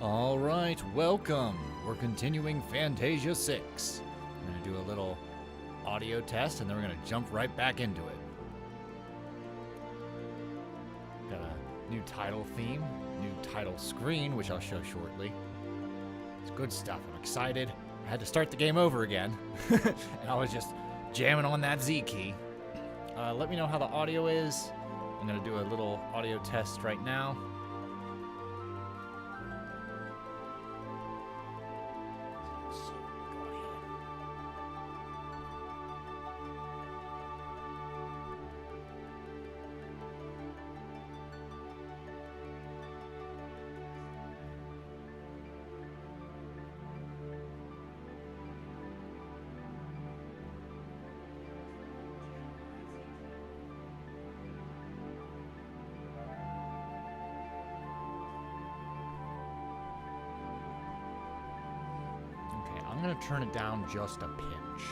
Alright, welcome. We're continuing Phantasia 6. We're going to do a little audio test and then we're going to jump right back into it. Got a new title theme, new title screen, which I'll show shortly. It's good stuff. I'm excited. I had to start the game over again, and I was just jamming on that Z key. Let me know how the audio is. I'm going to do a little audio test right now. I'm going to turn it down just a pinch.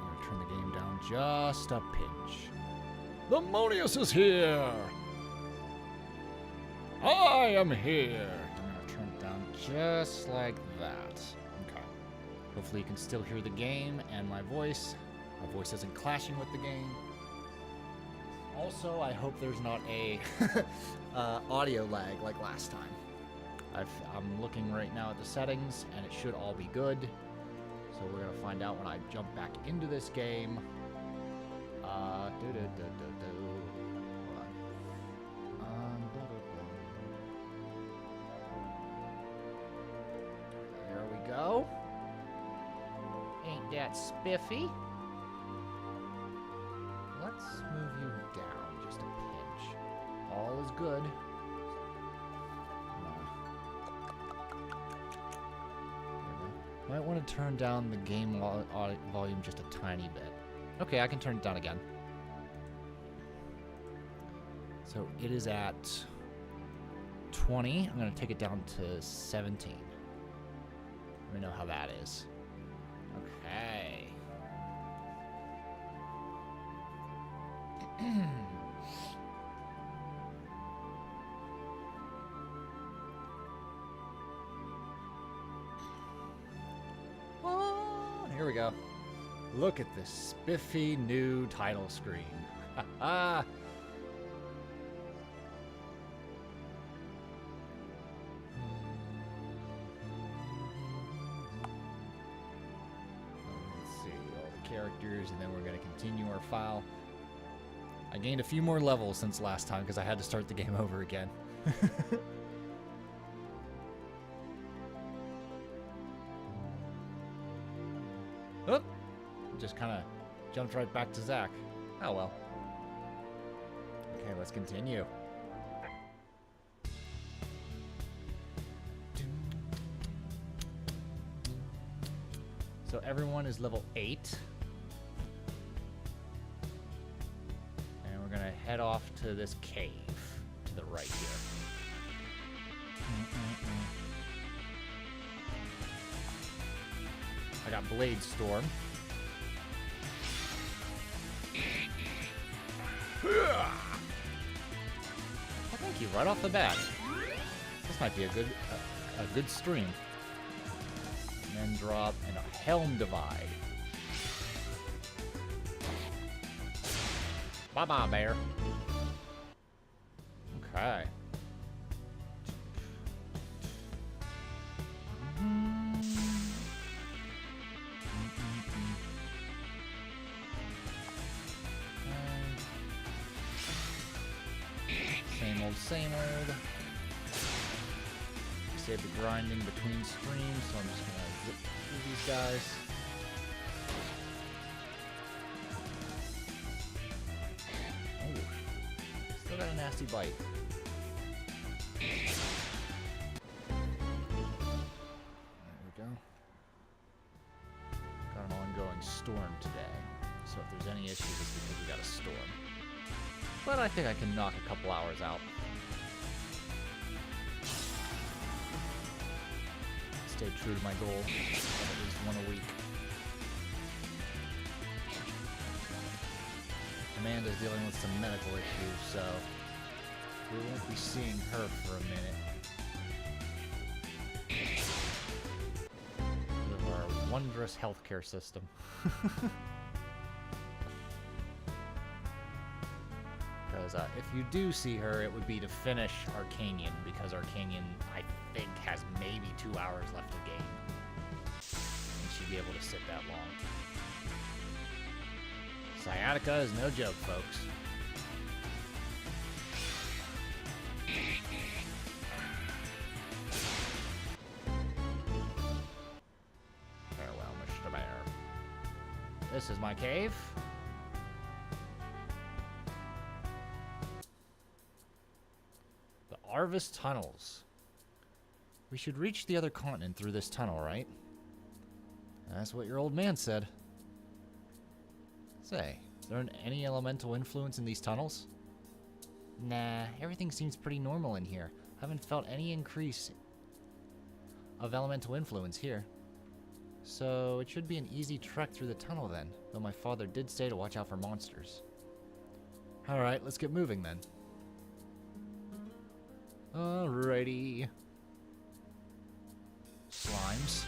I'm going to turn the game down just a pinch. Jaymonius is here! I am here! I'm going to turn it down just like that. Okay. Hopefully you can still hear the game and my voice. My voice isn't clashing with the game. Also, I hope there's not a audio lag like last time. I'm looking right now at the settings, and it should all be good. So we're going to find out when I jump back into this game. There we go. Ain't that spiffy? Let's move you down just a pinch. All is good. Might want to turn down the game volume just a tiny bit. Okay, I can turn it down again. So it is at 20. I'm going to take it down to 17. Let me know how that is. Okay. Here we go. Look at this spiffy new title screen. Let's see, all the characters, and then we're going to continue our file. I gained a few more levels since last time because I had to start the game over again. Oop! Just kind of jumped right back to Zach. Oh well. Okay, let's continue. So everyone is level 8. And we're going to head off to this cave to the right here. I got Blade Storm. Oh, thank you, right off the bat. This might be a good stream. And then drop and a Helm Divide. Bye-bye, bear. Okay. Same old. Save the grinding between streams, so I'm just gonna zip through these guys. Oh, still got a nasty bite. There we go. Got an ongoing storm today, so if there's any issues, it's because we got a storm. But I think I can knock a couple hours out. Stay true to my goal of at least one a week. Amanda's dealing with some medical issues, so we won't be seeing her for a minute. wondrous healthcare system. Because if you do see her, it would be to finish Arcanian, because Arcanian, I think, has maybe 2 hours left of game. And she'd be able to sit that long. Sciatica is no joke, folks. Farewell, Mr. Bear. This is my cave. The Arvis Tunnels. We should reach the other continent through this tunnel, right? That's what your old man said. Say, is there any elemental influence in these tunnels? Nah, everything seems pretty normal in here. Haven't felt any increase of elemental influence here. So it should be an easy trek through the tunnel then, though my father did say to watch out for monsters. Alright, let's get moving then. Alrighty. Slimes.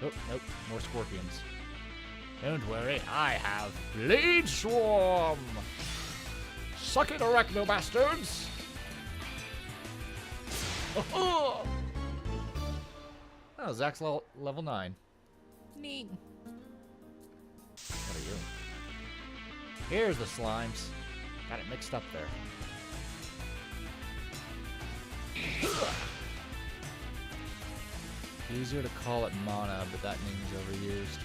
Oh, nope, more scorpions. Don't worry, I have Blade Swarm! Suck it, Arachno bastards! Oh, Zach's level 9. Neat. What are you? Here's the slimes. Got it mixed up there. Easier to call it mana, but that name's overused.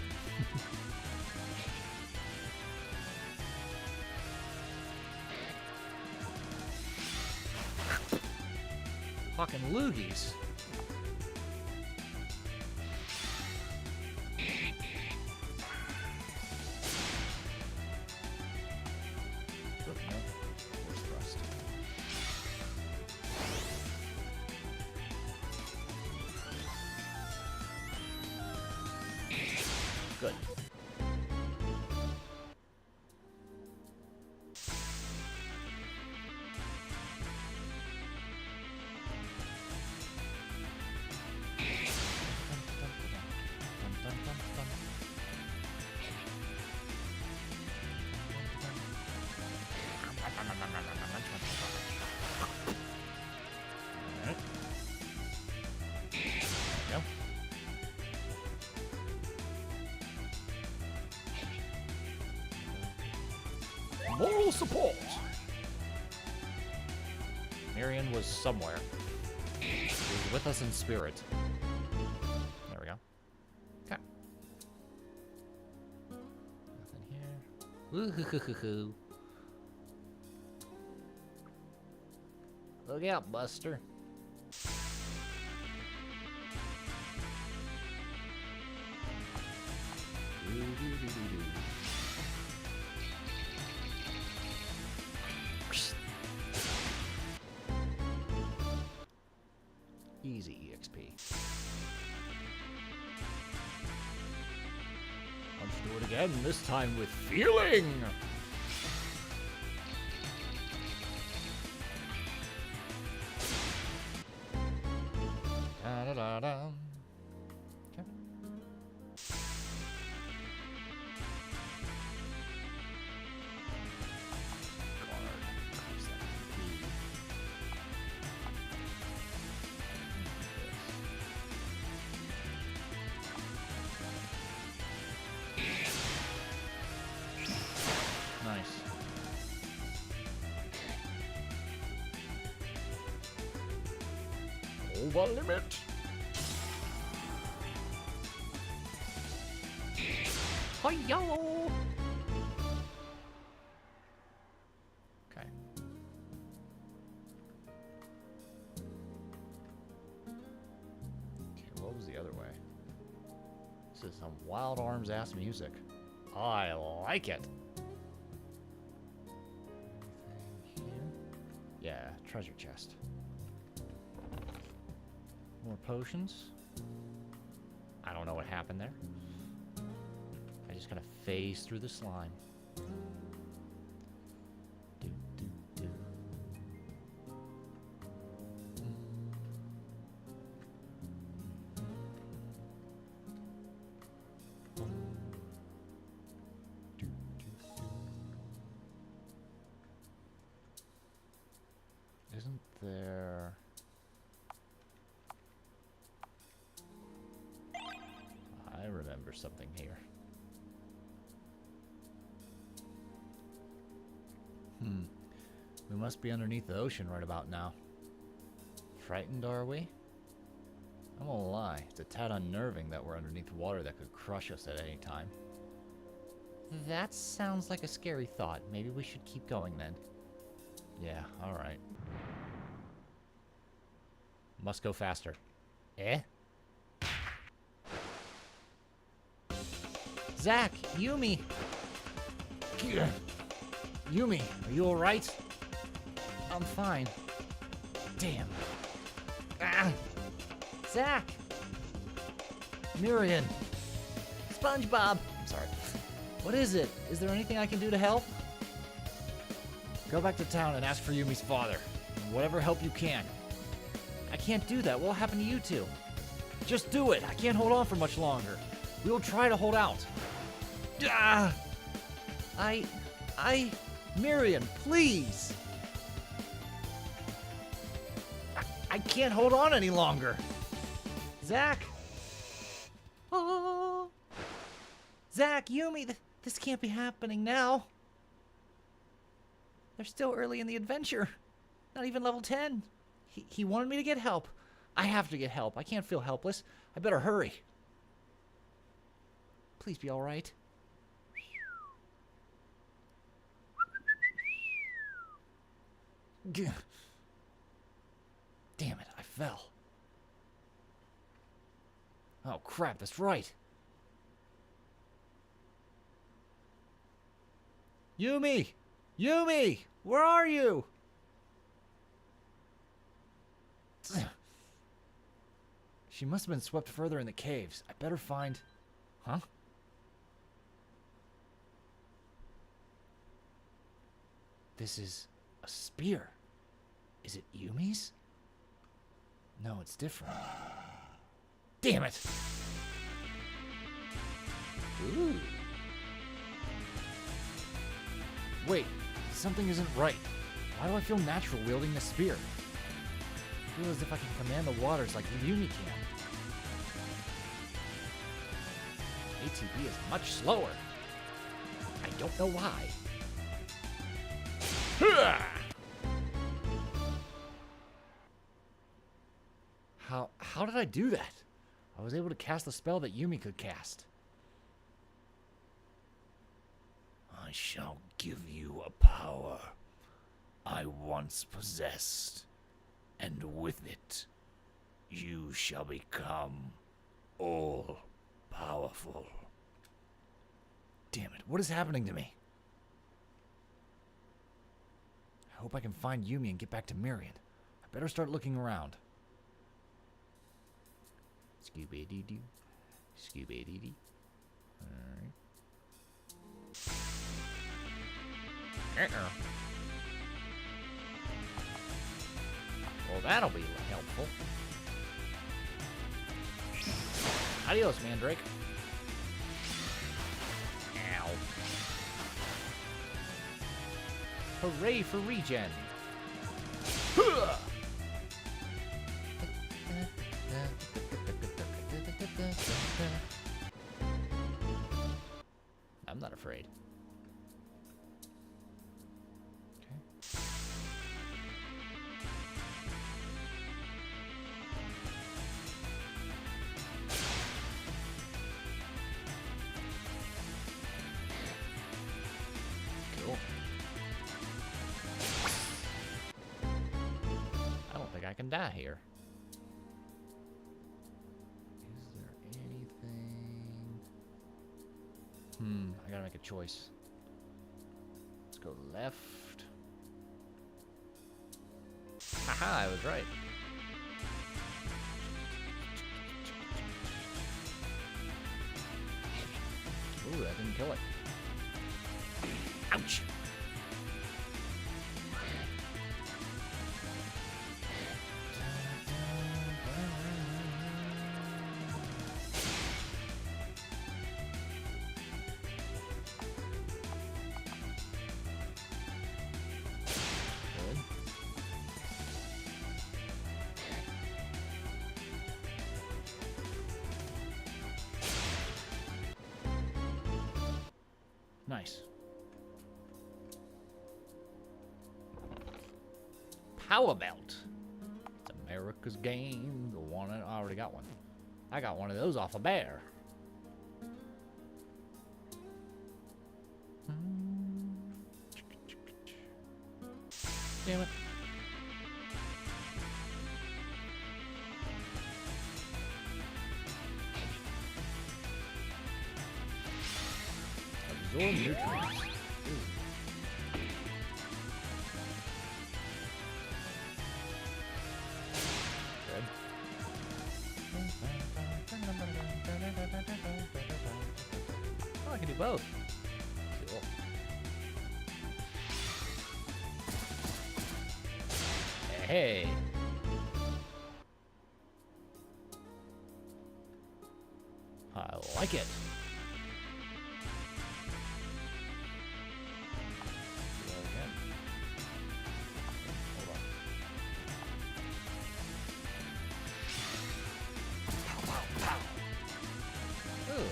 Fucking loogies. Good. Moral support. Marion was somewhere. She was with us in spirit. There we go. Okay. Nothing here. Woo-hoo-hoo-hoo-hoo. Look out, Buster. Doo-doo-doo-doo-doo. Easy EXP. Let's do it again, this time with feeling! Da-da-da-da. Okay. Nice. Over limit. Hi-yo! Okay. Okay, what was the other way? This is some Wild Arms ass music. I like it. Yeah, treasure chest. More potions. I don't know what happened there. I just gotta phase through the slime. Do, do, do. there. I remember something here. We must be underneath the ocean right about now. Frightened, are we? I won't lie, it's a tad unnerving that we're underneath water that could crush us at any time. That sounds like a scary thought. Maybe we should keep going then. Yeah, alright. Must go faster. Eh? Zach! Yumi! Yumi, are you alright? I'm fine. Damn. Ah! Zach! Miriam! SpongeBob! I'm sorry. What is it? Is there anything I can do to help? Go back to town and ask for Yumi's father. Whatever help you can. I can't do that. What'll happen to you two? Just do it. I can't hold on for much longer. We will try to hold out. Ah! Miriam, please! I can't hold on any longer. Zach! Oh! Zach, Yumi, this can't be happening now. They're still early in the adventure. Not even level 10. He wanted me to get help. I have to get help. I can't feel helpless. I better hurry. Please be all right. Damn it, I fell. Oh crap, that's right. Yumi! Yumi! Where are you? She must have been swept further in the caves. I better find... Huh? This is a spear. Is it Yumi's? No, it's different. Damn it! Ooh. Wait, something isn't right. Why do I feel natural wielding the spear? I feel as if I can command the waters like Yumi can. ATB is much slower. I don't know why. How did I do that? I was able to cast the spell that Yumi could cast. I shall give you a power I once possessed, and with it, you shall become all-powerful. Damn it, what is happening to me? I hope I can find Yumi and get back to Miriam. I better start looking around. Scooby-dee-doo. Scooby-dee-dee. Alright. Well, that'll be helpful. Adios, Mandrake. Ow. Hooray for regen. I'm not afraid. Okay. Cool. I don't think I can die here. I gotta make a choice. Let's go left. Haha, I was right. Ooh, that didn't kill it. Ouch! Nice. Power belt. It's America's game. The one I already got one. I got one of those off a bear. Damn it. Absorb nutrients. Good. Oh, I can do both. Cool. Hey. I like it. Do that again. Hold on. Pow, pow, pow. Ooh.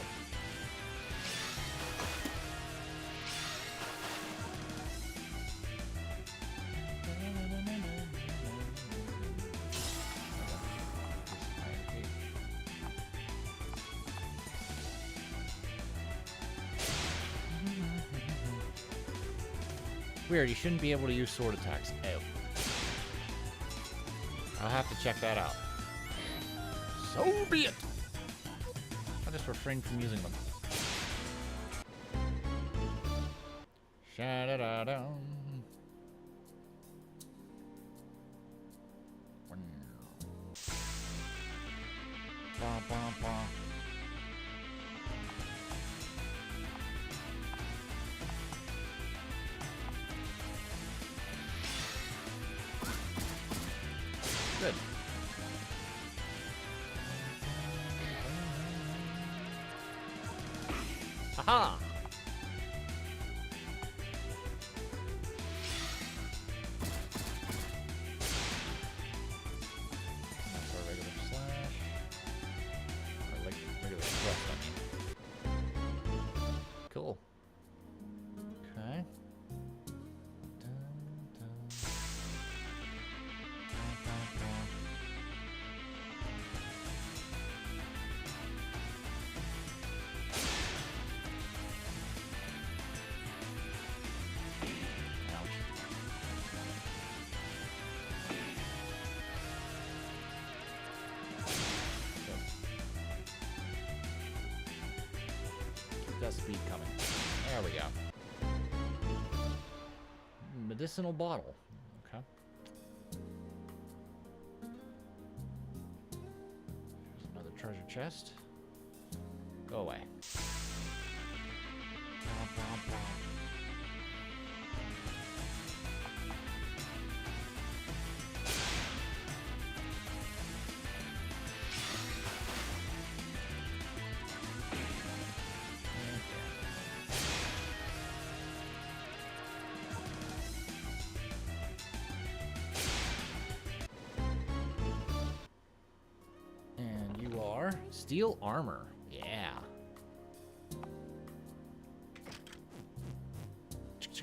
Weird, you shouldn't be able to use sword attacks. Oh. I'll have to check that out. So be it! I'll just refrain from using them. Sha-da-da-dum. Ba, ba, ba. Good. Aha! That's our regular slash. Or like regular thrust, I mean. Cool. Okay. That speed coming. There we go. Medicinal bottle. Okay. There's another treasure chest. Go away. Bom, bom, bom. Steel armor. Yeah. Can't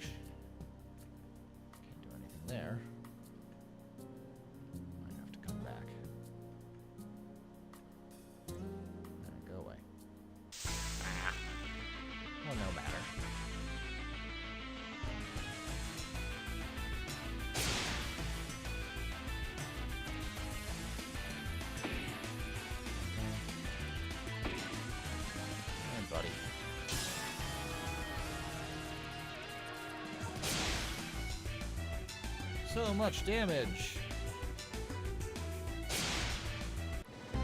do anything there. Might have to come back. Go away. Ah. Well, no matter. Buddy. So much damage.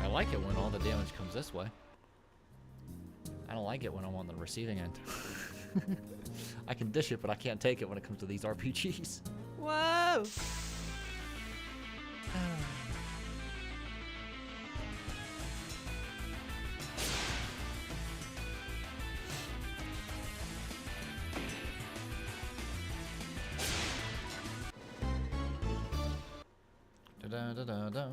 I like it when all the damage comes this way. I don't like it when I'm on the receiving end. I can dish it, but I can't take it when it comes to these RPGs. Whoa! Da da da da.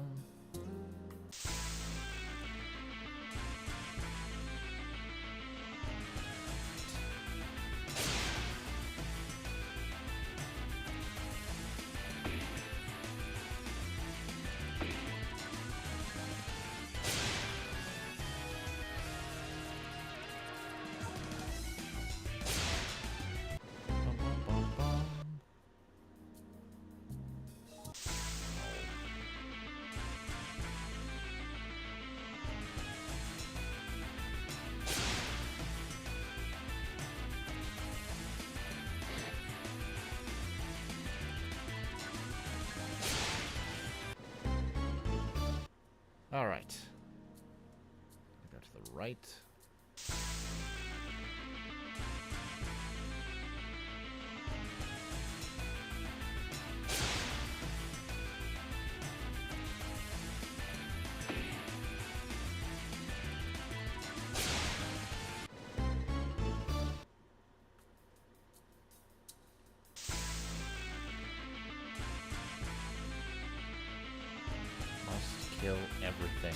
All right. Go to the right. Must kill everything.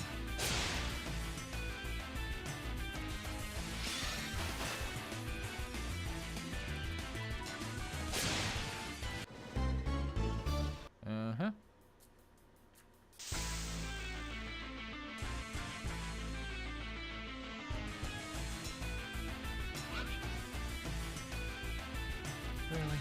Uh-huh. Really?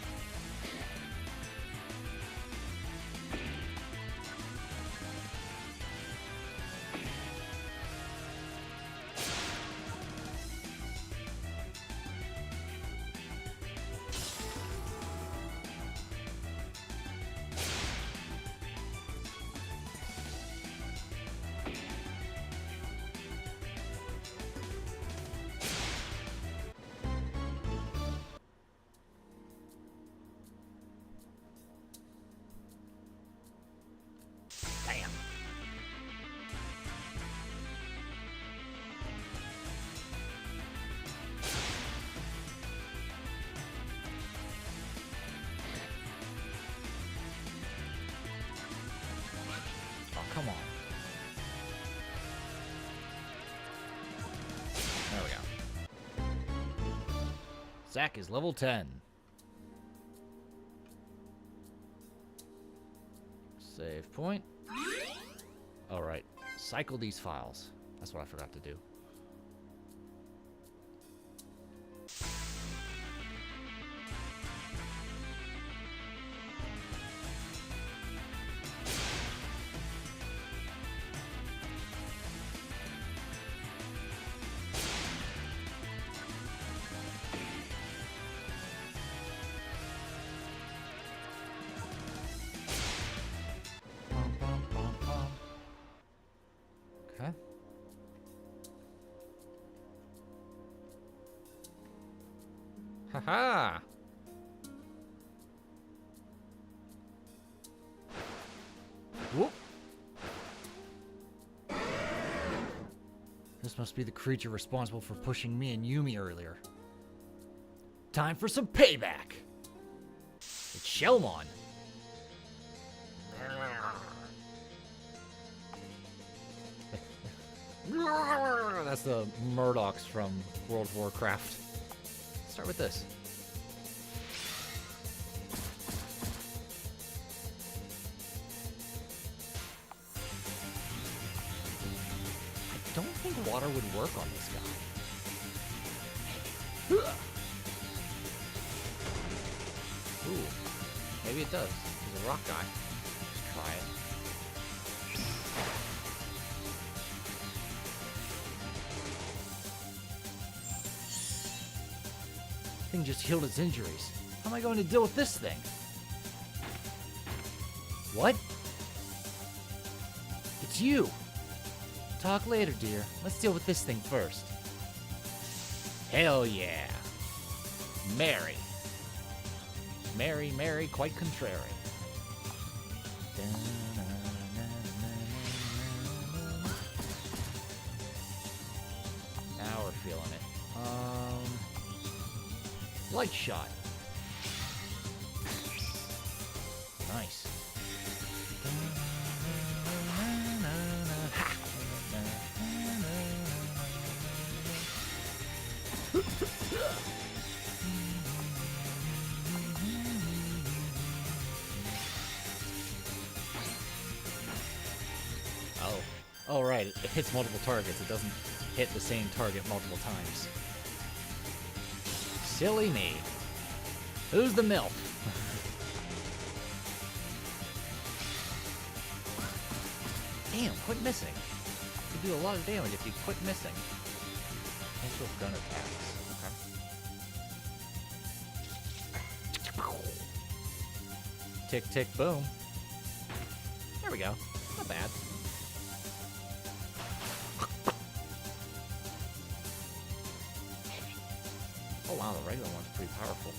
Damn. Oh, come on. There we go. Zach is level 10. Save point. All right. Cycle these files. That's what I forgot to do. Okay. Haha! Whoop! This must be the creature responsible for pushing me and Yumi earlier. Time for some payback! It's Shellmon! That's the Murdochs from World of Warcraft. Let's start with this. I don't think water would work on this guy. Ooh, maybe it does. He's a rock guy. Let's try it. Thing just healed its injuries. How am I going to deal with this thing? What? It's you! Talk later, dear. Let's deal with this thing first. Hell yeah! Mary. Mary, Mary, quite contrary. Now we're feeling it. Light shot. Nice. Oh, right. It hits multiple targets. It doesn't hit the same target multiple times. Silly me. Who's the MILF? Damn, quit missing. You do a lot of damage if you quit missing. Potential gun attacks. Okay. Tick, tick, boom. There we go. Not bad. Wow, the regular one's pretty powerful.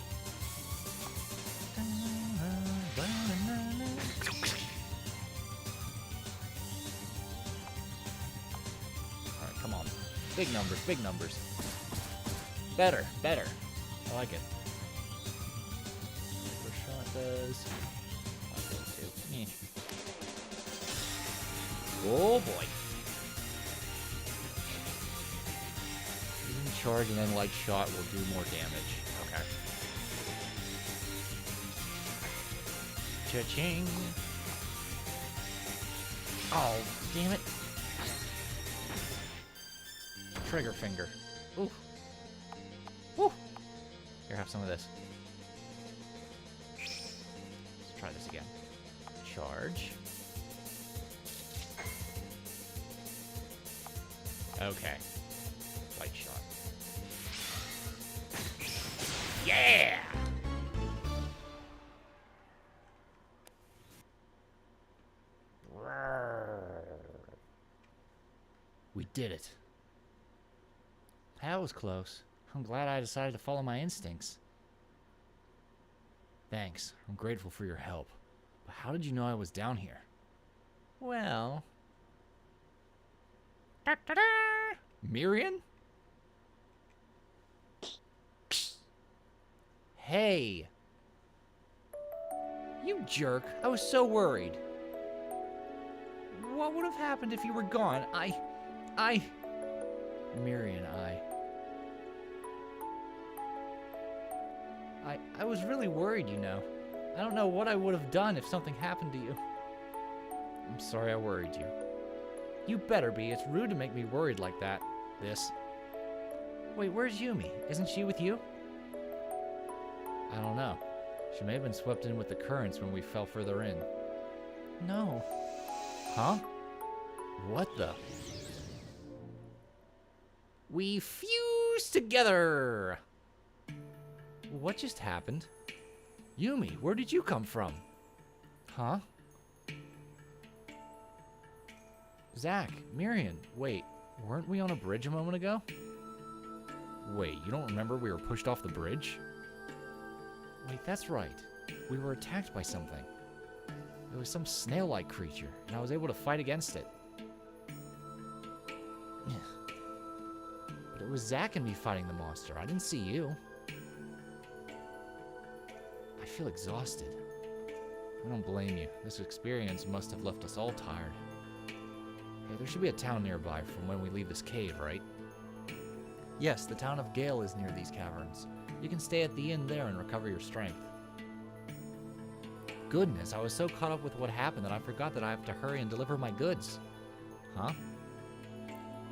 Alright, come on. Big numbers, big numbers. Better, better. I like it. Regular shot does. I'll go too. Eh. Oh boy. Even charge and then light shot will do more damage. Okay. Cha-ching. Oh, damn it. Trigger finger. Ooh. Woo. Here, have some of this. Let's try this again. Charge. Okay. Light shot. Yeah! We did it. That was close. I'm glad I decided to follow my instincts. Thanks. I'm grateful for your help. But how did you know I was down here? Well... Mirian? Hey! You jerk. I was so worried. What would have happened if you were gone? Mirian, I was really worried, you know. I don't know what I would have done if something happened to you. I'm sorry I worried you. You better be. It's rude to make me worried like that. Wait, where's Yumi? Isn't she with you? I don't know. She may have been swept in with the currents when we fell further in. No. Huh? What the? We fused together! What just happened? Yumi, where did you come from? Huh? Zach, Mirian, wait, weren't we on a bridge a moment ago? Wait, you don't remember we were pushed off the bridge? Wait, that's right. We were attacked by something. It was some snail-like creature, and I was able to fight against it. But it was Zach and me fighting the monster. I didn't see you. I feel exhausted. I don't blame you. This experience must have left us all tired. Hey, there should be a town nearby from when we leave this cave, right? Yes, the town of Gale is near these caverns. You can stay at the inn there and recover your strength. Goodness, I was so caught up with what happened that I forgot that I have to hurry and deliver my goods. Huh?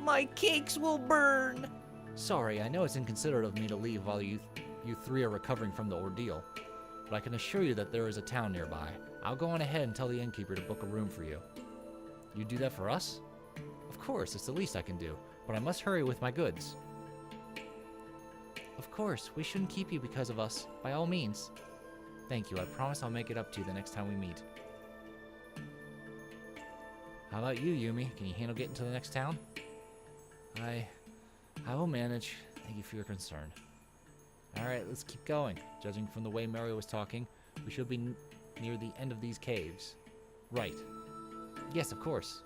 My cakes will burn! Sorry, I know it's inconsiderate of me to leave while you three are recovering from the ordeal, but I can assure you that there is a town nearby. I'll go on ahead and tell the innkeeper to book a room for you. You do that for us? Of course, it's the least I can do, but I must hurry with my goods. Of course, we shouldn't keep you because of us, by all means. Thank you, I promise I'll make it up to you the next time we meet. How about you, Yumi? Can you handle getting to the next town? I will manage. Thank you for your concern. Alright, let's keep going. Judging from the way Mario was talking, we should be near the end of these caves. Right. Yes, of course.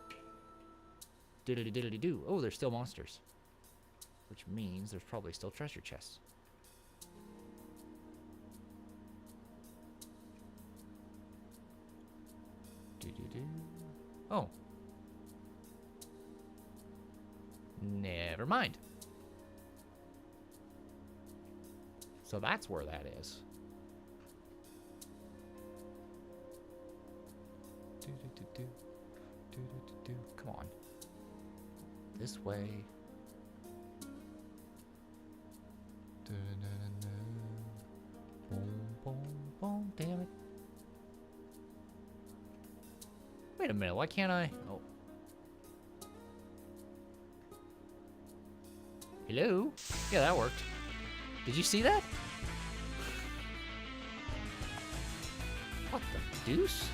Diddly-diddly-doo. Oh, there's still monsters. Which means there's probably still treasure chests. Oh. Never mind. So that's where that is. Come on. This way. Boom, boom, boom. Damn it. Wait a minute, why can't I? Oh. Hello? Yeah, that worked. Did you see that? What the deuce?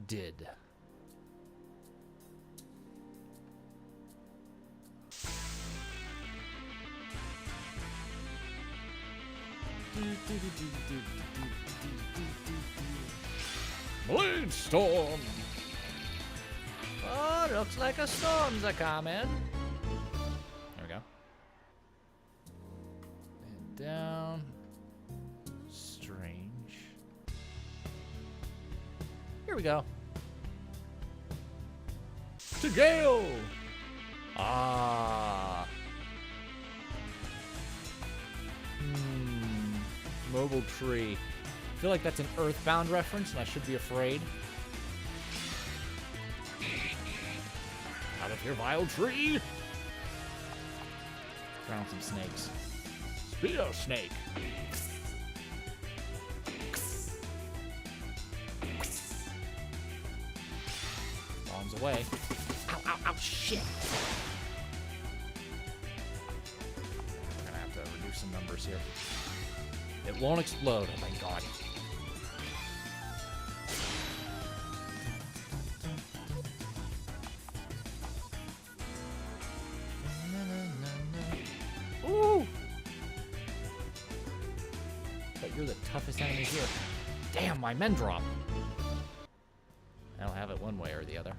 did. Blade storm. Oh, looks like a storm's a coming. There we go. And down. Strange. Here we go. To Gale. Ah. Mobile tree. I feel like that's an Earthbound reference, and I should be afraid. Out of here, vile tree! Drown some snakes. Spear snake! Bombs away. Ow, ow, ow, shit! We're gonna have to reduce some numbers here. It won't explode, oh my god. Ooh! But you're the toughest enemy here. Damn, my men drop. I'll have it one way or the other.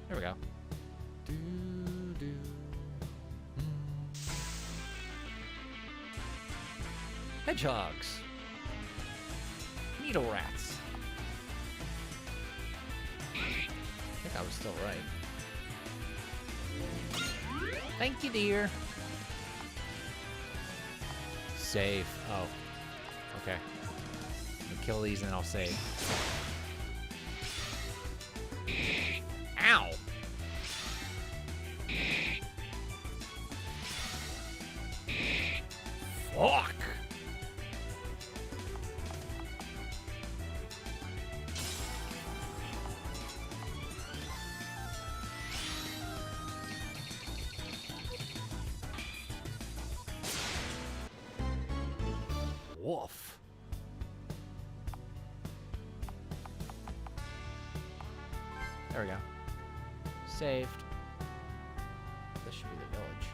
There we go. Hedgehogs. Needle rats. I think I was still right. Thank you, dear. Save. Oh. Okay. I'll kill these and then I'll save. Ow! Fuck! Woof. There we go. Saved. This should be the village.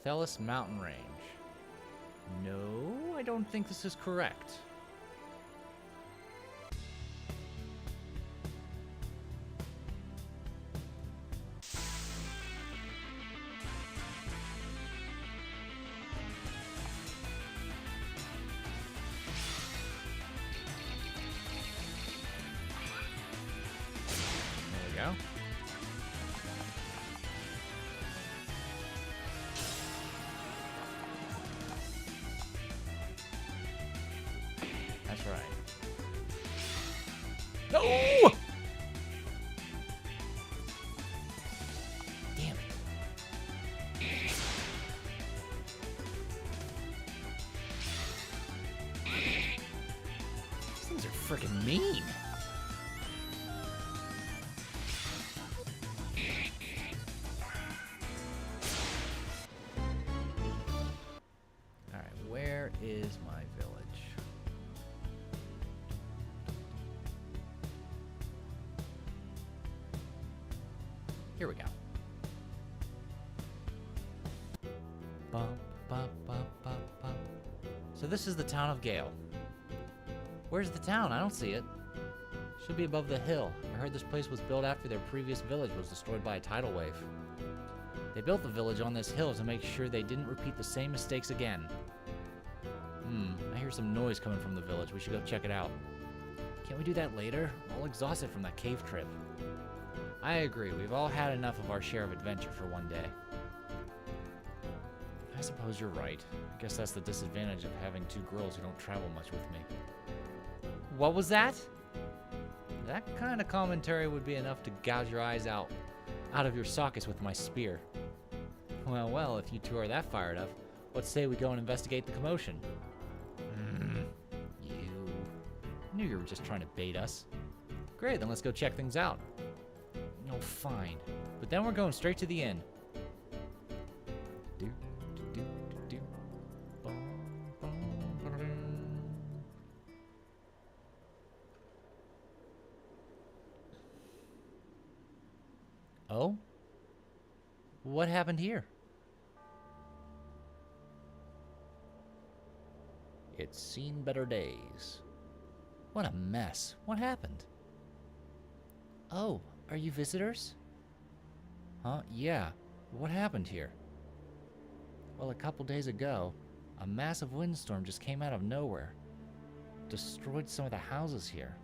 Thelis Mountain Range. No, I don't think this is correct. Go. That's right. No! Damn it. These things are freaking mean. Is my village. Here we go. Bum, bum, bum, bum, bum. So this is the town of Gale. Where's the town? I don't see it. Should be above the hill. I heard this place was built after their previous village was destroyed by a tidal wave. They built the village on this hill to make sure they didn't repeat the same mistakes again. I hear some noise coming from the village. We should go check it out. Can't we do that later? I'm all exhausted from that cave trip. I agree. We've all had enough of our share of adventure for one day. I suppose you're right. I guess that's the disadvantage of having two girls who don't travel much with me. What was that? That kind of commentary would be enough to gouge your eyes out of your sockets with my spear. Well, if you two are that fired up, let's say we go and investigate the commotion. I knew you were just trying to bait us. Great, then let's go check things out. No, fine. But then we're going straight to the inn. Oh? What happened here? It's seen better days. What a mess. What happened? Oh, are you visitors? Huh? Yeah. What happened here? Well, a couple days ago, a massive windstorm just came out of nowhere. Destroyed some of the houses here.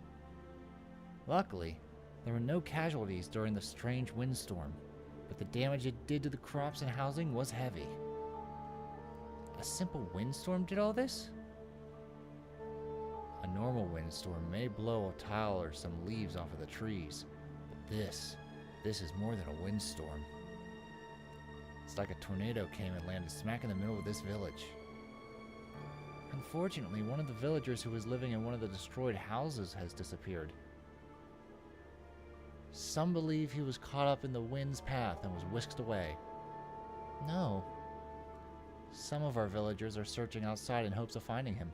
Luckily, there were no casualties during the strange windstorm, but the damage it did to the crops and housing was heavy. A simple windstorm did all this? A normal windstorm may blow a tile or some leaves off of the trees, but this is more than a windstorm. It's like a tornado came and landed smack in the middle of this village. Unfortunately, one of the villagers who was living in one of the destroyed houses has disappeared. Some believe he was caught up in the wind's path and was whisked away. No. Some of our villagers are searching outside in hopes of finding him.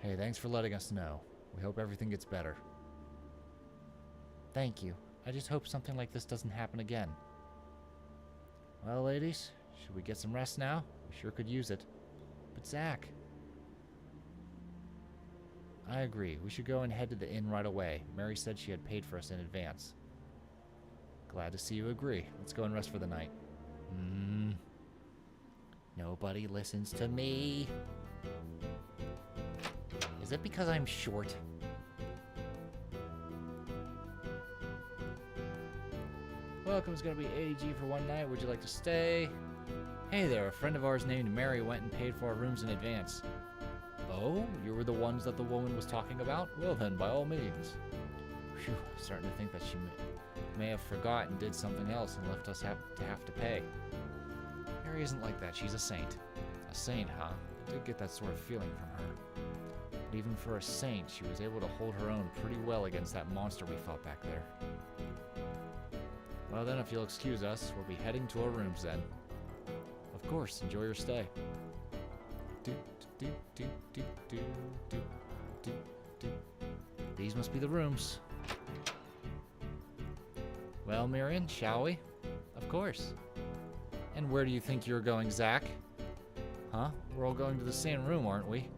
Hey, thanks for letting us know. We hope everything gets better. Thank you. I just hope something like this doesn't happen again. Well, ladies, should we get some rest now? We sure could use it. But Zach... I agree. We should go and head to the inn right away. Mary said she had paid for us in advance. Glad to see you agree. Let's go and rest for the night. Nobody listens to me. Is it because I'm short? Welcome's gonna be 80G for one night. Would you like to stay? Hey there, a friend of ours named Mary went and paid for our rooms in advance. Oh, you were the ones that the woman was talking about? Well then, by all means. Phew, I'm starting to think that she may have forgotten and did something else and left us have to pay. Mary isn't like that, she's a saint. A saint, huh? I did get that sort of feeling from her. But even for a saint, she was able to hold her own pretty well against that monster we fought back there. Well then, if you'll excuse us, we'll be heading to our rooms then. Of course, enjoy your stay. These must be the rooms. Well, Marion, shall we? Of course. And where do you think you're going, Zach? Huh? We're all going to the same room, aren't we?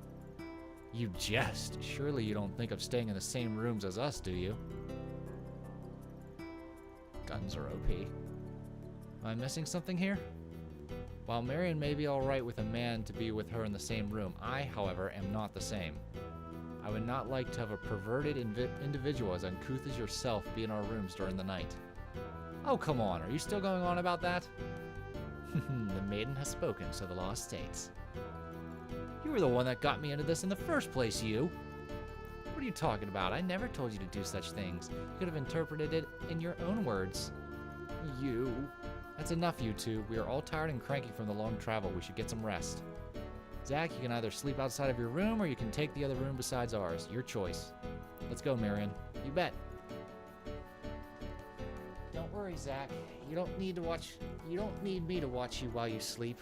You jest. Surely you don't think of staying in the same rooms as us, do you? Guns are OP. Am I missing something here? While Marion may be alright with a man to be with her in the same room, I, however, am not the same. I would not like to have a perverted individual as uncouth as yourself be in our rooms during the night. Oh, come on, are you still going on about that? The maiden has spoken, so the law states. You were the one that got me into this in the first place, you! What are you talking about? I never told you to do such things. You could have interpreted it in your own words. You... That's enough, you two. We are all tired and cranky from the long travel. We should get some rest. Zach, you can either sleep outside of your room or you can take the other room besides ours. Your choice. Let's go, Marion. You bet. Don't worry, Zach. You don't need me to watch you while you sleep.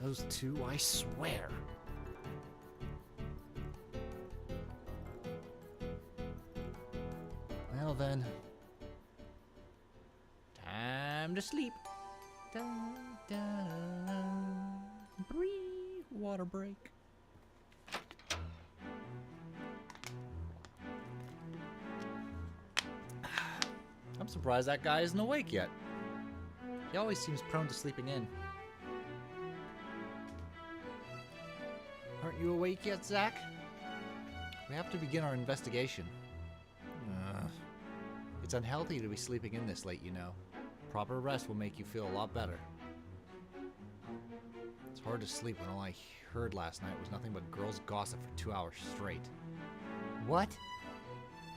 Those two, I swear. Well then. Time to sleep. Dun, dun, breathe. Water break. I'm surprised that guy isn't awake yet. He always seems prone to sleeping in. Aren't you awake yet, Zach? We have to begin our investigation. It's unhealthy to be sleeping in this late, you know. Proper rest will make you feel a lot better. It's hard to sleep when all I heard last night was nothing but girls' gossip for 2 hours straight. What?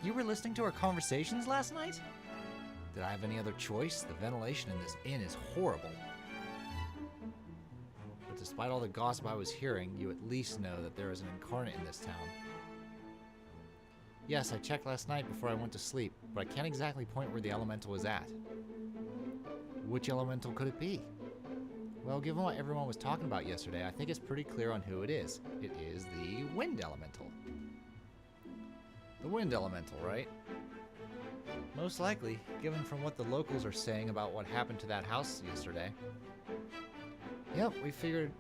You were listening to our conversations last night? Did I have any other choice? The ventilation in this inn is horrible. But despite all the gossip I was hearing, you at least know that there is an incarnate in this town. Yes, I checked last night before I went to sleep, but I can't exactly point where the elemental is at. Which elemental could it be? Well, given what everyone was talking about yesterday, I think it's pretty clear on who it is. It is the wind elemental. The wind elemental, right? Most likely, given from what the locals are saying about what happened to that house yesterday. Yep, we figured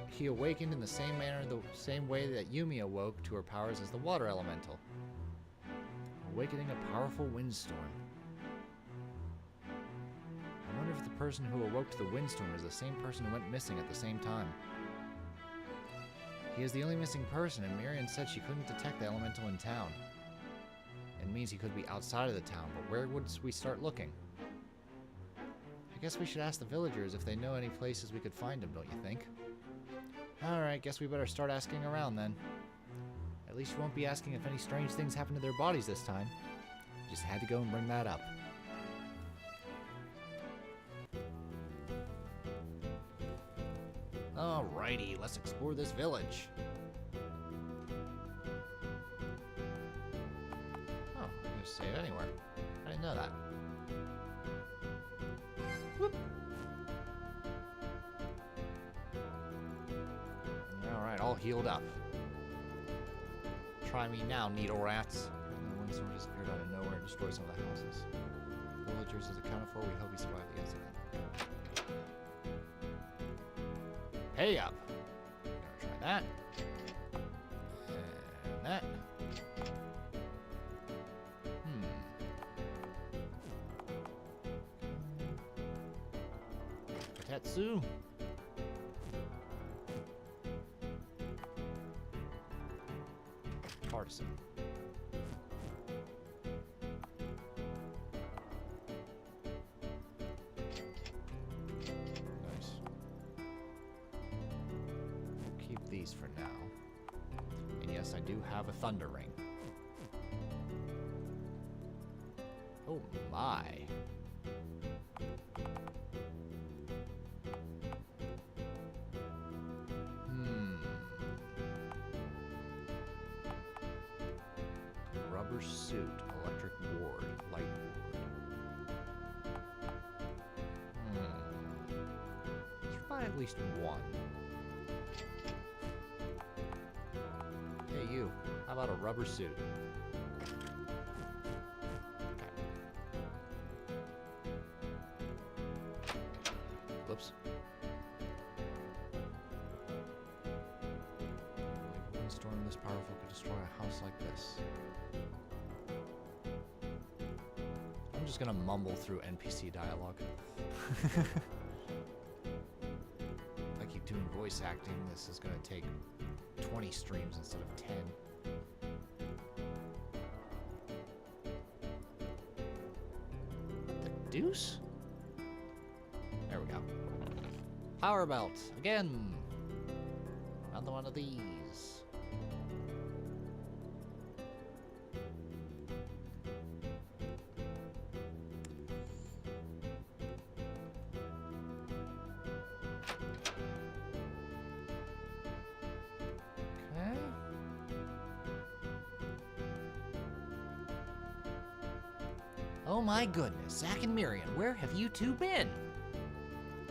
he awakened in the same manner, the same way that Yumi awoke to her powers as the water elemental. Awakening a powerful windstorm. I wonder if the person who awoke to the windstorm is the same person who went missing at the same time. He is the only missing person, and Marion said she couldn't detect the elemental in town. It means he could be outside of the town, but where would we start looking? I guess we should ask the villagers if they know any places we could find him, don't you think? Alright, guess we better start asking around then. At least you won't be asking if any strange things happen to their bodies this time. Just had to go and bring that up. Alrighty, let's explore this village. Oh, I can just save anywhere. I didn't know that. Whoop. Alright, all healed up. Try me now, needle rats. And the windstorm just appeared out of nowhere and destroyed some of the houses. Villagers is accounted for. We hope he survived the incident. Hey up. Gonna try that. And that. Tetsu. Partisan. Nice. We'll keep these for now. And yes, I do have a thunder ring. Oh my. Suit, electric ward, light ward. Let's try at least one. Hey you, how about a rubber suit? Okay. Whoops. A windstorm this powerful could destroy a house like this. I'm just gonna mumble through NPC dialogue. I keep doing voice acting. This is gonna take 20 streams instead of 10. The deuce? There we go. Power belt again. Another one of these. Oh my goodness, Zach and Miriam, where have you two been?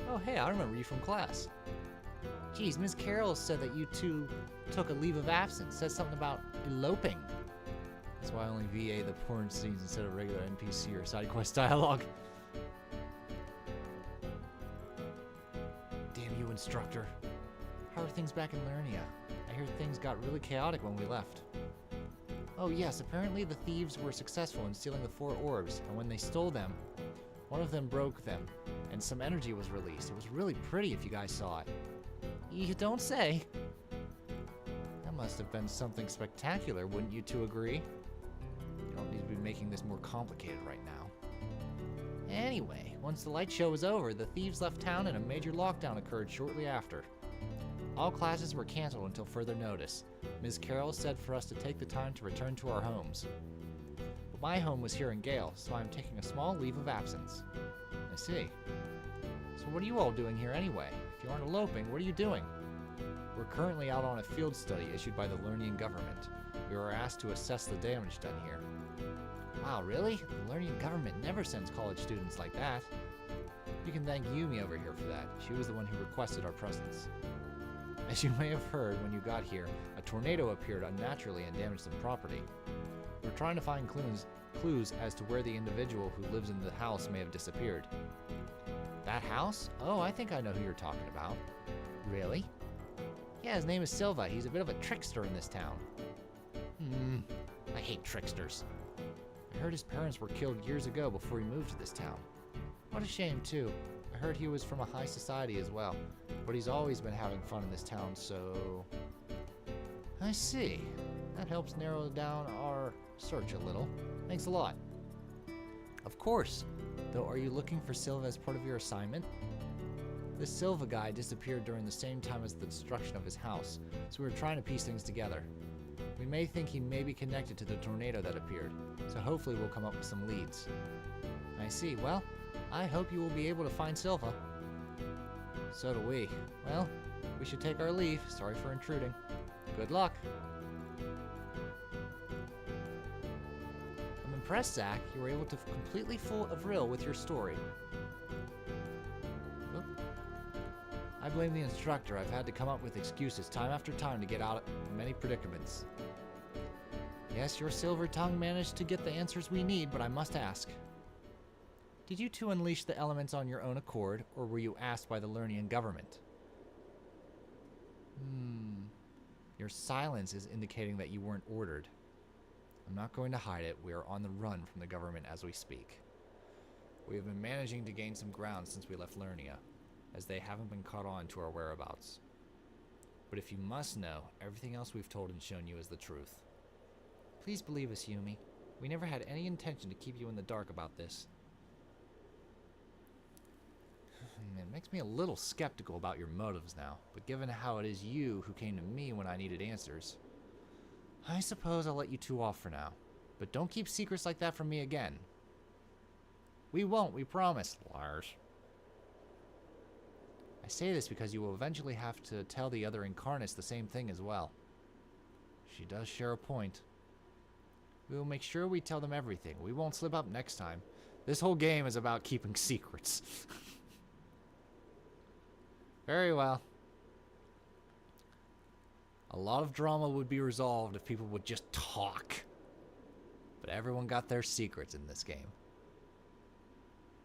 Oh hey, I remember you from class. Geez, Ms. Carroll said that you two took a leave of absence, said something about eloping. That's why I only VA the porn scenes instead of regular NPC or side quest dialogue. Damn you, instructor. How are things back in Lernia? I hear things got really chaotic when we left. Oh yes, apparently the thieves were successful in stealing the 4 orbs, and when they stole them, one of them broke them, and some energy was released. It was really pretty if you guys saw it. You don't say. That must have been something spectacular, wouldn't you two agree? You don't need to be making this more complicated right now. Anyway, once the light show was over, the thieves left town and a major lockdown occurred shortly after. All classes were canceled until further notice. Ms. Carroll said for us to take the time to return to our homes. But my home was here in Gale, so I'm taking a small leave of absence. I see. So what are you all doing here anyway? If you aren't eloping, what are you doing? We're currently out on a field study issued by the Lernian government. We were asked to assess the damage done here. Wow, really? The Lernian government never sends college students like that. You can thank Yumi over here for that. She was the one who requested our presence. As you may have heard when you got here, a tornado appeared unnaturally and damaged some property. We're trying to find clues as to where the individual who lives in the house may have disappeared. That house? Oh, I think I know who you're talking about. Really? Yeah, his name is Silva. He's a bit of a trickster in this town. I hate tricksters. I heard his parents were killed years ago before he moved to this town. What a shame, too. I heard he was from a high society as well, but he's always been having fun in this town, so... I see. That helps narrow down our search a little. Thanks a lot. Of course. Though, are you looking for Silva as part of your assignment? This Silva guy disappeared during the same time as the destruction of his house, so we were trying to piece things together. We may think he may be connected to the tornado that appeared, so hopefully we'll come up with some leads. I see. Well, I hope you will be able to find Silva. So do we. Well, we should take our leave. Sorry for intruding. Good luck. I'm impressed, Zach. You were able to completely fool Avril with your story. Oh. I blame the instructor. I've had to come up with excuses time after time to get out of many predicaments. Yes, your silver tongue managed to get the answers we need, but I must ask. Did you two unleash the elements on your own accord, or were you asked by the Lernian government? Your silence is indicating that you weren't ordered. I'm not going to hide it. We are on the run from the government as we speak. We have been managing to gain some ground since we left Lernia, as they haven't been caught on to our whereabouts. But if you must know, everything else we've told and shown you is the truth. Please believe us, Yumi. We never had any intention to keep you in the dark about this. It makes me a little skeptical about your motives now, but given how it is you who came to me when I needed answers, I suppose I'll let you two off for now. But don't keep secrets like that from me again. We won't, we promise, Lars. I say this because you will eventually have to tell the other incarnates the same thing as well. She does share a point. We will make sure we tell them everything. We won't slip up next time. This whole game is about keeping secrets. Very well. A lot of drama would be resolved if people would just talk. But everyone got their secrets in this game.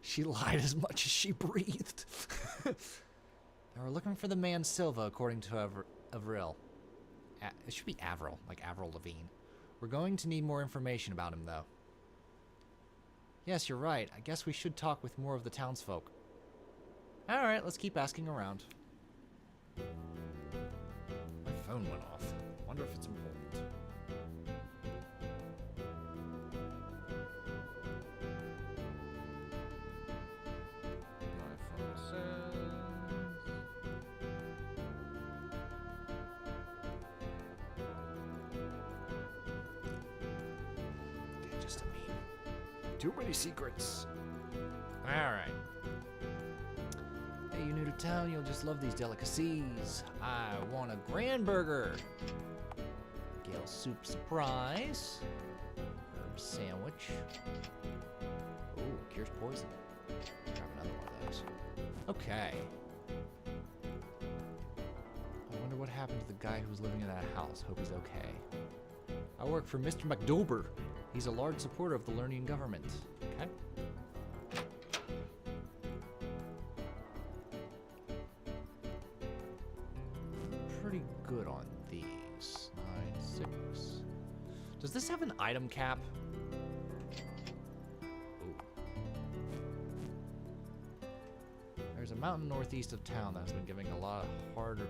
She lied as much as she breathed. Now we're looking for the man Silva, according to Avril. It should be Avril, like Avril Lavigne. We're going to need more information about him, though. Yes, you're right. I guess we should talk with more of the townsfolk. Alright, let's keep asking around. My phone went off. Wonder if it's important. My phone says... Okay, just a meme. Too many secrets. Alright. Hey, you new to town, you'll just love these delicacies. I want a grand burger. Gale soup surprise. Herb sandwich. Oh, cures poison. Grab another one of those. Okay. I wonder what happened to the guy who was living in that house. Hope he's okay. I work for Mr. McDober. He's a large supporter of the Lernian government. Okay. Pretty good on these. 9, 6. Does this have an item cap? Ooh. There's a mountain northeast of town that has been getting a lot harder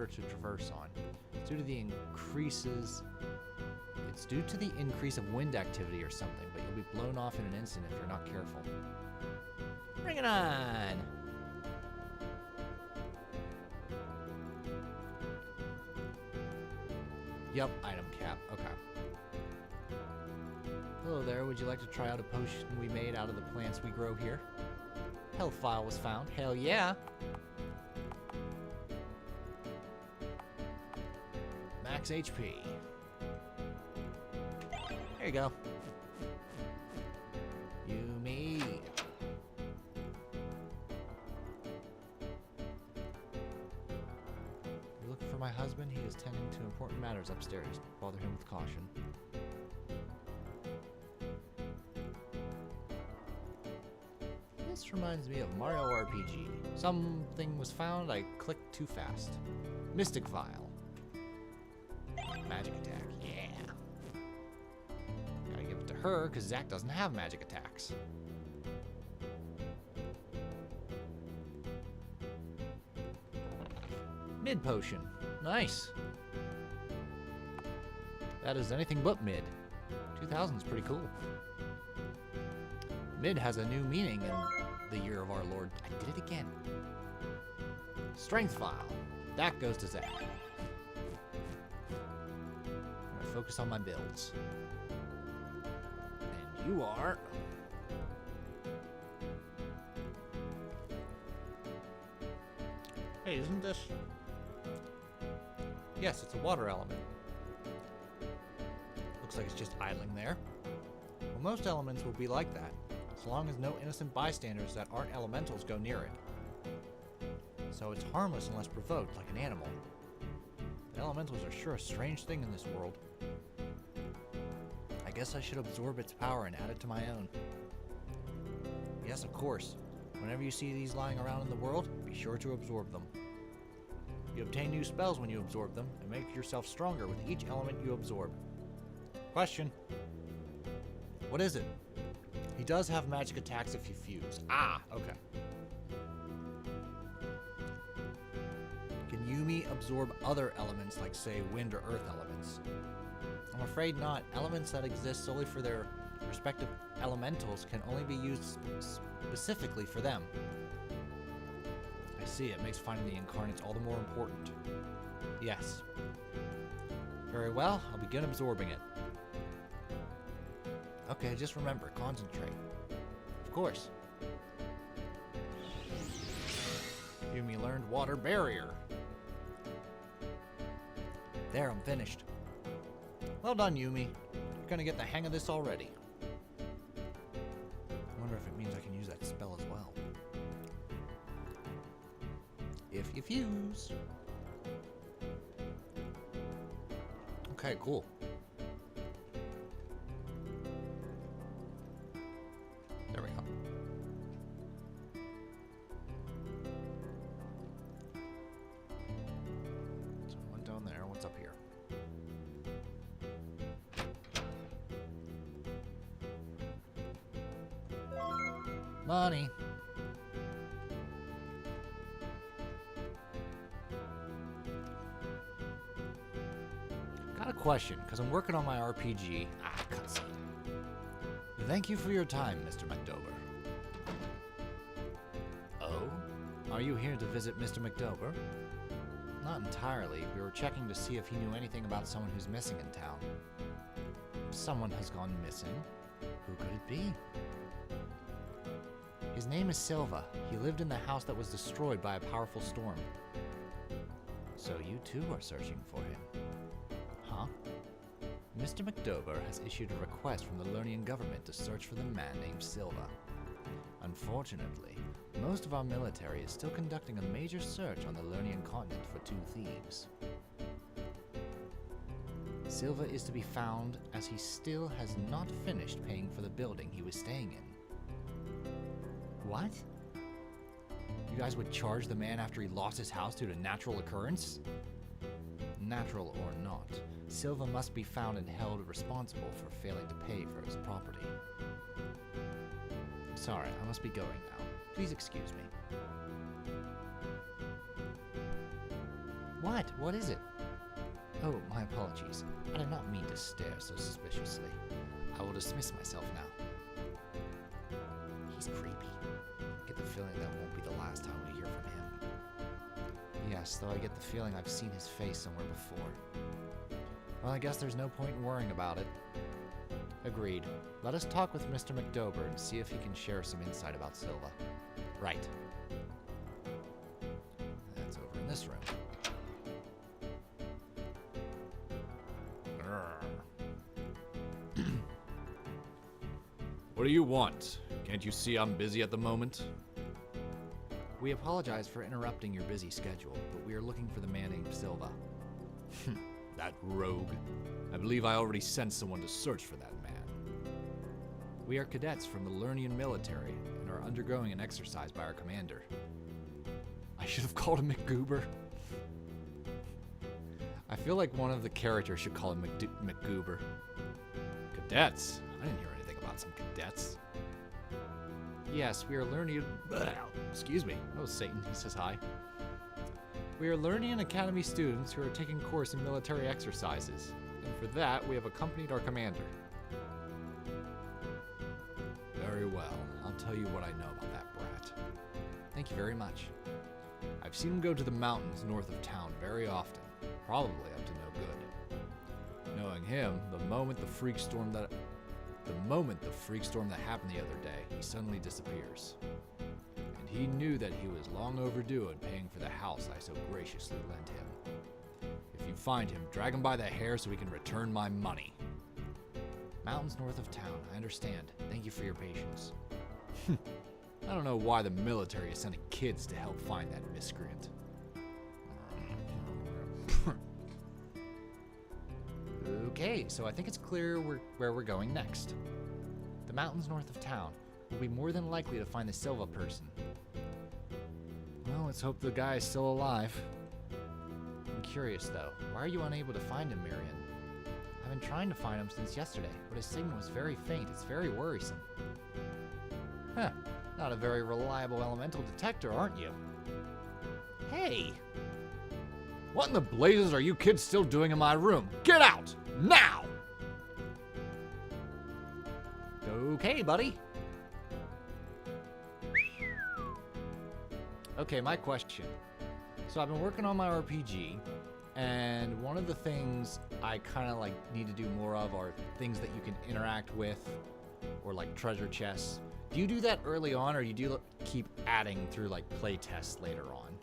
to traverse on. It's due to the increase of wind activity or something, but you'll be blown off in an instant if you're not careful. Bring it on! Yup, item cap. Okay. Hello there, would you like to try out a potion we made out of the plants we grow here? Health vial was found. Hell yeah! Max HP. There you go. Yumi. he is tending to important matters upstairs. Bother him with caution. This reminds me of Mario RPG. Something was found, I clicked too fast. Mystic Vial. Magic attack, yeah. Gotta give it to her, because Zack doesn't have magic attacks. Mid potion. Nice. That is anything but mid. 2000 is pretty cool. Mid has a new meaning in the year of our Lord. I did it again. Strength Vial. That goes to Zack. I'm gonna focus on my builds. And you are... Hey, isn't this... Yes, it's a water element. Looks like it's just idling there. Well, most elements will be like that, so long as no innocent bystanders that aren't elementals go near it. So it's harmless unless provoked, like an animal. The elementals are sure a strange thing in this world. I guess I should absorb its power and add it to my own. Yes, of course. Whenever you see these lying around in the world, be sure to absorb them. You obtain new spells when you absorb them, and make yourself stronger with each element you absorb. Question. What is it? He does have magic attacks if you fuse. Ah, okay. Can Yumi absorb other elements like, say, wind or earth elements? I'm afraid not. Elements that exist solely for their respective elementals can only be used specifically for them. I see, it makes finding the incarnates all the more important. Yes. Very well, I'll begin absorbing it. Okay, just remember, concentrate. Of course. Yumi learned Water Barrier. There, I'm finished. Well done, Yumi. You're gonna get the hang of this already. I wonder if it means I can use that spell as well. If you fuse. Okay, cool. There we go. So one down there. What's up here? Money. Got a question, because I'm working on my RPG. Cutscene. Thank you for your time, Mr. McDober. Oh? Are you here to visit Mr. McDober? Not entirely. We were checking to see if he knew anything about someone who's missing in town. Someone has gone missing? Who could it be? His name is Silva. He lived in the house that was destroyed by a powerful storm. So you too are searching for him. Huh? Mr. McDober has issued a request from the Lernian government to search for the man named Silva. Unfortunately, most of our military is still conducting a major search on the Lernian continent for two thieves. Silva is to be found as he still has not finished paying for the building he was staying in. What? You guys would charge the man after he lost his house due to natural occurrence? Natural or not, Silva must be found and held responsible for failing to pay for his property. Sorry, I must be going now. Please excuse me. What? What is it? Oh, my apologies. I did not mean to stare so suspiciously. I will dismiss myself now. He's creepy. I get the feeling that won't be the last time we hear from him. Yes, though I get the feeling I've seen his face somewhere before. Well, I guess there's no point in worrying about it. Agreed. Let us talk with Mr. McDober and see if he can share some insight about Silva. Right. That's over in this room. What do you want? Can't you see I'm busy at the moment? We apologize for interrupting your busy schedule, but we are looking for the man named Silva. That rogue. I believe I already sent someone to search for that man. We are cadets from the Lernian military and are undergoing an exercise by our commander. I should have called him McGoober. I feel like one of the characters should call him McGoober. Cadets? I didn't hear anything about some cadets. Yes, we are learning. Excuse me. Oh, Satan. He says hi. We are Lernian Academy students who are taking course in military exercises, and for that we have accompanied our commander. Very well. I'll tell you what I know about that brat. Thank you very much. I've seen him go to the mountains north of town very often, probably up to no good. Knowing him, the moment the freak storm that happened the other day, he suddenly disappears. And he knew that he was long overdue in paying for the house I so graciously lent him. If you find him, drag him by the hair so he can return my money. Mountains north of town, I understand. Thank you for your patience. I don't know why the military is sending kids to help find that miscreant. Okay, so I think it's clear where we're going next. The mountains north of town. We'll be more than likely to find the Silva person. Well, let's hope the guy is still alive. I'm curious though, why are you unable to find him, Marion? I've been trying to find him since yesterday, but his signal was very faint. It's very worrisome. Huh, not a very reliable elemental detector, aren't you? Hey! What in the blazes are you kids still doing in my room? Get out! Now! Okay, buddy. Okay, my question. So I've been working on my RPG, and one of the things I kind of like need to do more of are things that you can interact with, or like treasure chests. Do you do that early on, or you do keep adding through like play tests later on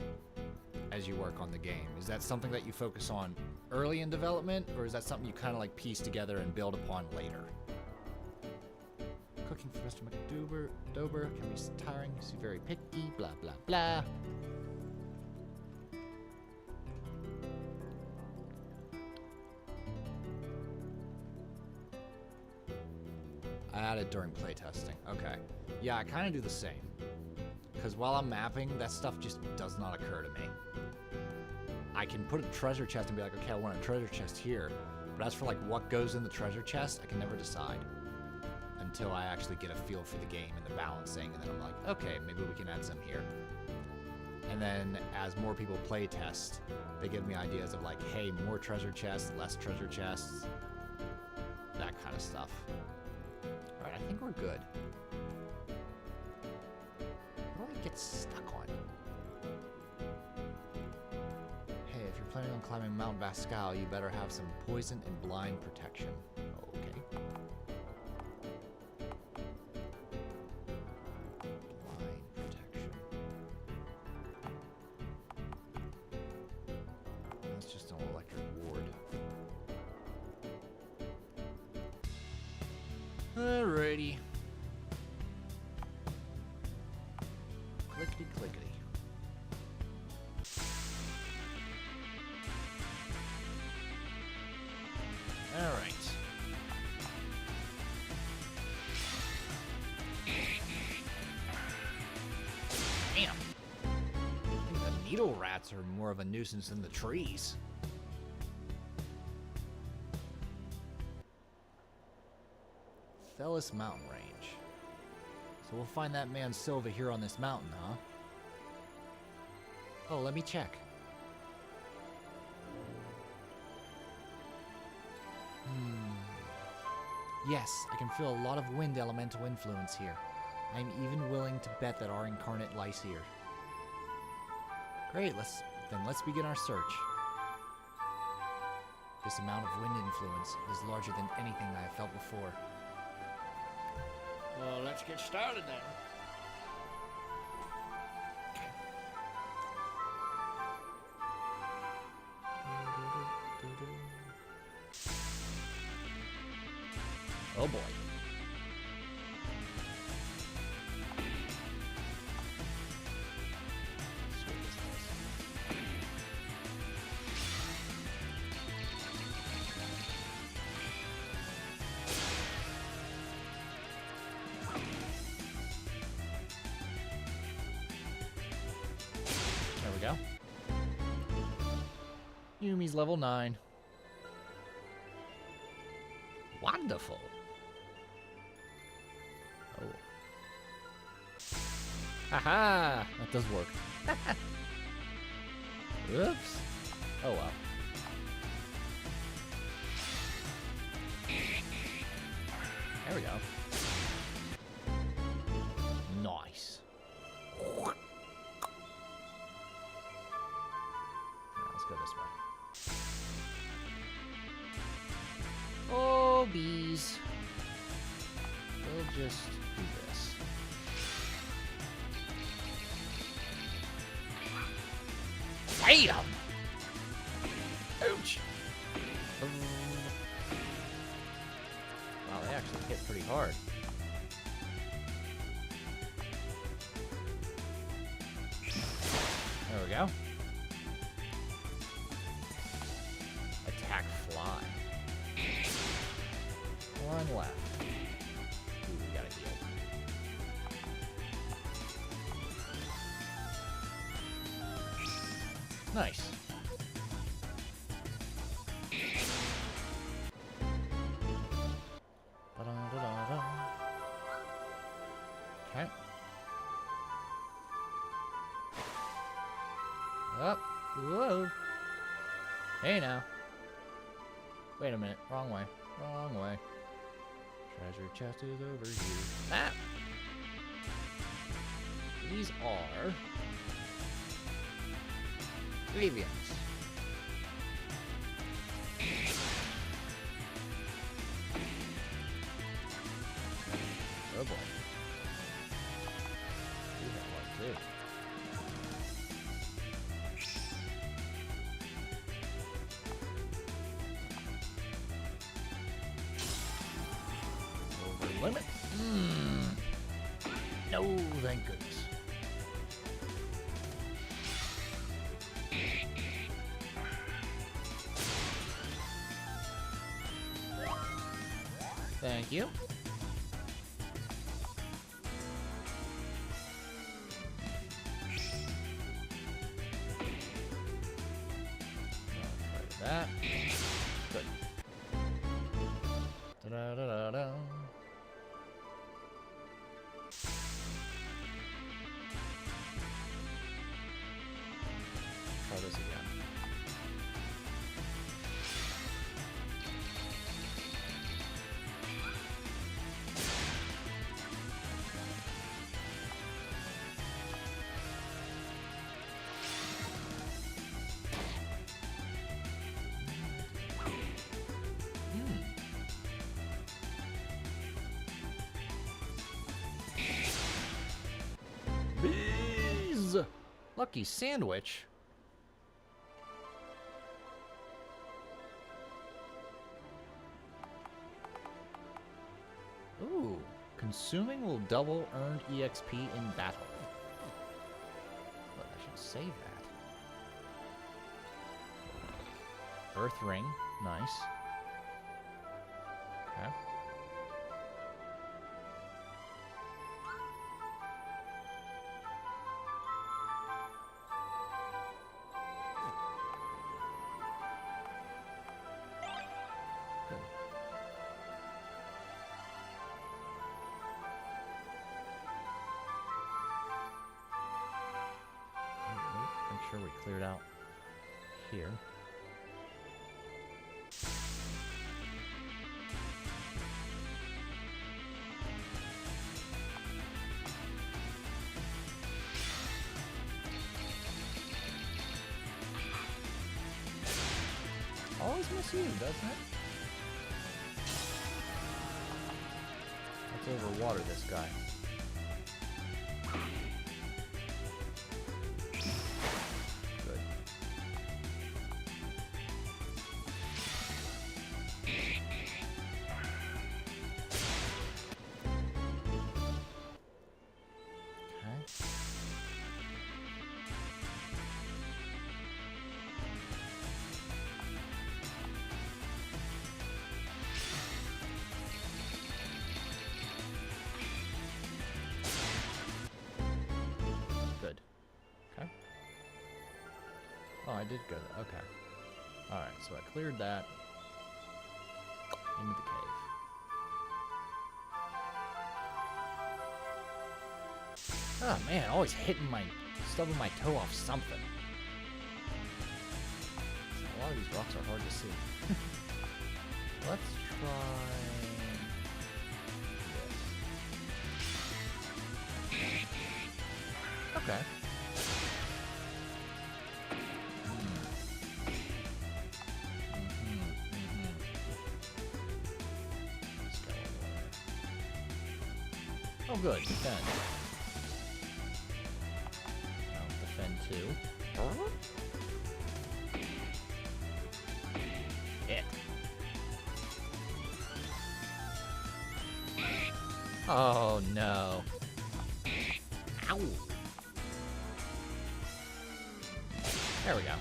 as you work on the game? Is that something that you focus on early in development, or is that something you kind of like piece together and build upon later? Cooking for Mr. McDober can be tiring. He's very picky, blah, blah, blah. I added during playtesting. Okay. Yeah, I kind of do the same. Because while I'm mapping, that stuff just does not occur to me. I can put a treasure chest and be like, okay, I want a treasure chest here. But as for like what goes in the treasure chest, I can never decide. Until I actually get a feel for the game and the balancing, and then I'm like, okay, maybe we can add some here. And then as more people play test, they give me ideas of like, hey, more treasure chests, less treasure chests, that kind of stuff. All right, I think we're good. What do I get stuck on? Hey, if you're planning on climbing Mount Bascal, you better have some poison and blind protection. Okay. Alrighty. Clickety clickety. Alright. Damn. The needle rats are more of a nuisance than the trees. Fellis Mountain Range. So we'll find that man Silva here on this mountain, huh? Oh, let me check. Yes, I can feel a lot of wind elemental influence here. I'm even willing to bet that our incarnate lies here. Great, let's begin our search. This amount of wind influence is larger than anything I have felt before. Well, let's get started then. Oh boy. enemy's level 9. Wonderful. Oh. Haha! That does work. Oops. Oh well. There we go. Nice. Let's go this way. Oh, bees. We'll just do this. Bam! Ouch! Wow, they actually hit pretty hard. There we go. Attack fly. One left. Ooh, we gotta heal. Nice. Da-da-da-da-da. Okay. Up. Whoa. Hey now. Wait a minute. Wrong way. Wrong way. Treasure chest is over here. Ah! These are Avians. Oh boy. We have one too. Over limit. No, thank goodness. Thank you. Try that. Good. Da-da-da-da-da. Try this again. Bees! Lucky sandwich. Ooh, consuming will double earned EXP in battle. But I should save that. Earth ring, nice. Okay. Make sure we cleared out here. Always miss you, doesn't it? Let's overwater this guy. Good. Okay. Good. Okay. Oh, I did go. Okay. Alright, so I cleared that. Into the cave. Oh man, always stubbing my toe off something. A lot of these rocks are hard to see. Let's try this. Okay. Oh good, defend. Defend too. Yeah. Oh no. Ow. There we go.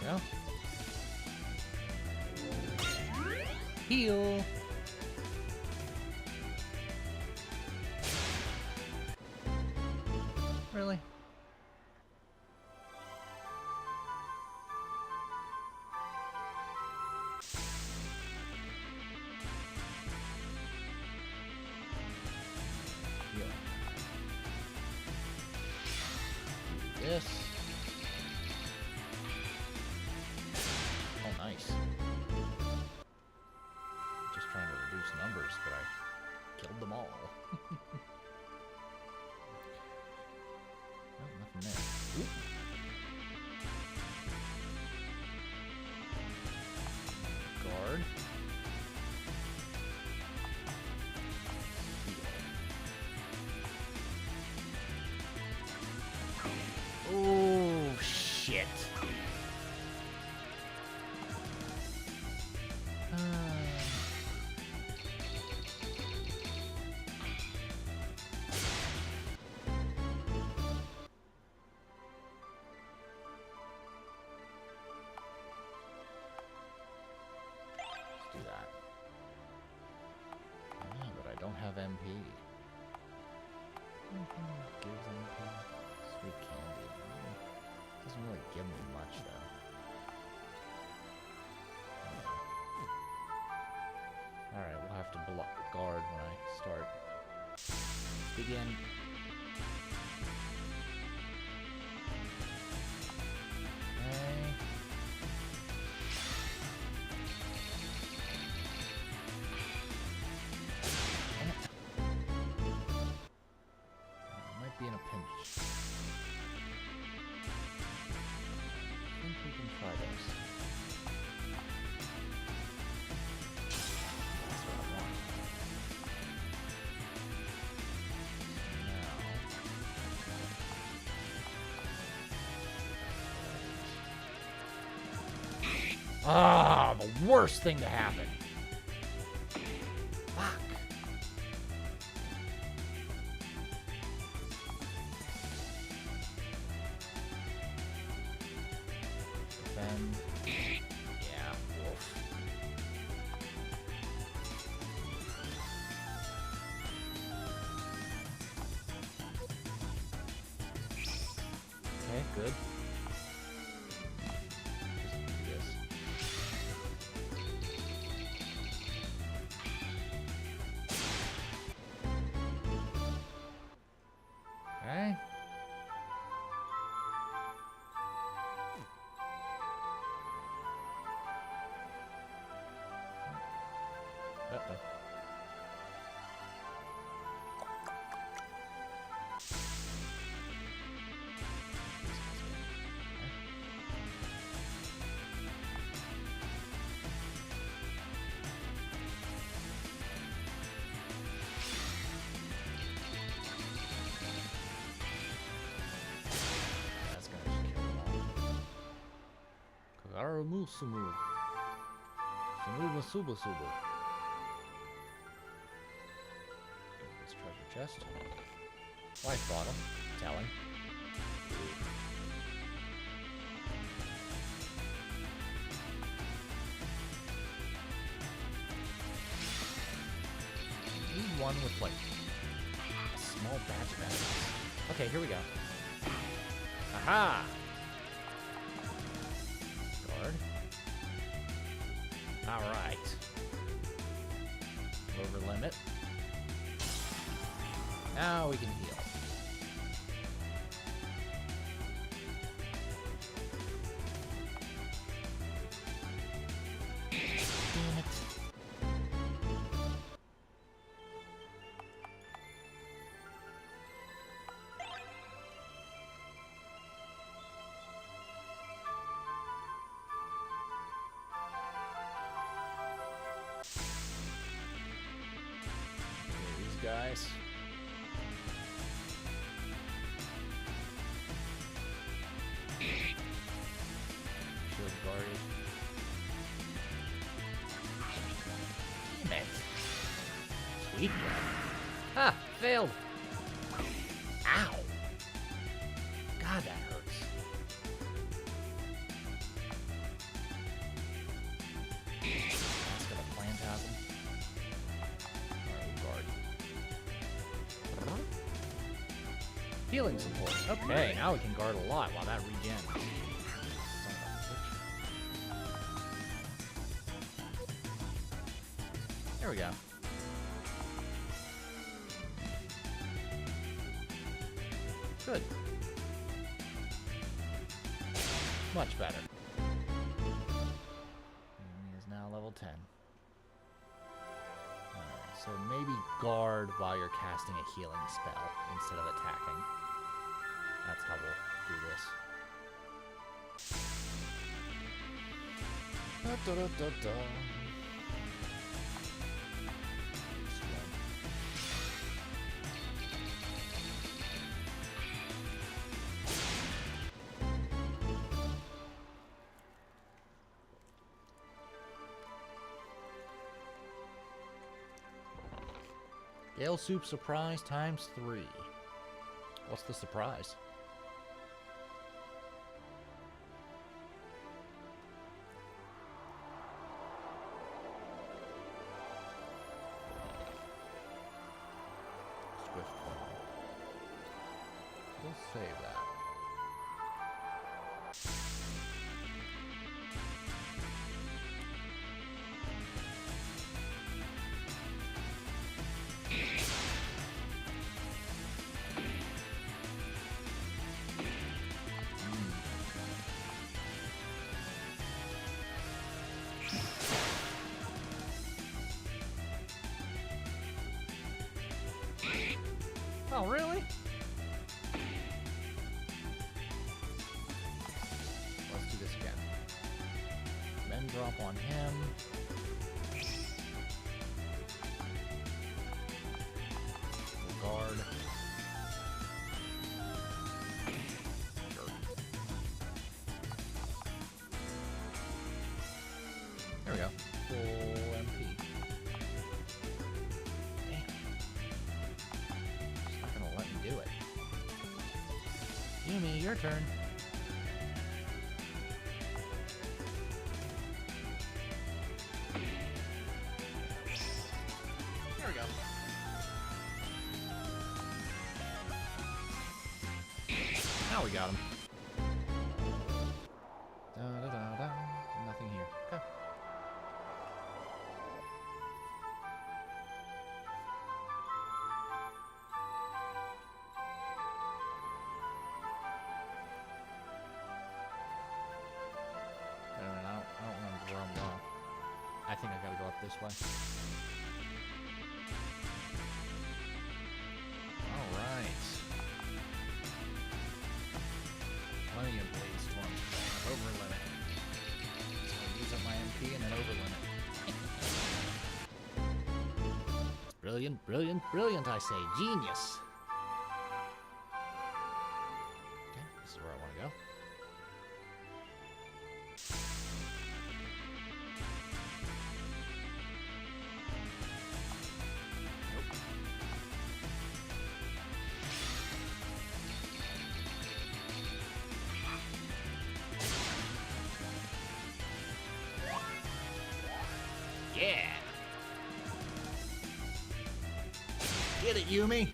Yeah. Heal. Really? Heal. Do this. Oh, nice. Just trying to reduce numbers, but I killed them all. Oh, nothing there. Oop. Guard. Oh, shit. Do that. Yeah, but I don't have MP. Gives MP. Sweet candy. Doesn't really give me much though. Alright, we'll have to block guard when I start. Begin. Okay. Might be in a pinch. I think we can try this. That's what I want. Now. Ah, the worst thing to happen. Fuck. Defend. Yeah, wolf. Okay, good. Just do this. Okay. Uh-oh. That's gonna just kill them all. Kagaru Musumu. Sanuba Suba Suba. This treasure chest. Life bottle. Telling. Need one with like a small batch of enemies. Okay, here we go. Aha! Guard. Alright. Over limit. Now we can heal. Damn it. These guys. Shield guarded. Damn it. Sweet breath. Ah, failed. Ow. God, that hurts. That's gonna Phantasm. Alright, guard. Healing support. Okay, now we can guard a lot while that regens. Son of a bitch. There we go. Good. Much better. And he is now level 10. Alright, so maybe guard while you're casting a healing spell instead of attacking. That's how we'll do this. Da, da, da, da, da. This one. Gale Soup surprise times 3. What's the surprise? Swift fall. We'll save that. Oh, really? Let's do this again. Men drop on him. We'll guard. Sure. There we go. Full MP. Do it. Yumi, your turn. There we go. Now we got him. Da, da, da, da. Nothing here. Okay. I don't remember where I'm going. I think I gotta go up this way. Alright. Plenty of blade storms. Over limit. So I use up my MP and then over limit. Brilliant, brilliant, brilliant, I say. Genius. Okay, this is where I want to go. Yeah! Get it, Yumi!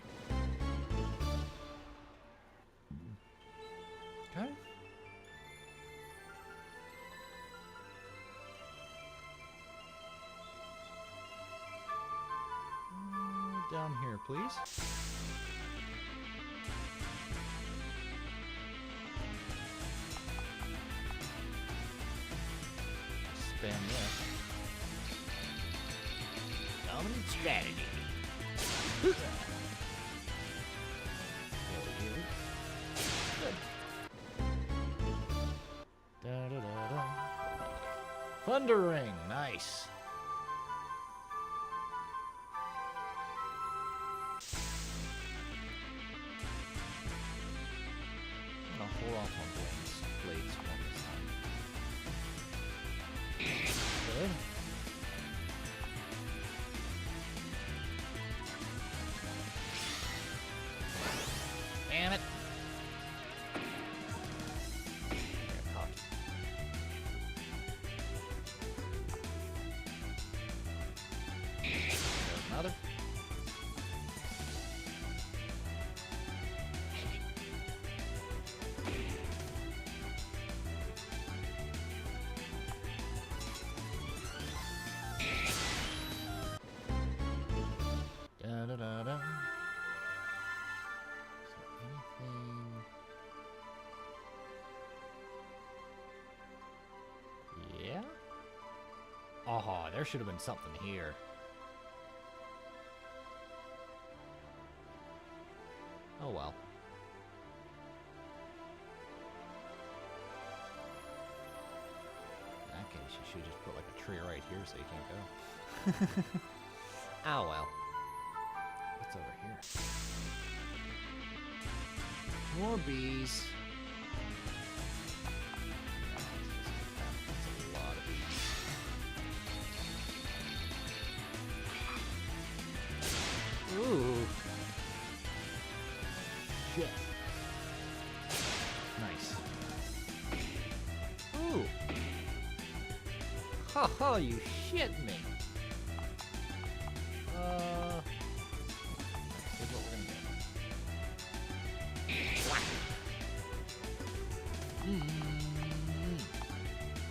down here, please. Spam this. Dominant strategy. Good. Da-da-da-da. Thundering, nice. I'm gonna hold off on blades one this time. Good. Damn it. Yeah, cocky. There's another. Da-da-da-da. Anything? Yeah? Oh, there should have been something here. Oh well. In that case, you should just put like a tree right here so you can't go. Oh well. What's over here? More bees. That's a lot of bees. Ooh. Shit. Nice. Ooh. Ha ha, you shit me. Here's what we're gonna do.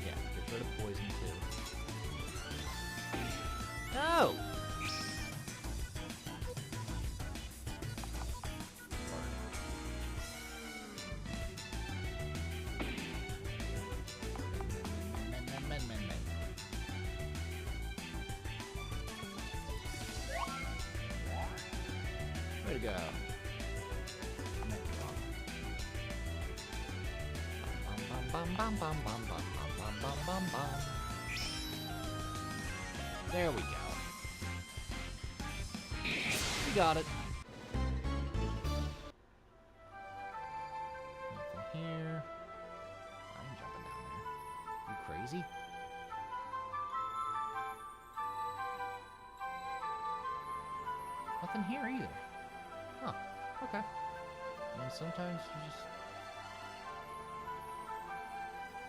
Yeah, get rid of poison too. No! Way to go. Bum, bum, bum, bum, bum, bum, bum, bum, bum. There we go. We got it. Nothing here. I'm jumping down there. You crazy? Nothing here either. Huh. Okay. I mean, sometimes you just...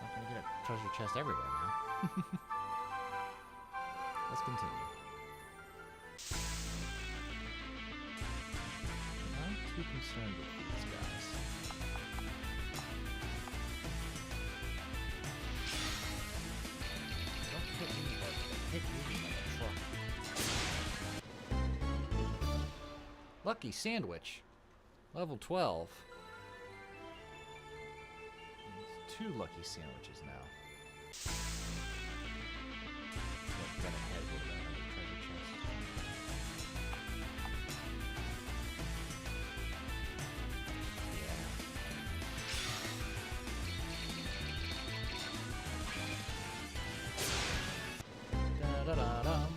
Not gonna get a treasure chest everywhere now. Let's continue. Not too concerned with these guys. Don't hit me, but hit you like a truck. Lucky sandwich. Level 12. It's 2 lucky sandwiches now. What, got ahead with another treasure chest. Yeah. Da-da-da-dum.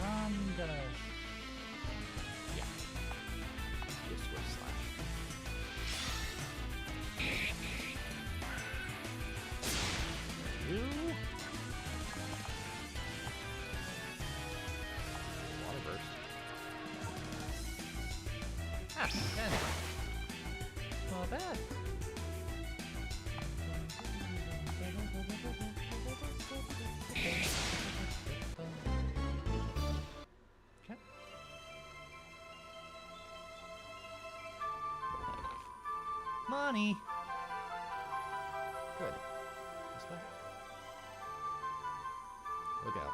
I'm gonna... Yeah. Do a swift slash. There you. Water burst. Ah, 10. Not bad. Okay. Money. Good. This way. Look out.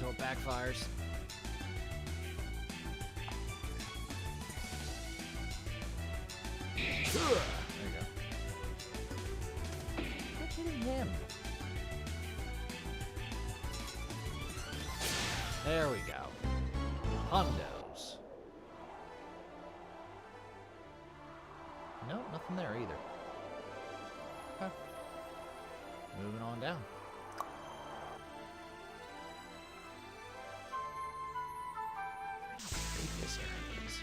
until it backfires. There you go. Quit hitting him. There we go. Hondos. Nope, nothing there either. Okay. Moving on down. How big this area is.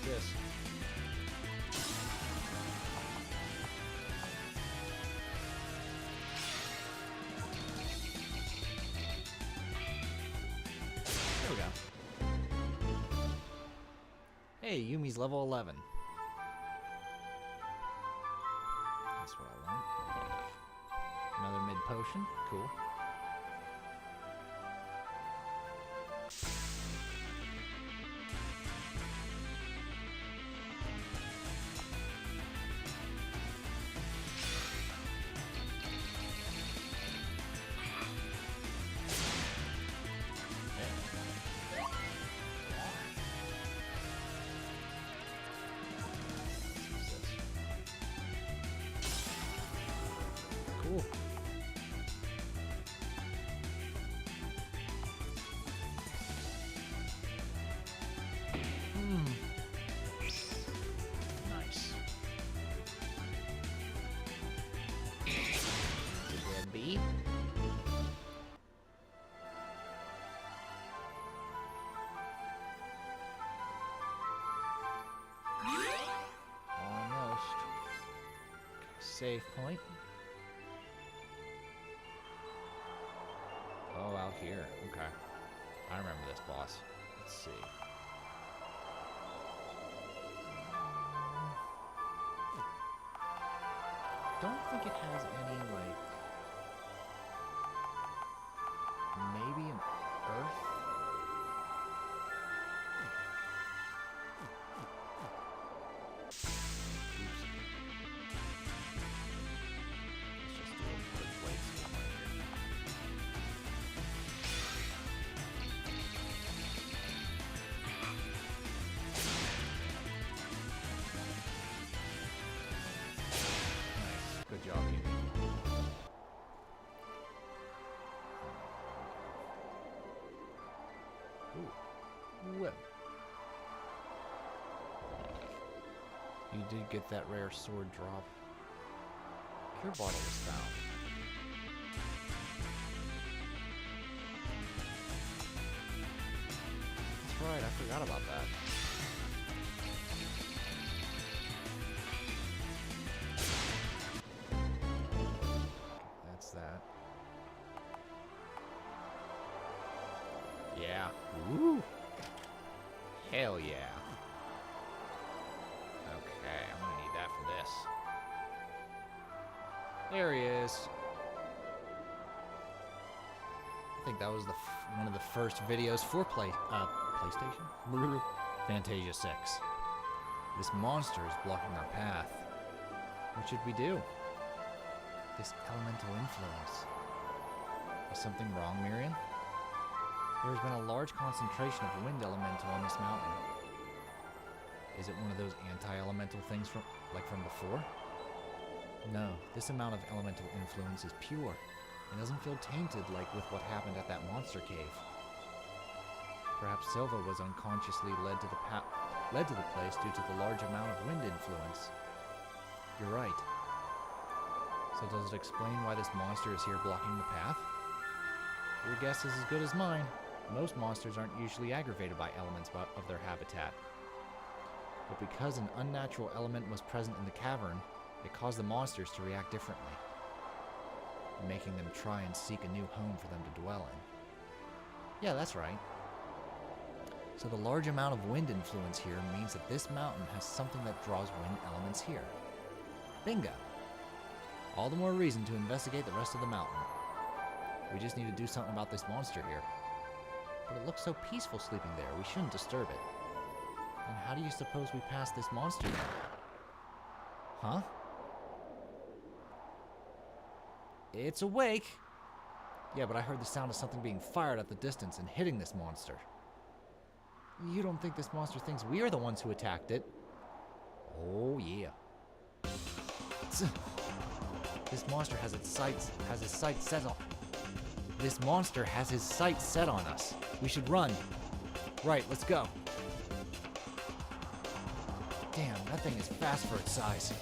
This. There we go. Hey, Yumi's level 11. That's what I want. Another mid potion. Cool. Cool. Nice. Is it dead bee? Almost. Save point. Oh, out here. Okay. I remember this boss. Let's see. Don't think it has any, like... Maybe an earth? Oops. Let's just do a quick blade swing right here. Nice. Good job, Yumi. Ooh. Well. You did get that rare sword drop. Cure bottle was found. That's right, I forgot about that. That's that. Yeah. Woo! Hell yeah. Okay, I'm gonna need that for this. There he is. I think that was the one of the first videos for PlayStation? Phantasia 6. This monster is blocking our path. What should we do? This elemental influence. Is something wrong, Miriam? There has been a large concentration of wind elemental on this mountain. Is it one of those anti-elemental things from before? No, this amount of elemental influence is pure. It doesn't feel tainted like with what happened at that monster cave. Perhaps Silva was unconsciously led to the place due to the large amount of wind influence. You're right. So does it explain why this monster is here blocking the path? Your guess is as good as mine. Most monsters aren't usually aggravated by elements of their habitat. But because an unnatural element was present in the cavern, it caused the monsters to react differently. making them try and seek a new home for them to dwell in. Yeah, that's right. So the large amount of wind influence here means that this mountain has something that draws wind elements here. Bingo! All the more reason to investigate the rest of the mountain. We just need to do something about this monster here. But it looks so peaceful sleeping there, we shouldn't disturb it. And how do you suppose we pass this monster then? Huh? It's awake! Yeah, but I heard the sound of something being fired at the distance and hitting this monster. You don't think this monster thinks we are the ones who attacked it? Oh, yeah. This monster has his sights set on. This monster has his sights set on us. We should run. Right, let's go. Damn, that thing is fast for its size.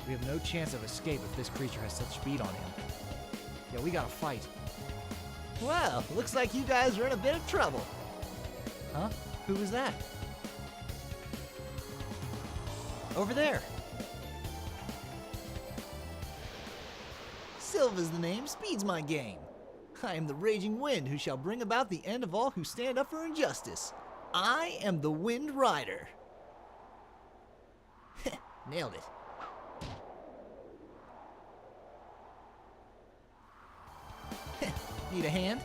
We have no chance of escape if this creature has such speed on him. Yeah, we gotta fight. Well, looks like you guys are in a bit of trouble. Huh? Who was that? Over there. Silva's the name, speed's my game. I am the raging wind who shall bring about the end of all who stand up for injustice. I am the Wind Rider. Nailed it. Need a hand?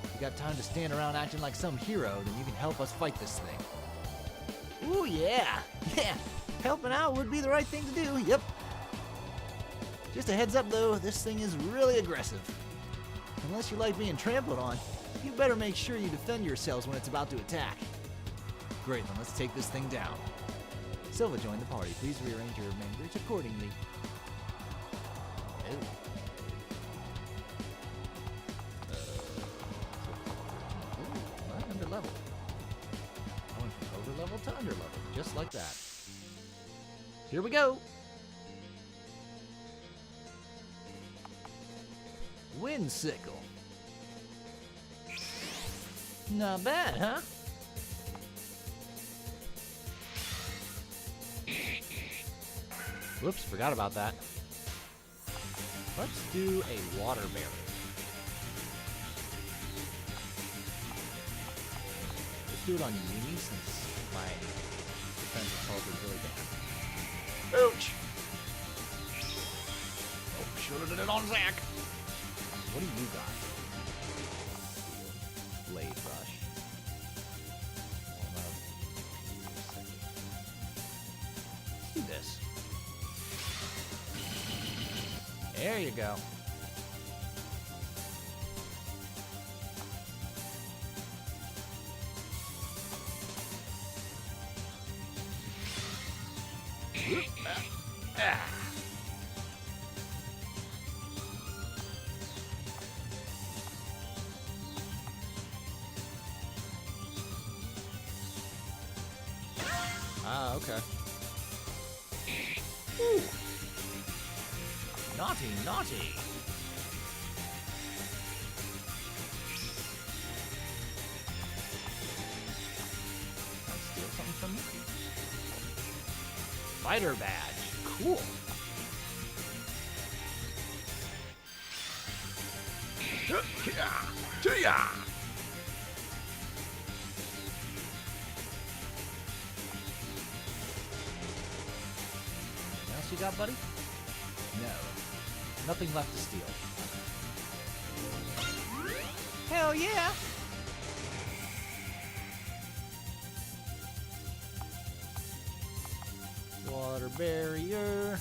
If you got time to stand around acting like some hero, then you can help us fight this thing. Ooh, yeah. Yeah, helping out would be the right thing to do, yep. Just a heads up though, this thing is really aggressive. Unless you like being trampled on, you better make sure you defend yourselves when it's about to attack. Great, then let's take this thing down. Silva joined the party. Please rearrange your members accordingly. Oh. Ooh, under level. I went from over level to under level, just like that. Here we go. Windsickle. Not bad, huh? Whoops, forgot about that. Let's do a water barrier. Let's do it on Yumi since my defensive health is really bad. Ouch! Oh, should have done it on Zach. What do you got? Blade brush. Let's do this. There you go. Ah, okay. Ooh. Naughty, naughty. Can I steal something from you? Fighter badge. Cool. What else you got, buddy? No. Nothing left to steal. Hell yeah. Water barrier.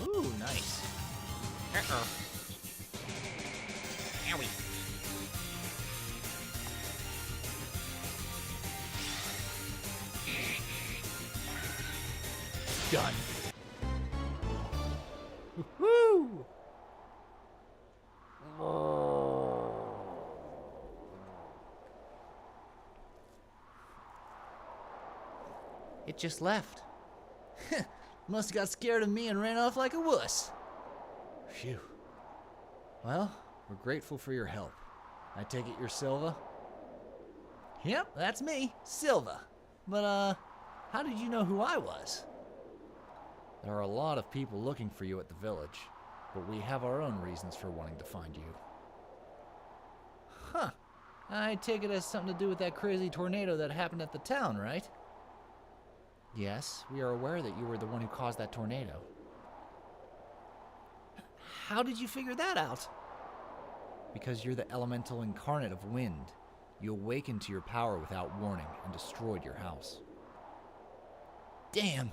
Ooh, nice. Uh-oh. Owie. Done. Woo! It just left. Must have got scared of me and ran off like a wuss. Phew. Well, we're grateful for your help. I take it you're Silva? Yep, that's me, Silva. But, how did you know who I was? There are a lot of people looking for you at the village, but we have our own reasons for wanting to find you. Huh. I take it as something to do with that crazy tornado that happened at the town, right? Yes, we are aware that you were the one who caused that tornado. How did you figure that out? Because you're the elemental incarnate of wind. You awakened to your power without warning and destroyed your house. Damn.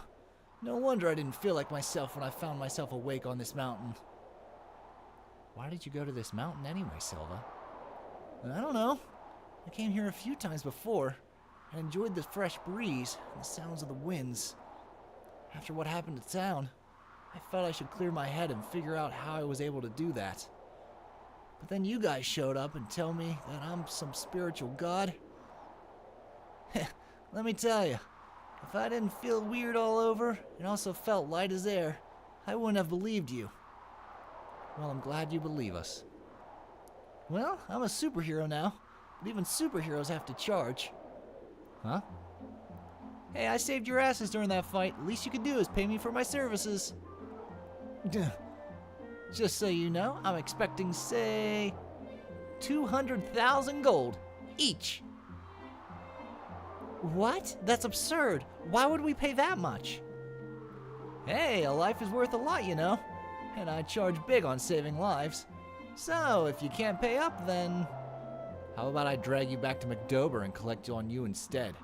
No wonder I didn't feel like myself when I found myself awake on this mountain. Why did you go to this mountain anyway, Silva? I don't know. I came here a few times before and enjoyed the fresh breeze and the sounds of the winds. After what happened to town, I felt I should clear my head and figure out how I was able to do that. But then you guys showed up and tell me that I'm some spiritual god. Let me tell you, if I didn't feel weird all over and also felt light as air, I wouldn't have believed you. Well, I'm glad you believe us. Well, I'm a superhero now, but even superheroes have to charge. Huh? Hey, I saved your asses during that fight. Least you could do is pay me for my services. Just so you know, I'm expecting, say, 200,000 gold each. What? That's absurd. Why would we pay that much? Hey, a life is worth a lot, you know. And I charge big on saving lives. So, if you can't pay up, then... How about I drag you back to McDober and collect on you instead?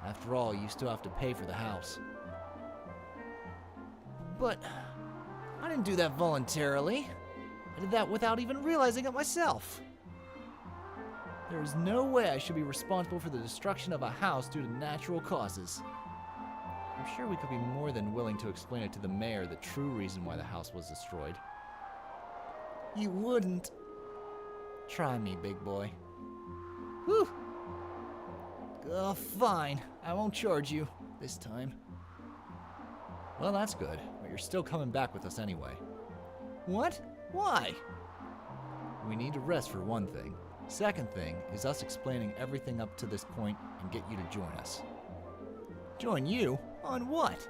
After all, you still have to pay for the house. But I didn't do that voluntarily. I did that without even realizing it myself. There is no way I should be responsible for the destruction of a house due to natural causes. I'm sure we could be more than willing to explain it to the mayor the true reason why the house was destroyed. You wouldn't. Try me, big boy. Whew. Fine. I won't charge you this time. Well, that's good, but you're still coming back with us anyway. What? Why? We need to rest for one thing. Second thing is us explaining everything up to this point and get you to join us. Join you? On what?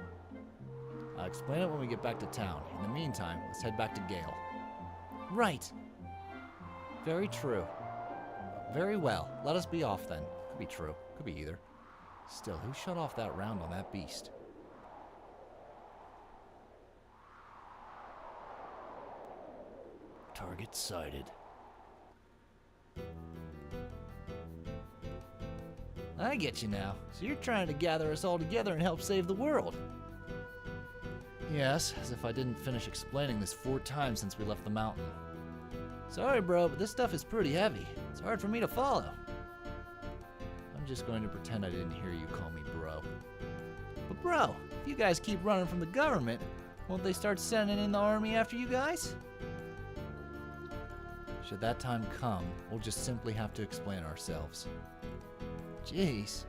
I'll explain it when we get back to town. In the meantime, let's head back to Gale. Right. Very true. Very well. Let us be off then. Could be true. Could be either. Still, who shut off that round on that beast? Target sighted. I get you now. So you're trying to gather us all together and help save the world. Yes, as if I didn't finish explaining this 4 times since we left the mountain. Sorry, bro, but this stuff is pretty heavy. It's hard for me to follow. I'm just going to pretend I didn't hear you call me bro. But bro, if you guys keep running from the government, won't they start sending in the army after you guys? Should that time come, we'll just simply have to explain ourselves. Jeez,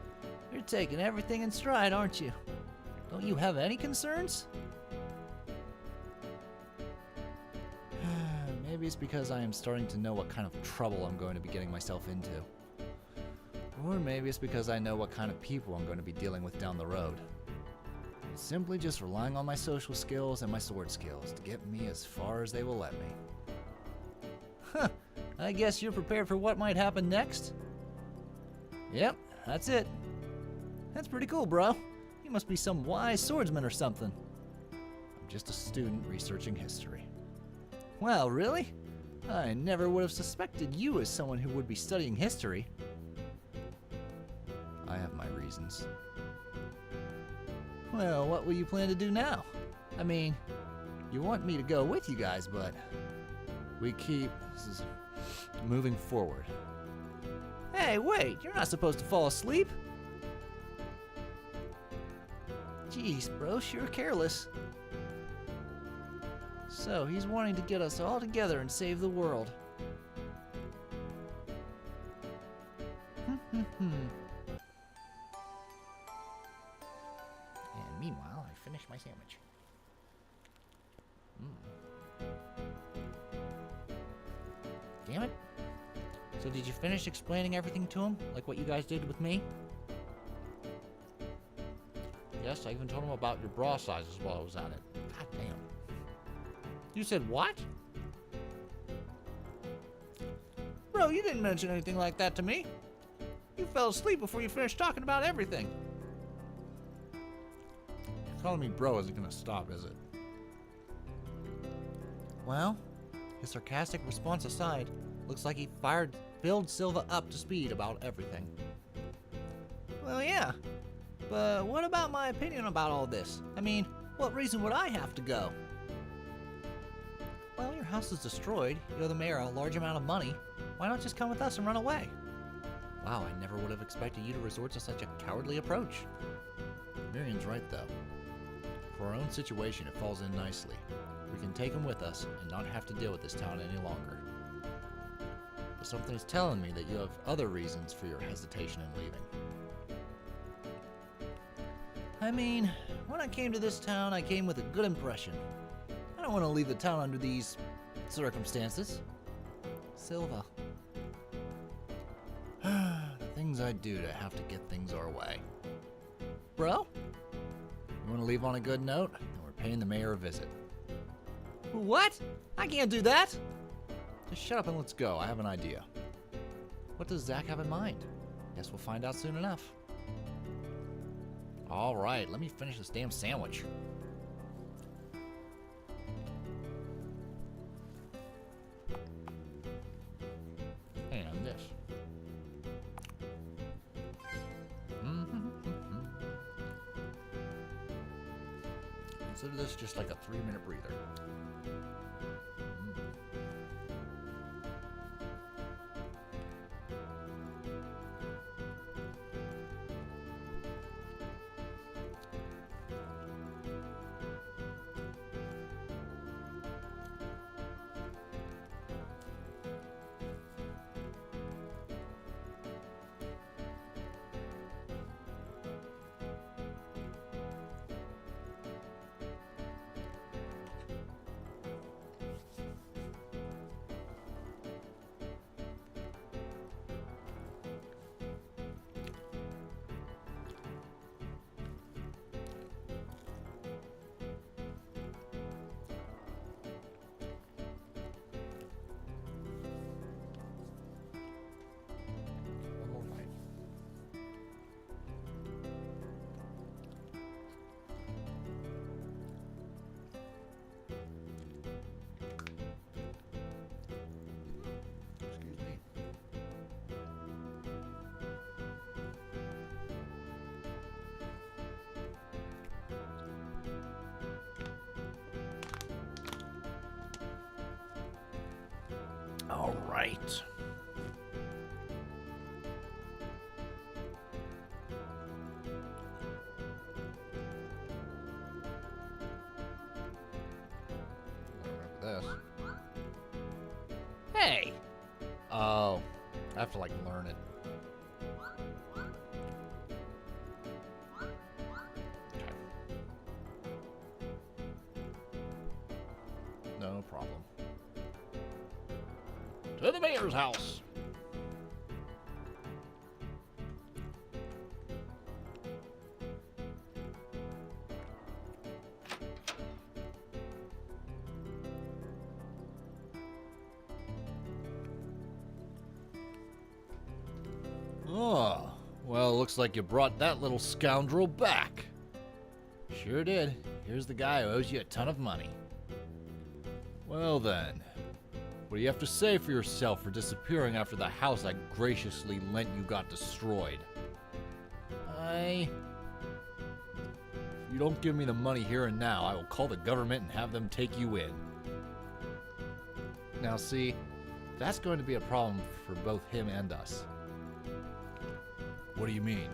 you're taking everything in stride, aren't you? Don't you have any concerns? Maybe it's because I am starting to know what kind of trouble I'm going to be getting myself into. Or maybe it's because I know what kind of people I'm going to be dealing with down the road. Simply just relying on my social skills and my sword skills to get me as far as they will let me. Huh, I guess you're prepared for what might happen next? Yep, that's it. That's pretty cool, bro. You must be some wise swordsman or something. I'm just a student researching history. Well, really? I never would have suspected you as someone who would be studying history. I have my reasons. Well, what will you plan to do now? I mean, you want me to go with you guys, but... This is moving forward. Hey, wait, you're not supposed to fall asleep. Jeez, bro, sure careless. So, he's wanting to get us all together and save the world. my sandwich. Damn it. So did you finish explaining everything to him? Like what you guys did with me? Yes, I even told him about your bra sizes while I was at it. God damn. You said what? Bro, you didn't mention anything like that to me. You fell asleep before you finished talking about everything. Calling me bro isn't gonna stop, is it? Well, his sarcastic response aside, looks like he filled Silva up to speed about everything. Well, yeah. But what about my opinion about all this? I mean, what reason would I have to go? Well, your house is destroyed. You owe the mayor a large amount of money. Why not just come with us and run away? Wow, I never would have expected you to resort to such a cowardly approach. Miriam's right, though. For our own situation, it falls in nicely. We can take him with us and not have to deal with this town any longer. But something is telling me that you have other reasons for your hesitation in leaving. I mean, when I came to this town, I came with a good impression. I don't want to leave the town under these circumstances. Silva. The things I do to have to get things our way. Bro? You want to leave on a good note? Then we're paying the mayor a visit. What? I can't do that! Just shut up and let's go. I have an idea. What does Zach have in mind? Guess we'll find out soon enough. All right, let me finish this damn sandwich. And this. Consider this just like a 3-minute breather. All right. This. Hey! Oh, I have to like learn it. Okay. No problem. To the mayor's house. Oh, well, looks like you brought that little scoundrel back. Sure did. Here's the guy who owes you a ton of money. Well then. What do you have to say for yourself for disappearing after the house I graciously lent you got destroyed? If you don't give me the money here and now, I will call the government and have them take you in. Now see, that's going to be a problem for both him and us. What do you mean?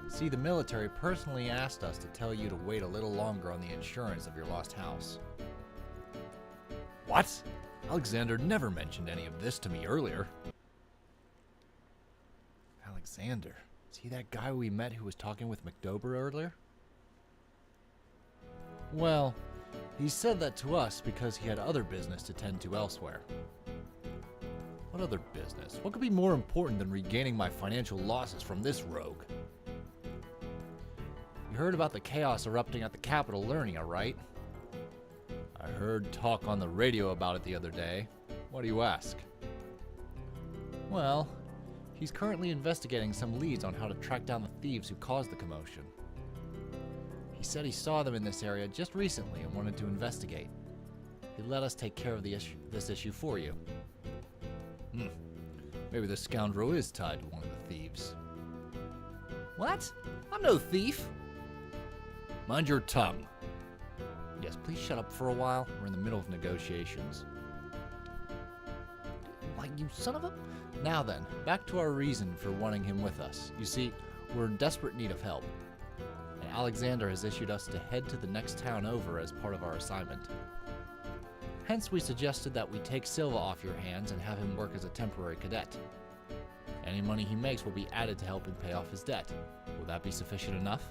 See, the military personally asked us to tell you to wait a little longer on the insurance of your lost house. What? Alexander never mentioned any of this to me earlier. Alexander? Is he that guy we met who was talking with McDober earlier? Well, he said that to us because he had other business to tend to elsewhere. What other business? What could be more important than regaining my financial losses from this rogue? You heard about the chaos erupting at the Capitol Learnia, right? I heard talk on the radio about it the other day. Why do you ask? Well, he's currently investigating some leads on how to track down the thieves who caused the commotion. He said he saw them in this area just recently and wanted to investigate. He'd let us take care of this issue for you. Maybe the scoundrel is tied to one of the thieves. What? I'm no thief. Mind your tongue. Yes, please shut up for a while. We're in the middle of negotiations. Why, you son of a... Now then, back to our reason for wanting him with us. You see, we're in desperate need of help. And Alexander has issued us to head to the next town over as part of our assignment. Hence, we suggested that we take Silva off your hands and have him work as a temporary cadet. Any money he makes will be added to help him pay off his debt. Will that be sufficient enough?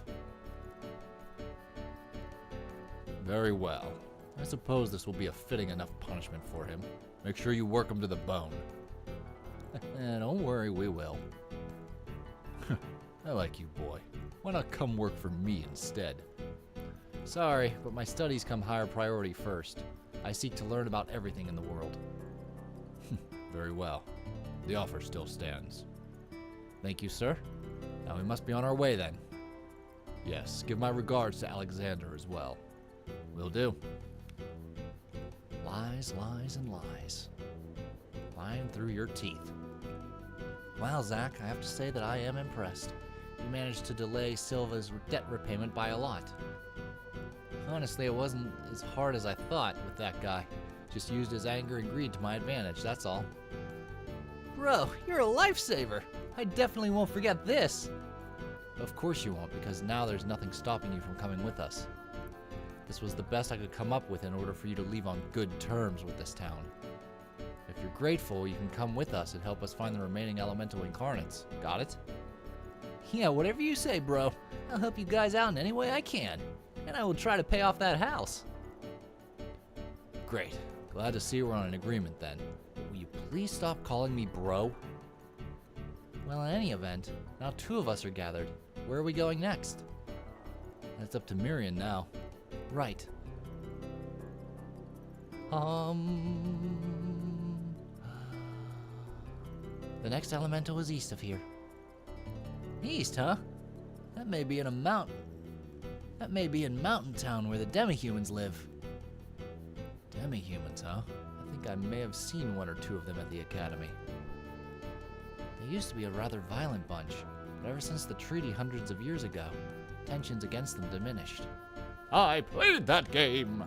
Very well. I suppose this will be a fitting enough punishment for him. Make sure you work him to the bone. Don't worry, we will. I like you, boy. Why not come work for me instead? Sorry, but my studies come higher priority first. I seek to learn about everything in the world. Very well. The offer still stands. Thank you, sir. Now we must be on our way then. Yes, give my regards to Alexander as well. Will do. Lies, lies, and lies. Lying through your teeth. Wow, Zach, I have to say that I am impressed. You managed to delay Silva's debt repayment by a lot. Honestly, it wasn't as hard as I thought with that guy. Just used his anger and greed to my advantage, that's all. Bro, you're a lifesaver. I definitely won't forget this. Of course you won't, because now there's nothing stopping you from coming with us. This was the best I could come up with in order for you to leave on good terms with this town. If you're grateful, you can come with us and help us find the remaining elemental incarnates. Got it? Yeah, whatever you say, bro. I'll help you guys out in any way I can. And I will try to pay off that house. Great. Glad to see we're on an agreement then. Will you please stop calling me bro? Well, in any event, now two of us are gathered. Where are we going next? That's up to Miriam now. Right. The next elemental is east of here. East, huh? That may be in a mountain. That may be in Mountain Town where the demi-humans live. Demi-humans, huh? I think I may have seen one or two of them at the academy. They used to be a rather violent bunch, but ever since the treaty hundreds of years ago, tensions against them diminished. I played that game!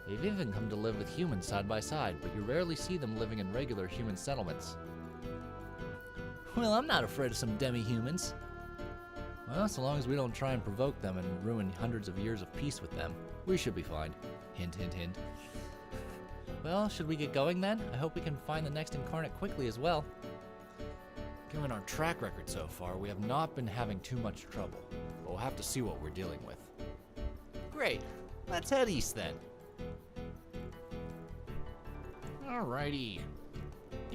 They've even come to live with humans side by side, but you rarely see them living in regular human settlements. Well, I'm not afraid of some demi-humans. Well, so long as we don't try and provoke them and ruin hundreds of years of peace with them, we should be fine. Hint, hint, hint. Well, should we get going then? I hope we can find the next incarnate quickly as well. Given our track record so far, we have not been having too much trouble, but we'll have to see what we're dealing with. Great. Let's head east then. Alrighty. I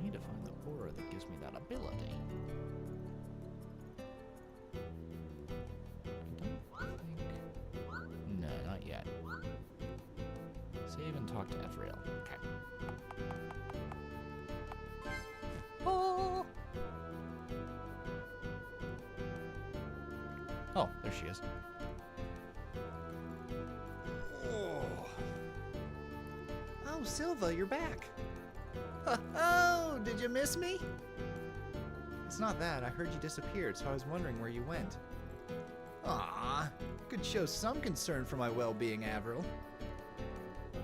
need to find the aura that gives me that ability. I don't think... No, not yet. Save and talk to Ephrael. Okay. Oh, there she is. Oh, Silva, you're back. Oh, did you miss me? It's not that. I heard you disappeared, so I was wondering where you went. Aw, could show some concern for my well-being, Avril.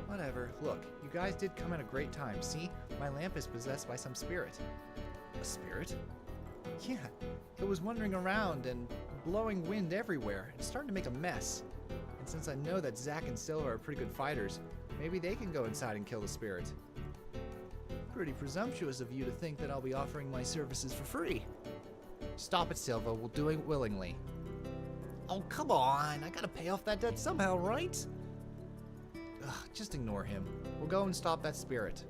Whatever. Look, you guys did come at a great time. See? My lamp is possessed by some spirit. A spirit? Yeah. It was wandering around and blowing wind everywhere. It's starting to make a mess. And since I know that Zack and Silva are pretty good fighters, maybe they can go inside and kill the spirit. Pretty presumptuous of you to think that I'll be offering my services for free. Stop it, Silva. We'll do it willingly. Oh, come on. I gotta pay off that debt somehow, right? Ugh, just ignore him. We'll go and stop that spirit.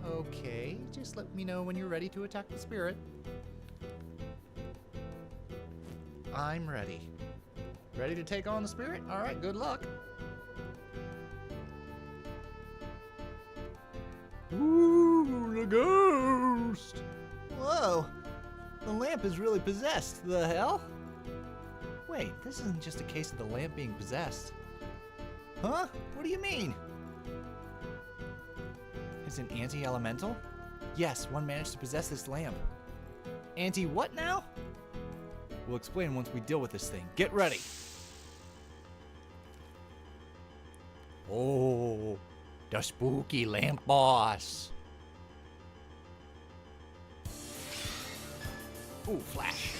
Okay, just let me know when you're ready to attack the spirit. I'm ready. Ready to take on the spirit? Alright, good luck. Ooh, the ghost! Whoa! The lamp is really possessed. The hell? Wait, this isn't just a case of the lamp being possessed. Huh? What do you mean? It's an anti-elemental? Yes, one managed to possess this lamp. Anti-what now? We'll explain once we deal with this thing. Get ready! Oh, the spooky lamp boss. Ooh, flash.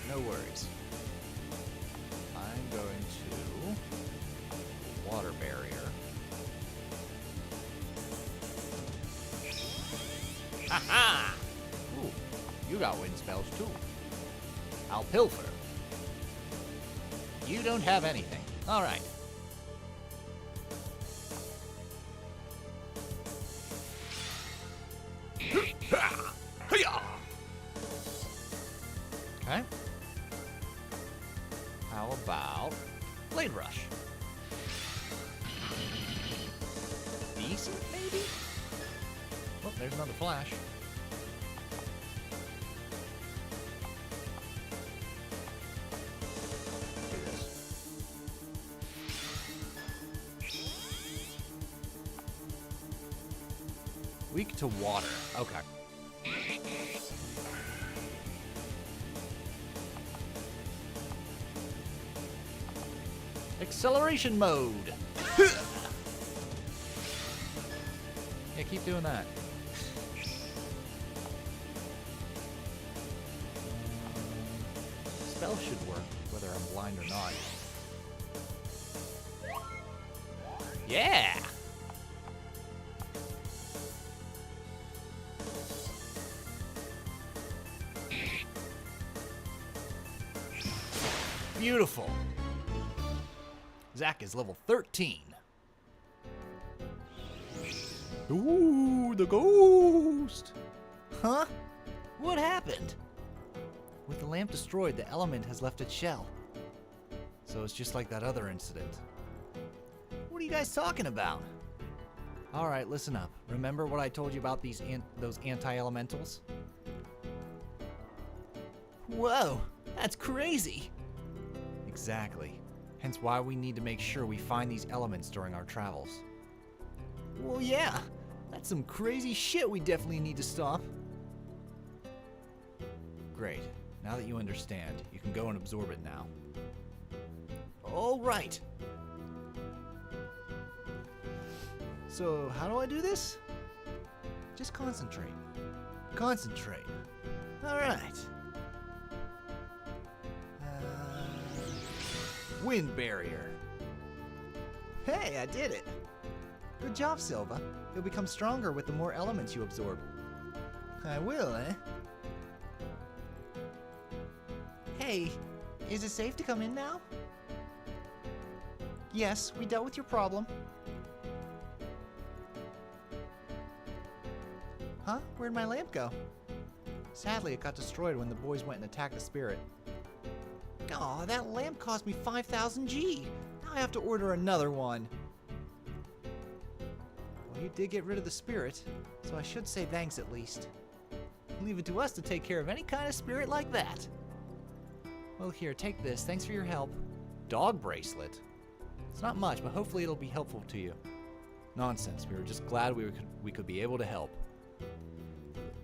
No worries. I'm going to water barrier. Ha-ha! Ooh, you got wind spells too. I'll pilfer. You don't have anything. All right. Okay. How about Blade Rush? Decent, maybe? Oh, there's another flash. Do this. Weak to water. Okay. Acceleration mode. Yeah, keep doing that. Spell should work, whether I'm blind or not. Yeah! Beautiful. Zack is level 13. Ooh, the ghost! Huh? What happened? With the lamp destroyed, the element has left its shell. So it's just like that other incident. What are you guys talking about? Alright, listen up. Remember what I told you about those anti-elementals? Whoa, that's crazy! Exactly. Hence why we need to make sure we find these elements during our travels. Well, yeah. That's some crazy shit we definitely need to stop. Great. Now that you understand, you can go and absorb it now. All right. So, how do I do this? Just concentrate. Concentrate. All right. Wind barrier. Hey, I did it. Good job, Silva. You'll become stronger with the more elements you absorb. I will, eh? Hey, is it safe to come in now? Yes, we dealt with your problem. Huh? Where'd my lamp go? Sadly, it got destroyed when the boys went and attacked the spirit. Aw, that lamp cost me 5,000 G. Now I have to order another one. Well, you did get rid of the spirit, so I should say thanks at least. Leave it to us to take care of any kind of spirit like that. Well, here, take this. Thanks for your help. Dog bracelet? It's not much, but hopefully it'll be helpful to you. Nonsense. We were just glad we could be able to help.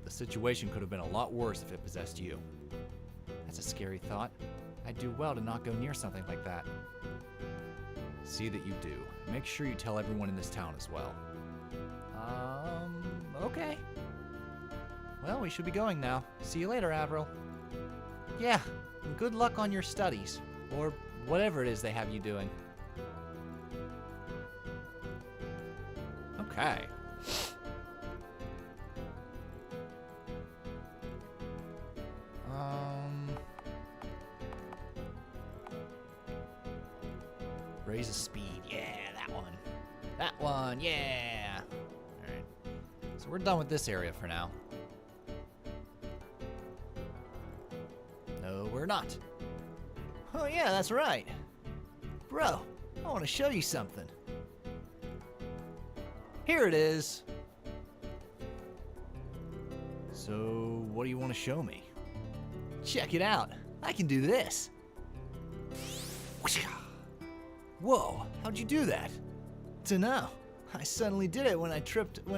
The situation could have been a lot worse if it possessed you. That's a scary thought. I'd do well to not go near something like that. See that you do. Make sure you tell everyone in this town as well. Okay. Well, we should be going now. See you later, Avril. Yeah, and good luck on your studies. Or whatever it is they have you doing. Okay. Raise the speed. Yeah, that one. That one, yeah. Alright. So we're done with this area for now. No, we're not. Oh yeah, that's right. Bro, I want to show you something. Here it is. So, what do you want to show me? Check it out. I can do this. Whoa, how'd you do that? Dunno. I suddenly did it when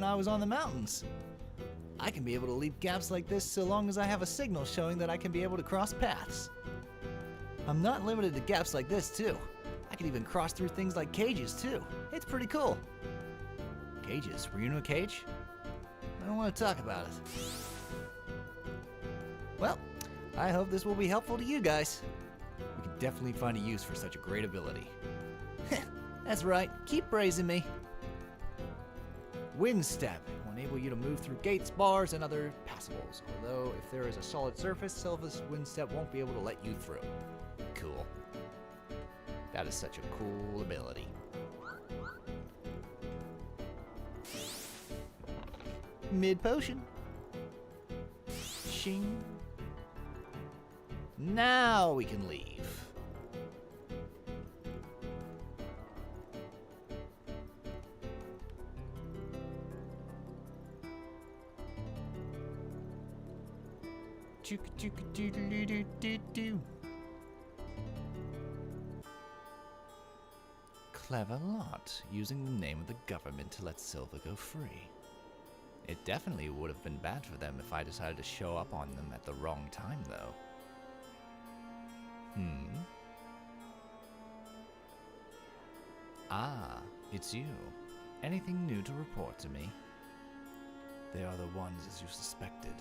I was on the mountains. I can be able to leap gaps like this so long as I have a signal showing that I can be able to cross paths. I'm not limited to gaps like this too. I can even cross through things like cages too. It's pretty cool. Cages? Were you in a cage? I don't want to talk about it. Well, I hope this will be helpful to you guys. We can definitely find a use for such a great ability. That's right, keep praising me. Wind Step will enable you to move through gates, bars, and other passables. Although, if there is a solid surface, Sylva's Wind Step won't be able to let you through. Cool. That is such a cool ability. Mid potion. Shing. Now we can leave. Clever lot, using the name of the government to let Silva go free. It definitely would have been bad for them if I decided to show up on them at the wrong time, though. Ah, it's you. Anything new to report to me? They are the ones as you suspected.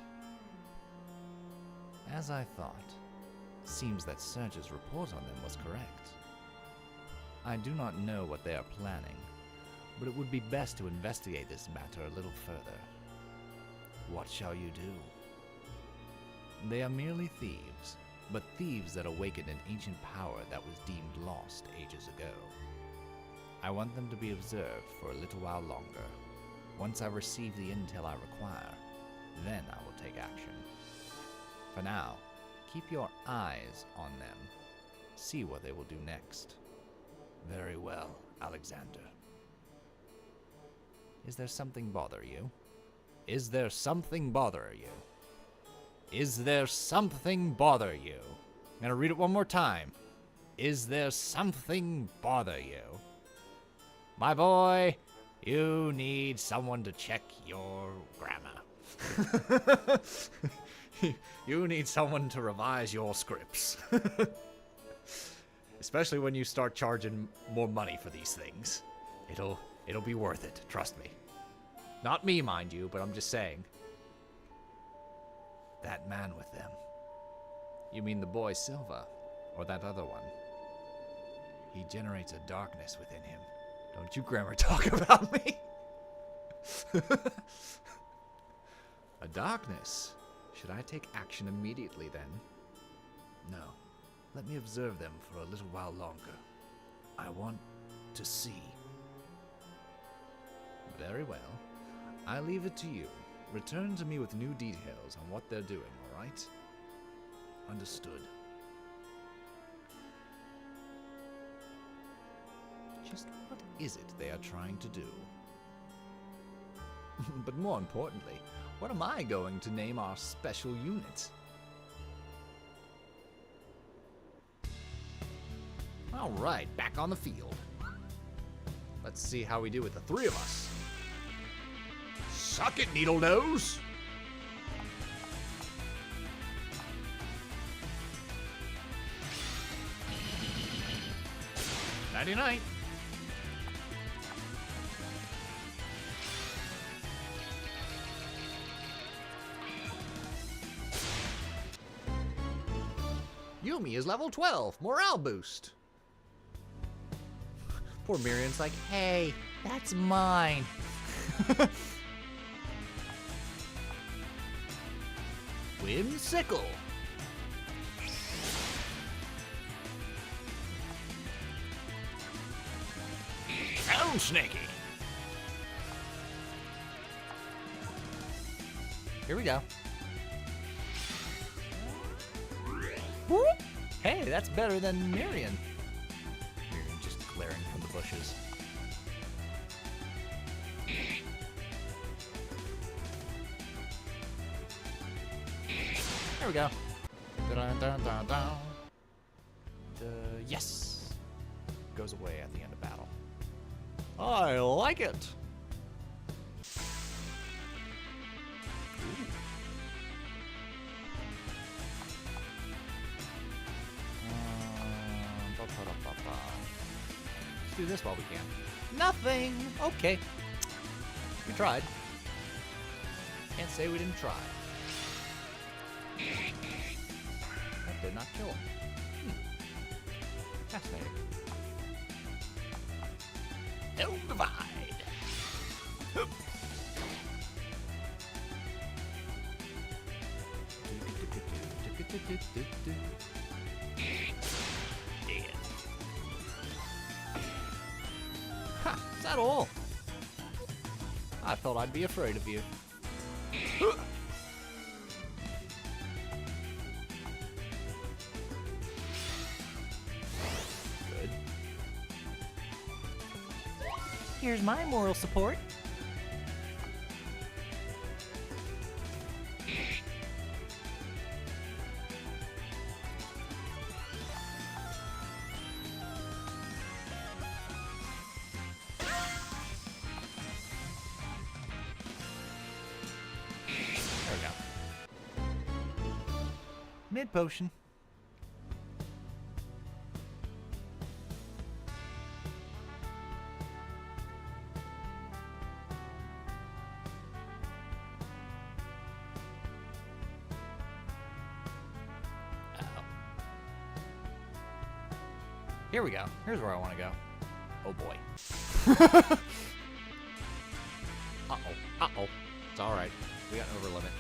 As I thought. Seems that Serge's report on them was correct. I do not know what they are planning, but it would be best to investigate this matter a little further. What shall you do? They are merely thieves, but thieves that awakened an ancient power that was deemed lost ages ago. I want them to be observed for a little while longer. Once I receive the intel I require, then I will take action. For now, keep your eyes on them. See what they will do next. Very well, Alexander. Is there something bother you? Is there something bother you? Is there something bother you? I'm gonna read it one more time. Is there something bother you? My boy, you need someone to check your grammar. You need someone to revise your scripts. Especially when you start charging more money for these things. It'll be worth it, trust me. Not me, mind you, but I'm just saying. That man with them. You mean the boy Silva, or that other one? He generates a darkness within him. Don't you grammar talk about me? A darkness? Should I take action immediately then? No. Let me observe them for a little while longer. I want to see. Very well. I leave it to you. Return to me with new details on what they're doing, all right? Understood. Just what is it they are trying to do? But more importantly, what am I going to name our special unit? All right, back on the field. Let's see how we do with the three of us. Suck it, Needle Nose! Nighty-night. Yumi is level 12. Morale boost. Poor Miriam's like, hey, that's mine. Whimsical. Sound snaky. Here we go. Whoop. Hey, that's better than Miriam. Miriam just glaring from the bushes. There we go. Dun, dun, dun, dun. Yes. Goes away at the end of battle. I like it. Let's do this while we can. Nothing. Okay. We tried. Can't say we didn't try. That did not kill him. Fascinating. Elm Divide. Dead. Ha! Is that all? I thought I'd be afraid of you. Good. Here's my moral support. There we go. Mid potion. Here we go. Here's where I want to go. Oh boy. Uh-oh. Uh-oh. It's alright. We got an over limit.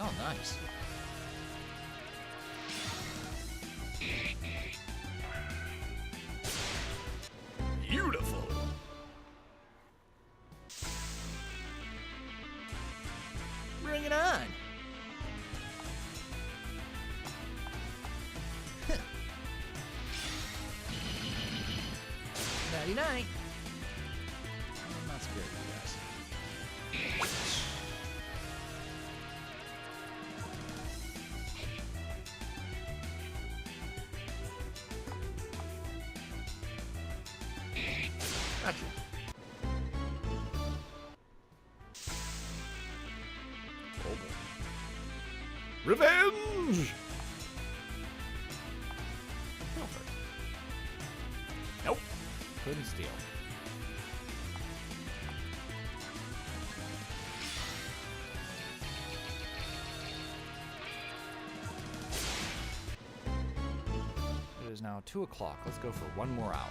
Oh, nice. Beautiful. Bring it on. Nighty night. I'm not scared of you guys. Gotcha. Oh boy. Revenge! Pilfer. Nope. Couldn't steal. It is now 2 o'clock. Let's go for one more hour.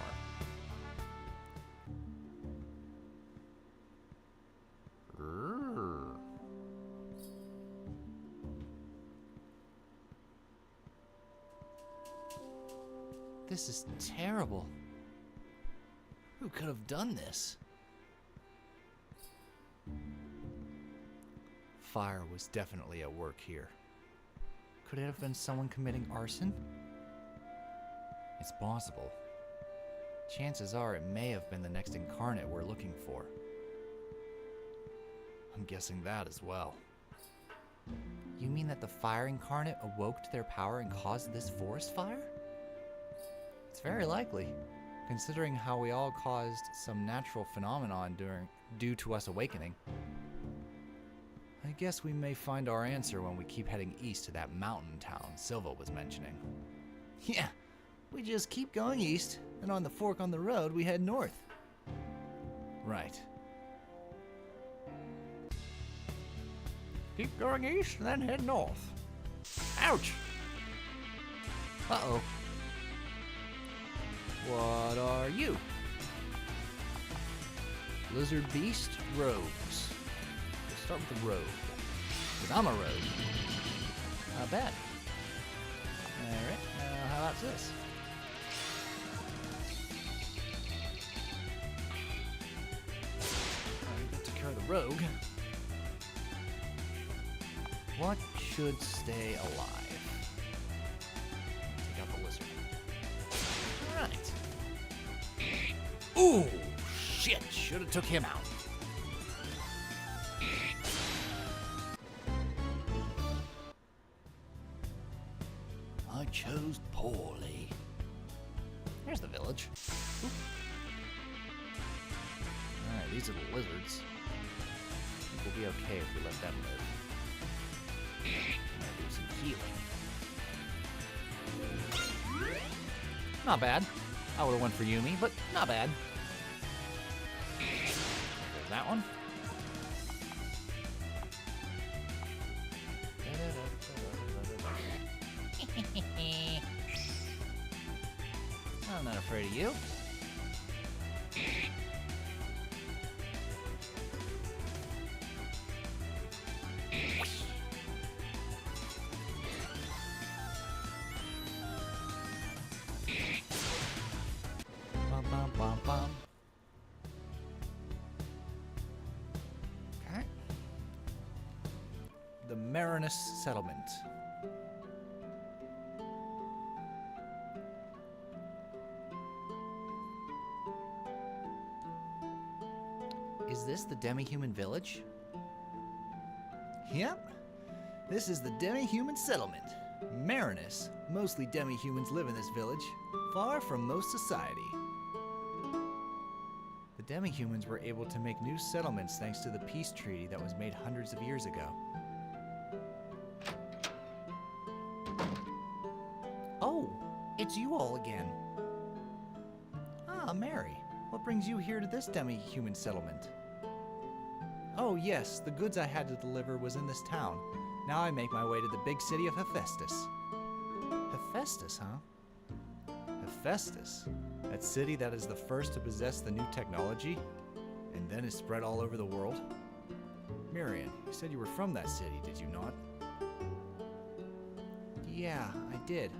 Grrr. This is terrible. Who could have done this? Fire was definitely at work here. Could it have been someone committing arson? It's possible. Chances are it may have been the next incarnate we're looking for. I'm guessing that as well. You mean that the fire incarnate awoke to their power and caused this forest fire? It's very likely, considering how we all caused some natural phenomenon due to us awakening. I guess we may find our answer when we keep heading east to that mountain town Silva was mentioning. Yeah, we just keep going east, and on the fork on the road we head north. Right. Keep going east and then head north. Ouch! Uh-oh. What are you? Lizard beast, rogues. Let's start with the rogue. Because I'm a rogue. Not bad. Alright, how about this? Alright, took care of the rogue. What should stay alive? Take out the lizard. Alright. Ooh, shit! Should have took him out. I chose poorly. Here's the village. Alright, these are the lizards. I think we'll be okay if we let them live. I'm gonna do some healing. Not bad. I would've went for Yumi, but not bad. There's that one. I'm not afraid of you. Bum, bum, bum, bum. Okay. The Marinus Settlement. Is this the demi-human village? Yep. This is the demi-human settlement. Marinus. Mostly demi-humans live in this village, far from most society. The demi-humans were able to make new settlements thanks to the peace treaty that was made hundreds of years ago. Oh, it's you all again. Ah, Mary. What brings you here to this demi-human settlement? Oh yes, the goods I had to deliver was in this town. Now I make my way to the big city of Hephaestus. Hephaestus, huh? Hephaestus? That city that is the first to possess the new technology, and then is spread all over the world? Miriam, you said you were from that city, did you not? Yeah, I did.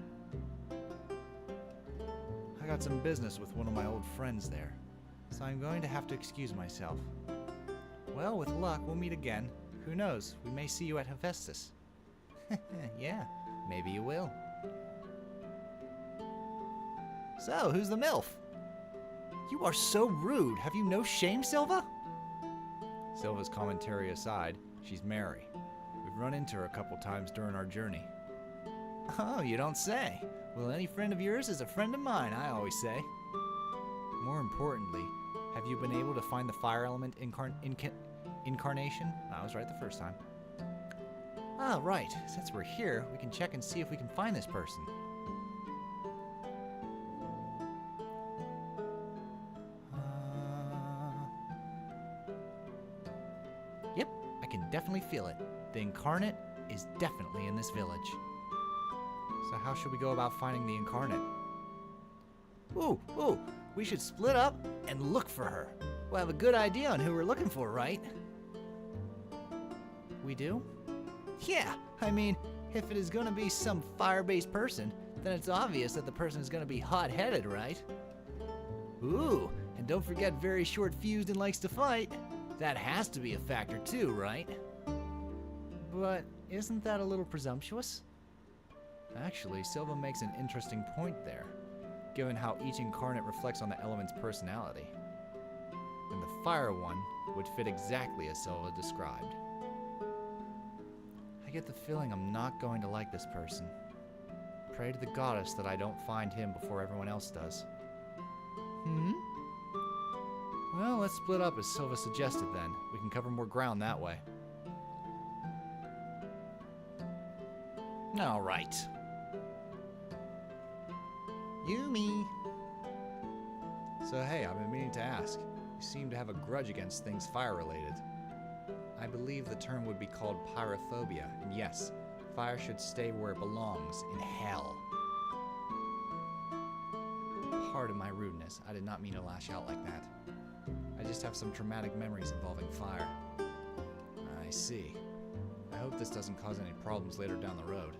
I got some business with one of my old friends there, so I'm going to have to excuse myself. Well, with luck, we'll meet again. Who knows, we may see you at Hephaestus. Yeah, maybe you will. So, who's the MILF? You are so rude. Have you no shame, Silva? Silva's commentary aside, she's Mary. We've run into her a couple times during our journey. Oh, you don't say. Well, any friend of yours is a friend of mine, I always say. More importantly, have you been able to find the fire element incarnation? I was right the first time. Ah, right. Since we're here, we can check and see if we can find this person. Yep, I can definitely feel it. The incarnate is definitely in this village. So how should we go about finding the incarnate? Ooh, we should split up and look for her. We'll have a good idea on who we're looking for, right? We do? Yeah, I mean, if it is gonna be some fire-based person, then it's obvious that the person is gonna be hot-headed, right? Ooh, and don't forget very short-fused and likes to fight. That has to be a factor too, right? But isn't that a little presumptuous? Actually, Silva makes an interesting point there, given how each incarnate reflects on the element's personality. And the fire one would fit exactly as Silva described. I get the feeling I'm not going to like this person. Pray to the goddess that I don't find him before everyone else does. Well, let's split up as Silva suggested then. We can cover more ground that way. All right. Yumi! So hey, I've been meaning to ask. You You seem to have a grudge against things fire-related. I believe the term would be called pyrophobia, and yes, fire should stay where it belongs, in hell. Pardon my rudeness. I did not mean to lash out like that. I just have some traumatic memories involving fire. I see. I hope this doesn't cause any problems later down the road.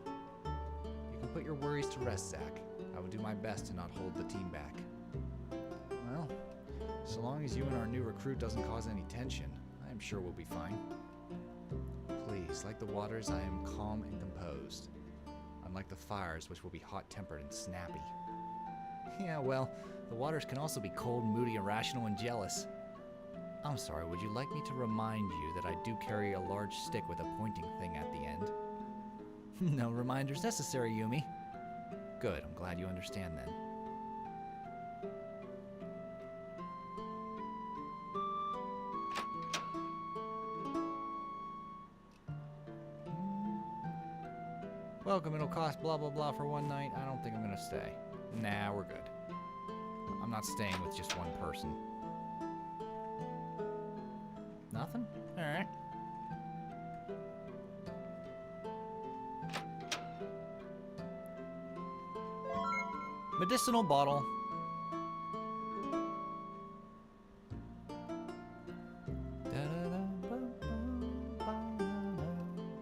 You can put your worries to rest, Zach. I will do my best to not hold the team back. Well, so long as you and our new recruit doesn't cause any tension, I am sure we'll be fine. Please, like the waters, I am calm and composed. Unlike the fires, which will be hot-tempered and snappy. Yeah, well, the waters can also be cold, moody, irrational, and jealous. I'm sorry, would you like me to remind you that I do carry a large stick with a pointing thing at the end? No reminders necessary, Yumi. Good, I'm glad you understand then. Welcome, it'll cost blah blah blah for one night. I don't think I'm gonna stay. Nah, we're good. I'm not staying with just one person. Nothing? Alright. Medicinal bottle.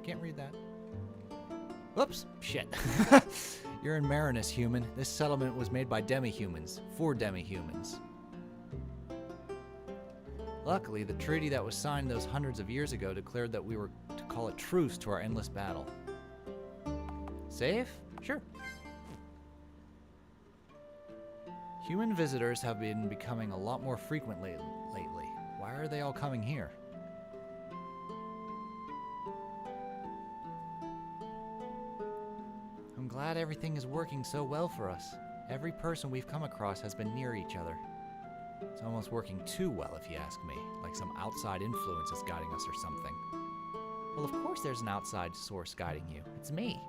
Can't read that. Whoops, shit. You're in Marinus, human. This settlement was made by demi-humans, for demi-humans. Luckily, the treaty that was signed those hundreds of years ago declared that we were to call a truce to our endless battle. Save? Sure. Human visitors have been becoming a lot more frequent lately. Why are they all coming here? I'm glad everything is working so well for us. Every person we've come across has been near each other. It's almost working too well, if you ask me, like some outside influence is guiding us or something. Well, of course there's an outside source guiding you. It's me.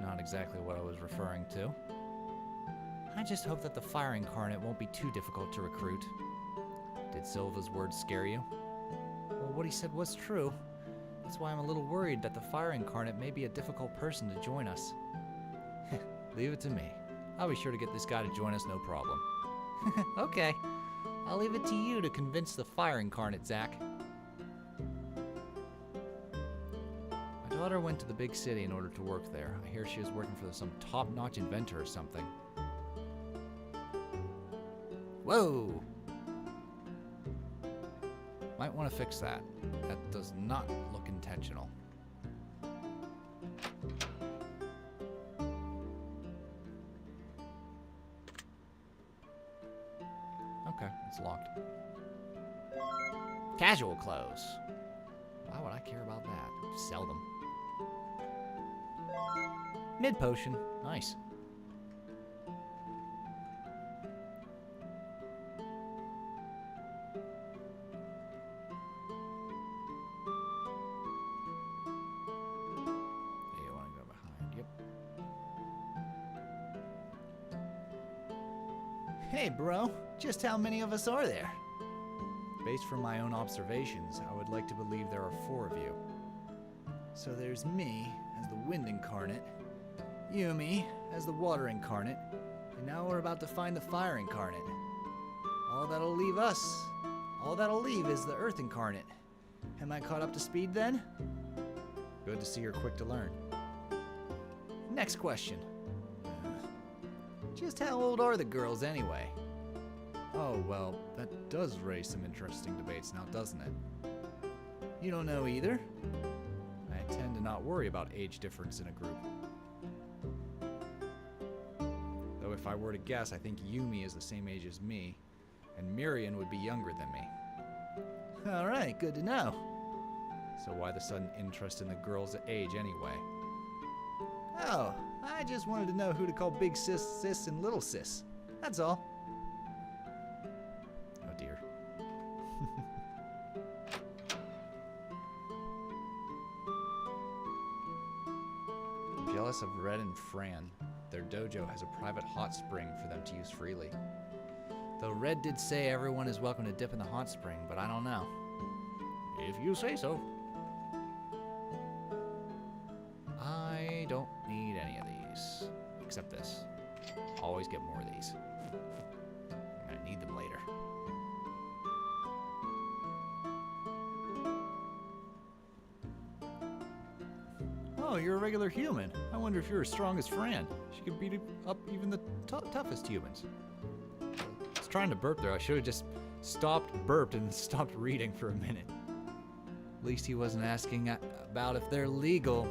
Not exactly what I was referring to. I just hope that the Fire Incarnate won't be too difficult to recruit. Did Silva's words scare you? Well, what he said was true. That's why I'm a little worried that the Fire Incarnate may be a difficult person to join us. Leave it to me. I'll be sure to get this guy to join us, no problem. Okay. I'll leave it to you to convince the Fire Incarnate, Zach. My daughter went to the big city in order to work there. I hear she is working for some top-notch inventor or something. Whoa! Might want to fix that. That does not look intentional. Okay, it's locked. Casual clothes. Why would I care about that? Sell them. Mid potion. Nice. You want to go behind. Yep. Hey, bro. Just how many of us are there? Based from my own observations, I would like to believe there are 4 of you. So there's me as the Wind Incarnate, Yumi as the Water Incarnate, and now we're about to find the Fire Incarnate. All that'll leave is the Earth Incarnate. Am I caught up to speed then? Good to see you're quick to learn. Next question. Just how old are the girls anyway? Oh, well, that does raise some interesting debates now, doesn't it? You don't know either? I tend to not worry about age difference in a group. Though if I were to guess, I think Yumi is the same age as me, and Miriam would be younger than me. Alright, good to know. So why the sudden interest in the girls' age anyway? Oh, I just wanted to know who to call Big Sis, Sis, and Little Sis. That's all. Oh dear. I'm jealous of Red and Fran. Their dojo has a private hot spring for them to use freely. Though Red did say everyone is welcome to dip in the hot spring, but I don't know. If you say so. I don't need any of these. Except this. Always get more of these. I'm gonna need them later. Oh, you're a regular human. I wonder if you're as strong as Fran. She could beat up even the toughest humans. I was trying to burp there. I should have just stopped, burped, and stopped reading for a minute. At least he wasn't asking about if they're legal.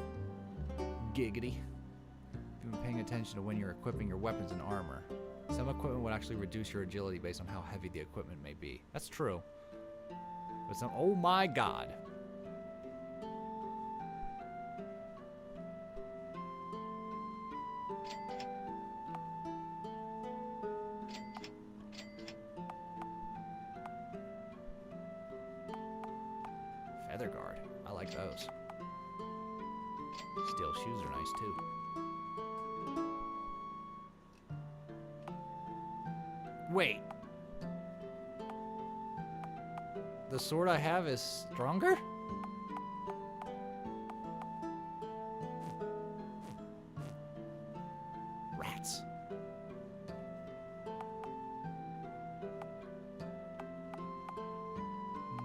Giggity. If you've been paying attention to when you're equipping your weapons and armor, some equipment would actually reduce your agility based on how heavy the equipment may be. That's true. But some, oh my god. Feather guard. I like those. Steel shoes are nice too. Wait. The sword I have is stronger? Rats.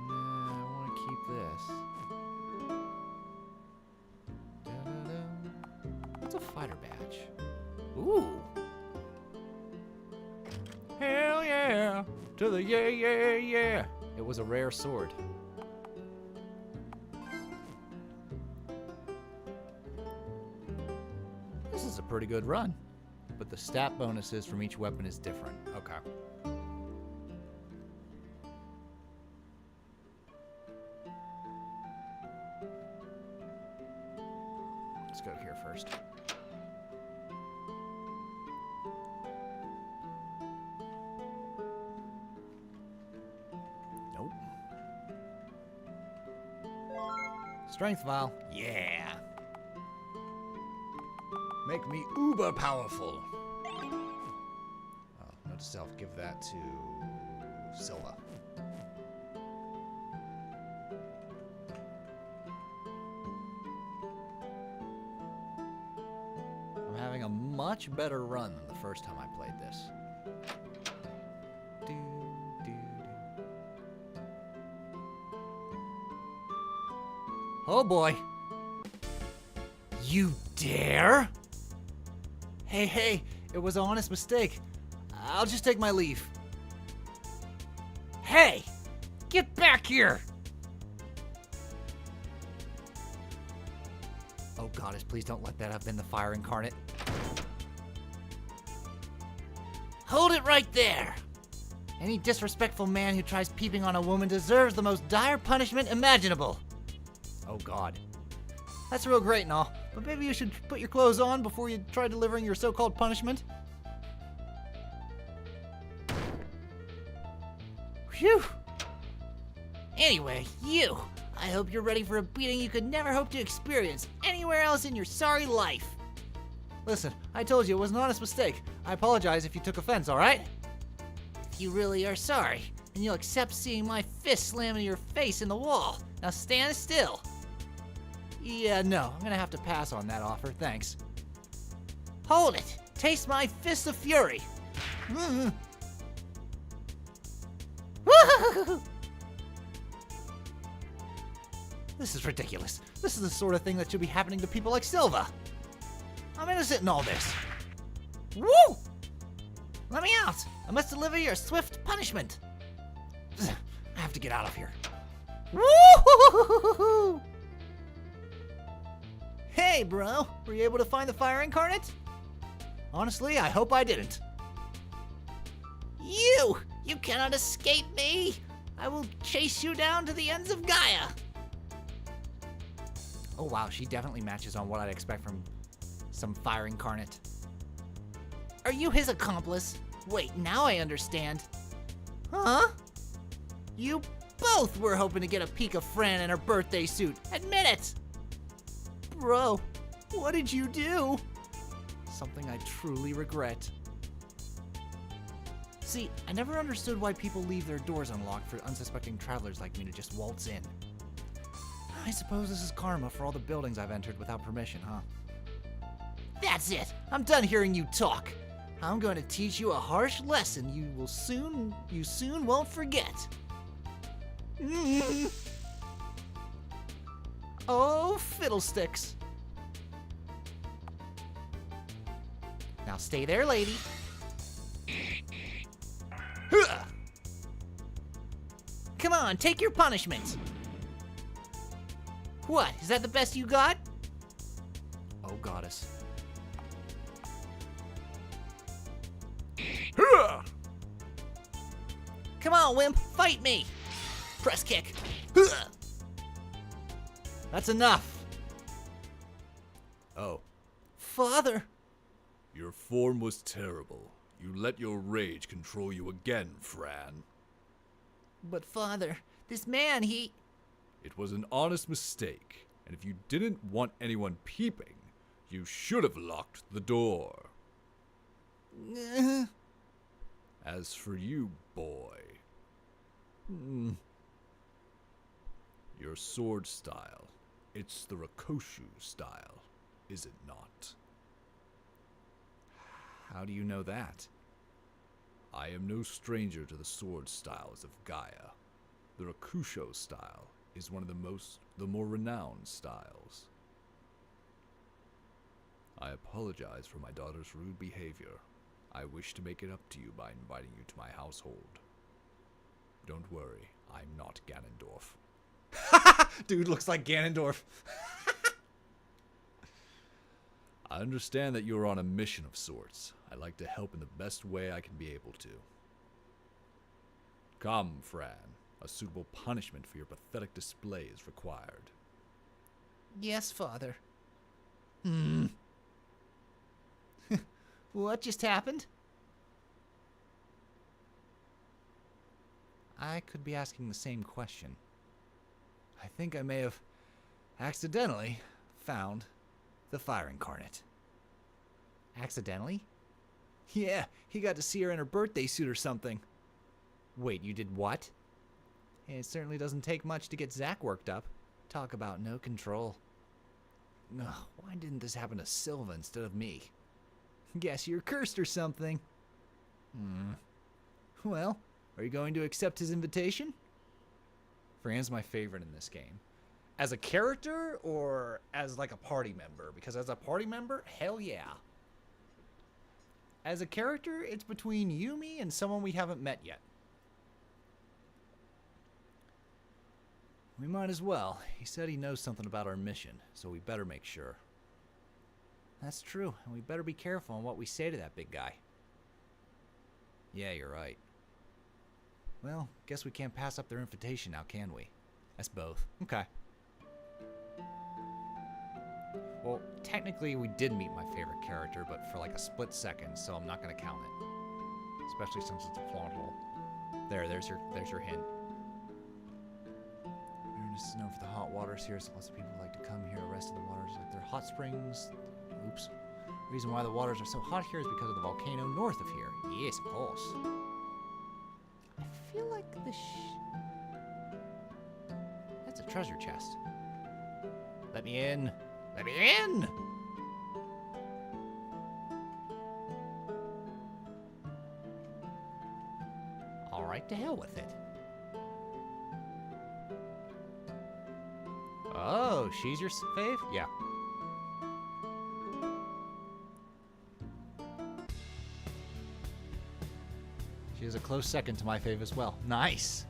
Nah, I want to keep this. Da-da-da. What's a fighter badge? Ooh. Hell yeah! To the yeah, yeah, yeah! It was a rare sword. This is a pretty good run, but the stat bonuses from each weapon is different. Okay. Let's go here first. Nope. Strength vial. Yeah. Make me uber powerful. Oh, note to self, give that to Silva. I'm having a much better run than the first time I played this. Do, do, do. Oh boy. You dare? Hey, it was an honest mistake. I'll just take my leave. Hey! Get back here! Oh goddess, please don't let that have been the fire incarnate. Hold it right there! Any disrespectful man who tries peeping on a woman deserves the most dire punishment imaginable. Oh god. That's real great and all, but maybe you should put your clothes on before you try delivering your so-called punishment. Phew! Anyway, you! I hope you're ready for a beating you could never hope to experience anywhere else in your sorry life. Listen, I told you it was an honest mistake. I apologize if you took offense, alright? If you really are sorry, then you'll accept seeing my fist slam into your face in the wall. Now stand still. Yeah, no, I'm gonna have to pass on that offer, thanks. Hold it! Taste my fist of fury! This is ridiculous. This is the sort of thing that should be happening to people like Silva. I'm innocent in all this. Woo! Let me out! I must deliver your swift punishment. I have to get out of here. Woo! Hey, bro. Were you able to find the fire incarnate? Honestly, I hope I didn't. You! You cannot escape me! I will chase you down to the ends of Gaia! Oh wow, she definitely matches on what I'd expect from some fire incarnate. Are you his accomplice? Wait, now I understand. Huh? You both were hoping to get a peek of Fran in her birthday suit. Admit it! Bro, what did you do? Something I truly regret. See, I never understood why people leave their doors unlocked for unsuspecting travelers like me to just waltz in. I suppose this is karma for all the buildings I've entered without permission, huh? That's it! I'm done hearing you talk! I'm going to teach you a harsh lesson you soon won't forget. Oh, fiddlesticks. Now stay there, lady. Come on, take your punishment. What, is that the best you got? Oh, goddess. Come on, wimp, fight me! Press kick. That's enough. Oh, Father. your form was terrible. You let your rage control you again, Fran. But Father, this man, he... It was an honest mistake, and if you didn't want anyone peeping, you should have locked the door. As for you, boy, your sword style, it's the Rakoshu style, is it not? How do you know that? I am no stranger to the sword styles of Gaia. The Rakusho style is one of the more renowned styles. I apologize for my daughter's rude behavior. I wish to make it up to you by inviting you to my household. Don't worry, I'm not Ganondorf. Dude looks like Ganondorf. I understand that you're on a mission of sorts. I'd like to help in the best way I can be able to. Come, Fran. A suitable punishment for your pathetic display is required. Yes, Father. What just happened? I could be asking the same question. I think I may have accidentally found the fire incarnate. Accidentally? Yeah, he got to see her in her birthday suit or something. Wait, you did what? It certainly doesn't take much to get Zack worked up. Talk about no control. Ugh, why didn't this happen to Silva instead of me? Guess you're cursed or something. Well, are you going to accept his invitation? Fran's my favorite in this game. As a character or as like a party member? Because as a party member, hell yeah. As a character, it's between Yumi and someone we haven't met yet. We might as well. He said he knows something about our mission, so we better make sure. That's true, and we better be careful on what we say to that big guy. Yeah, you're right. Well, guess we can't pass up their invitation now, can we? That's both. Okay. Well, technically we did meet my favorite character, but for like a split second, so I'm not going to count it. Especially since it's a plot hole. There's your hint. This is known for the hot waters here, so lots of people like to come here. The rest of the waters, like they're hot springs. Oops. The reason why the waters are so hot here is because of the volcano north of here. Yes, of course. I feel like that's a treasure chest. Let me in. Let me in! Alright, to hell with it. Oh, she's your fave? Yeah. She is a close second to my fave as well. Nice.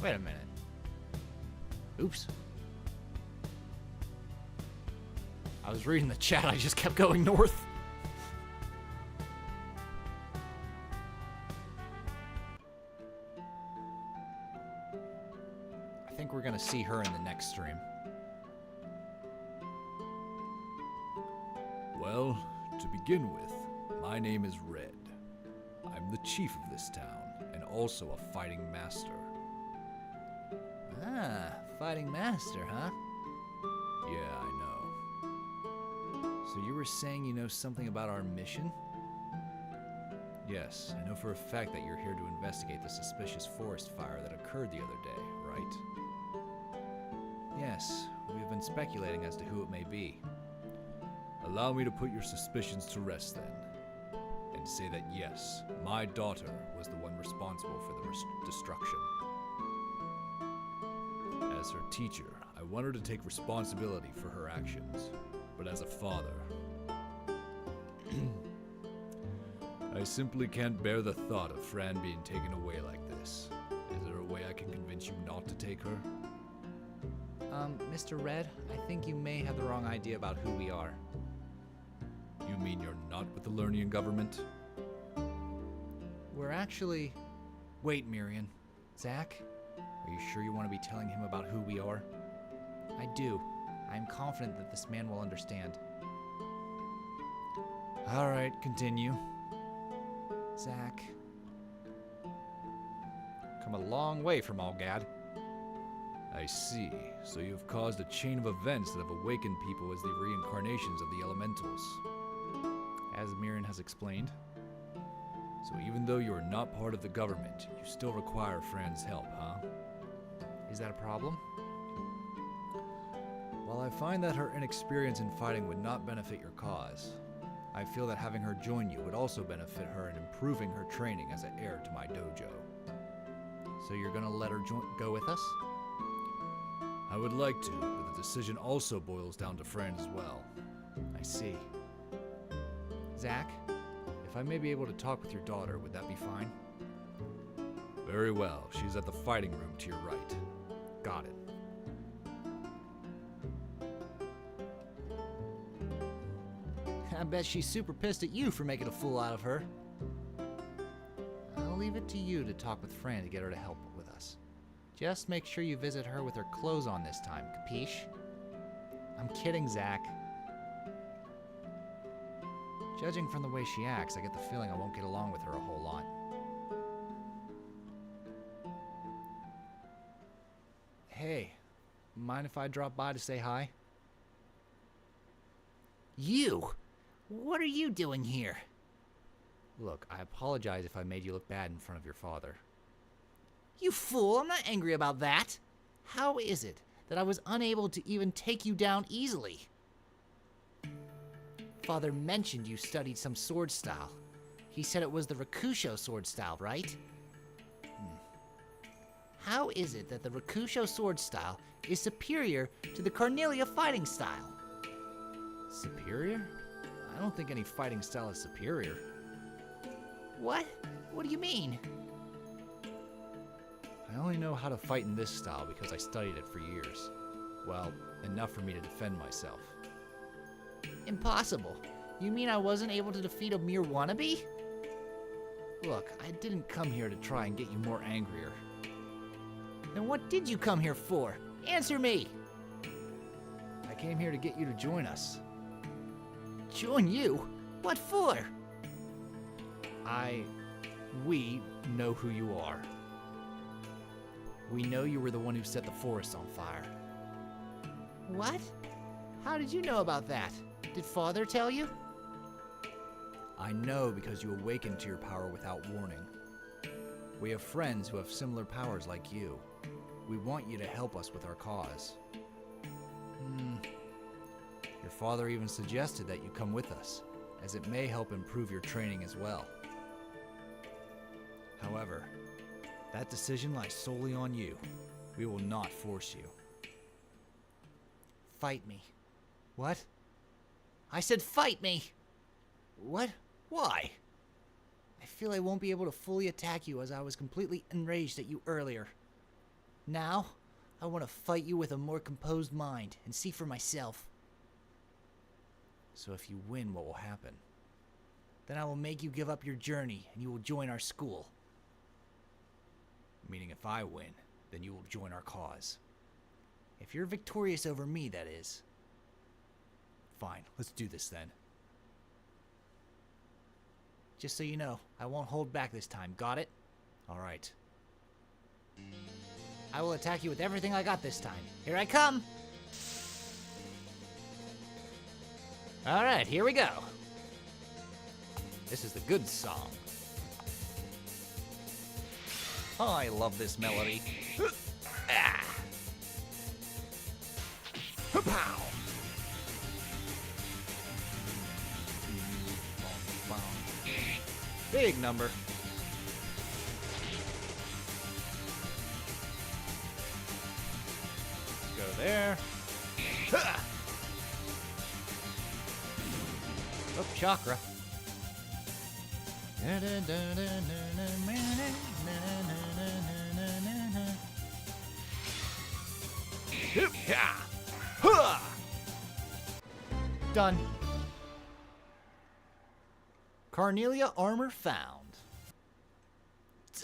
Wait a minute. Oops. I was reading the chat, I just kept going north. I think we're gonna see her in the next stream. Well, to begin with, my name is Red. I'm the chief of this town, and also a fighting master. Ah, fighting master, huh? Yeah, I know. So you were saying you know something about our mission? Yes, I know for a fact that you're here to investigate the suspicious forest fire that occurred the other day, right? Yes, we've been speculating as to who it may be. Allow me to put your suspicions to rest then, and say that yes, my daughter was the one responsible for the destruction. As her teacher, I want her to take responsibility for her actions, but as a father, I simply can't bear the thought of Fran being taken away like this. Is there a way I can convince you not to take her? Mr. Red, I think you may have the wrong idea about who we are. You mean you're not with the Lernian government? We're actually... Wait, Miriam. Zach, are you sure you want to be telling him about who we are? I do. I am confident that this man will understand. All right, continue. Zach, Come a long way from Algad. I see. So you've caused a chain of events that have awakened people as the reincarnations of the elementals. As Mirren has explained. So even though you are not part of the government, you still require Fran's help, huh? is that a problem? While I find that her inexperience in fighting would not benefit your cause, I feel that having her join you would also benefit her in improving her training as an heir to my dojo. So you're gonna let her go with us? I would like to, but the decision also boils down to Fran as well. I see. Zach, if I may be able to talk with your daughter, would that be fine? Very well. She's at the fighting room to your right. Got it. I bet she's super pissed at you for making a fool out of her. I'll leave it to you to talk with Fran to get her to help with us. Just make sure you visit her with her clothes on this time, capiche? I'm kidding, Zach. Judging from the way she acts, I get the feeling I won't get along with her a whole lot. Hey, mind if I drop by to say hi? You! What are you doing here? Look, I apologize if I made you look bad in front of your father. You fool, I'm not angry about that. How is it that I was unable to even take you down easily? Father mentioned you studied some sword style. He said it was the Rakusho sword style, right? How is it that the Rakusho sword style is superior to the Cornelia fighting style? Superior? I don't think any fighting style is superior. What? What do you mean? I only know how to fight in this style because I studied it for years. Well, enough for me to defend myself. Impossible. You mean I wasn't able to defeat a mere wannabe? Look, I didn't come here to try and get you more angrier. Then what did you come here for? Answer me! I came here to get you to join us. Join you? What for? We know who you are. We know you were the one who set the forest on fire. What? How did you know about that? Did Father tell you? I know because you awakened to your power without warning. We have friends who have similar powers like you. We want you to help us with our cause. Your father even suggested that you come with us, as it may help improve your training as well. However, that decision lies solely on you. We will not force you. Fight me. What? I said fight me! What? Why? I feel I won't be able to fully attack you as I was completely enraged at you earlier. Now, I want to fight you with a more composed mind and see for myself. So if you win, what will happen? Then I will make you give up your journey and you will join our school. Meaning if I win, then you will join our cause. If you're victorious over me, that is. Fine, let's do this then. Just so you know, I won't hold back this time, got it? All right. I will attack you with everything I got this time. Here I come! All right, here we go. This is the good song. Oh, I love this melody. Ah. Pow. Big number. Go there. Ha! Oh, chakra. Done. Carnelia armor found.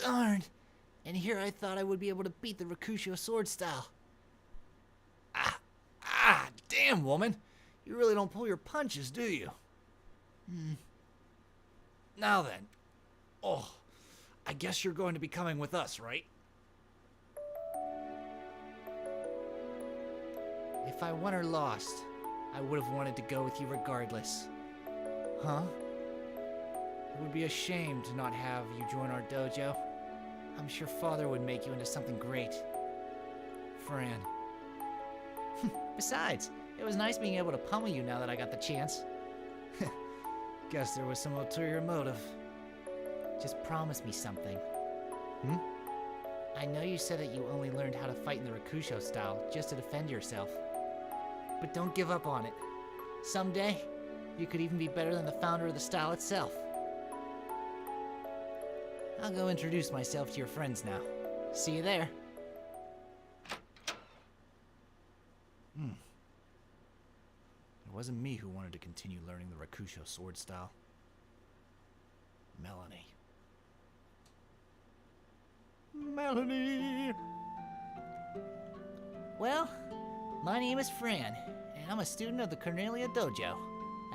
Darn. And here I thought I would be able to beat the Rakusho sword style. Damn, woman. You really don't pull your punches, do you? Now then. Oh, I guess you're going to be coming with us, right? If I won or lost, I would have wanted to go with you regardless. Huh? It would be a shame to not have you join our dojo. I'm sure Father would make you into something great. Fran. Besides, it was nice being able to pummel you now that I got the chance. Guess there was some ulterior motive. Just promise me something. I know you said that you only learned how to fight in the Rakusho style just to defend yourself. But don't give up on it. Someday, you could even be better than the founder of the style itself. I'll go introduce myself to your friends now. See you there. It wasn't me who wanted to continue learning the Rakusho sword style. Melanie. Melanie! Well, my name is Fran, and I'm a student of the Cornelia Dojo,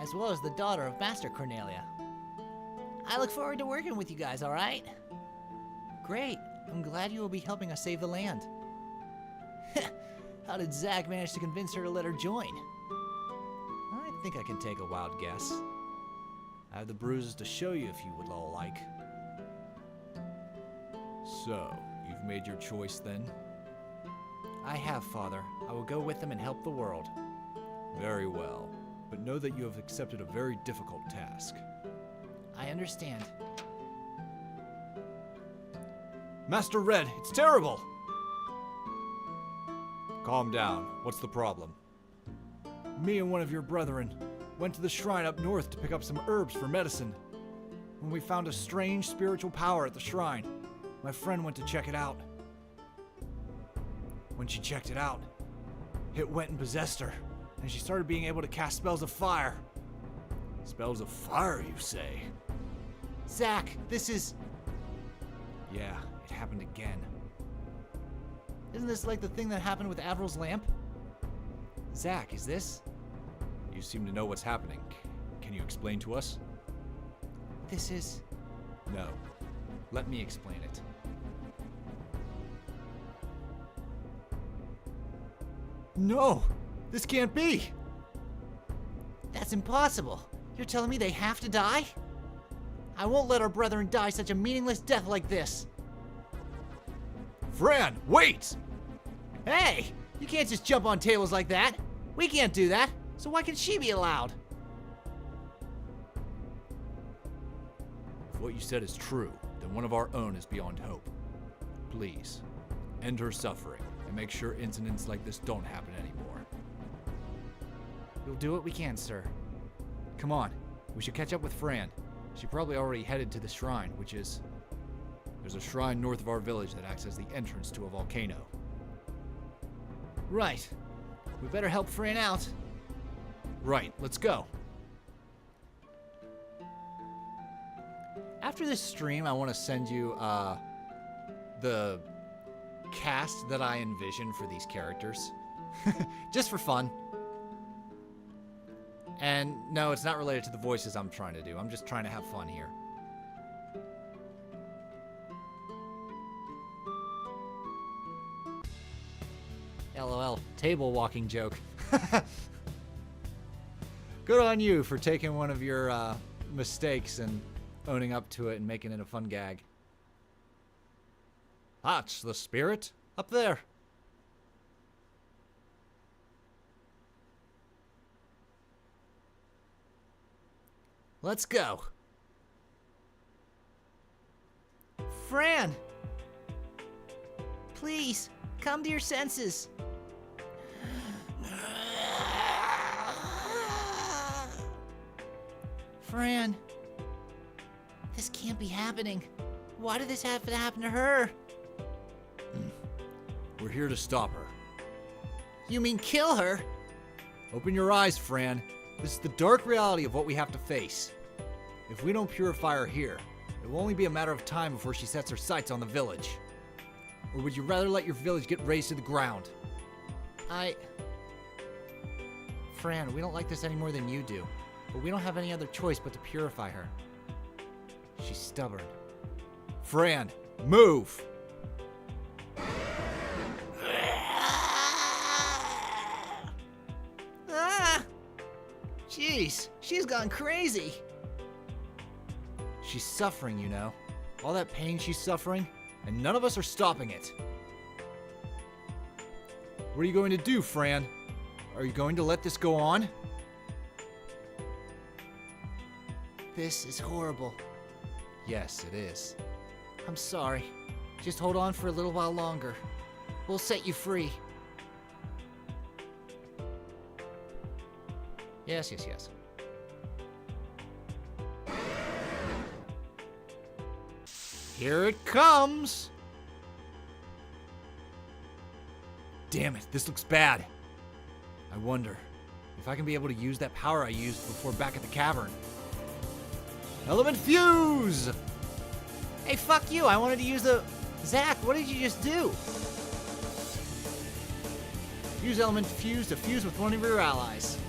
as well as the daughter of Master Cornelia. I look forward to working with you guys, all right? Great. I'm glad you will be helping us save the land. How did Zach manage to convince her to let her join? I think I can take a wild guess. I have the bruises to show you if you would all like. So, you've made your choice then? I have, Father. I will go with them and help the world. Very well. But know that you have accepted a very difficult task. I understand. Master Red, it's terrible! Calm down. What's the problem? Me and one of your brethren went to the shrine up north to pick up some herbs for medicine. When we found a strange spiritual power at the shrine, my friend went to check it out. When she checked it out, it went and possessed her, and she started being able to cast spells of fire. Spells of fire, you say? Zach, this is... Yeah, it happened again. Isn't this like the thing that happened with Avril's lamp? Zach, is this? You seem to know what's happening. Can you explain to us? This is... No. Let me explain it. No! This can't be! That's impossible. You're telling me they have to die? I won't let our brethren die such a meaningless death like this. Fran, wait! Hey! You can't just jump on tables like that. We can't do that. So why can she be allowed? If what you said is true, then one of our own is beyond hope. Please, end her suffering and make sure incidents like this don't happen anymore. We'll do what we can, sir. Come on, we should catch up with Fran. She probably already headed to the shrine, which is... There's a shrine north of our village that acts as the entrance to a volcano. Right. We better help Fran out. Right, let's go. After this stream, I want to send you the cast that I envision for these characters. Just for fun. And no, it's not related to the voices I'm trying to do. I'm just trying to have fun here. LOL, table walking joke. Good on you for taking one of your mistakes and owning up to it and making it a fun gag. That's the spirit up there. Let's go. Fran! Please, come to your senses. Fran, this can't be happening. Why did this have to happen to her? We're here to stop her. You mean kill her? Open your eyes, Fran. This is the dark reality of what we have to face. If we don't purify her here, it will only be a matter of time before she sets her sights on the village. Or would you rather let your village get razed to the ground? Fran, we don't like this any more than you do, but we don't have any other choice but to purify her. She's stubborn. Fran, move! Ah! Jeez, she's gone crazy. She's suffering, you know. All that pain she's suffering, and none of us are stopping it. What are you going to do, Fran? Are you going to let this go on? This is horrible. Yes, it is. I'm sorry. Just hold on for a little while longer. We'll set you free. Yes, yes, yes. Here it comes! Damn it, this looks bad. I wonder if I can be able to use that power I used before back at the cavern. Element fuse! Hey, fuck you. I wanted to use the... Zach, what did you just do? Use element fuse to fuse with one of your allies.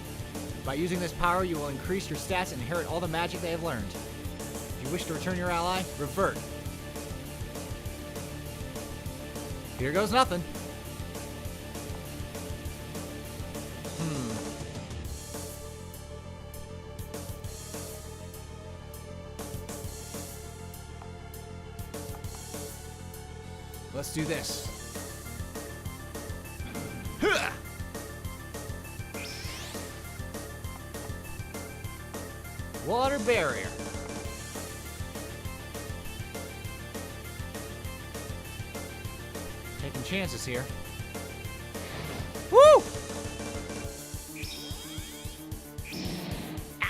By using this power, you will increase your stats and inherit all the magic they have learned. If you wish to return your ally, revert. Here goes nothing. Let's do this. Huh! Water barrier. Taking chances here. Woo!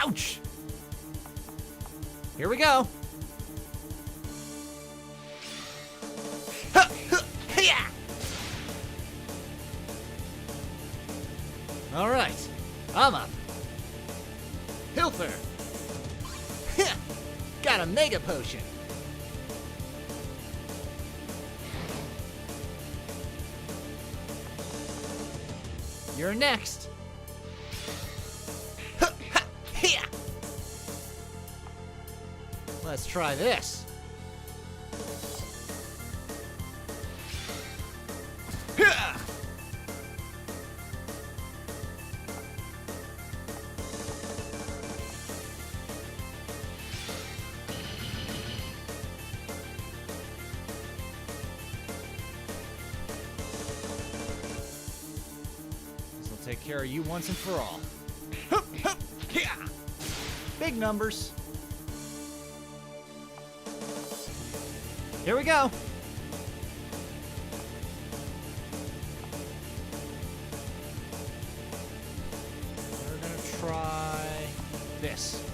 Ouch! Here we go. All right, I'm up. Hilfer. Got a mega potion. You're next. Let's try this. Take care of you once and for all. Big numbers. Here we go. We're gonna try this.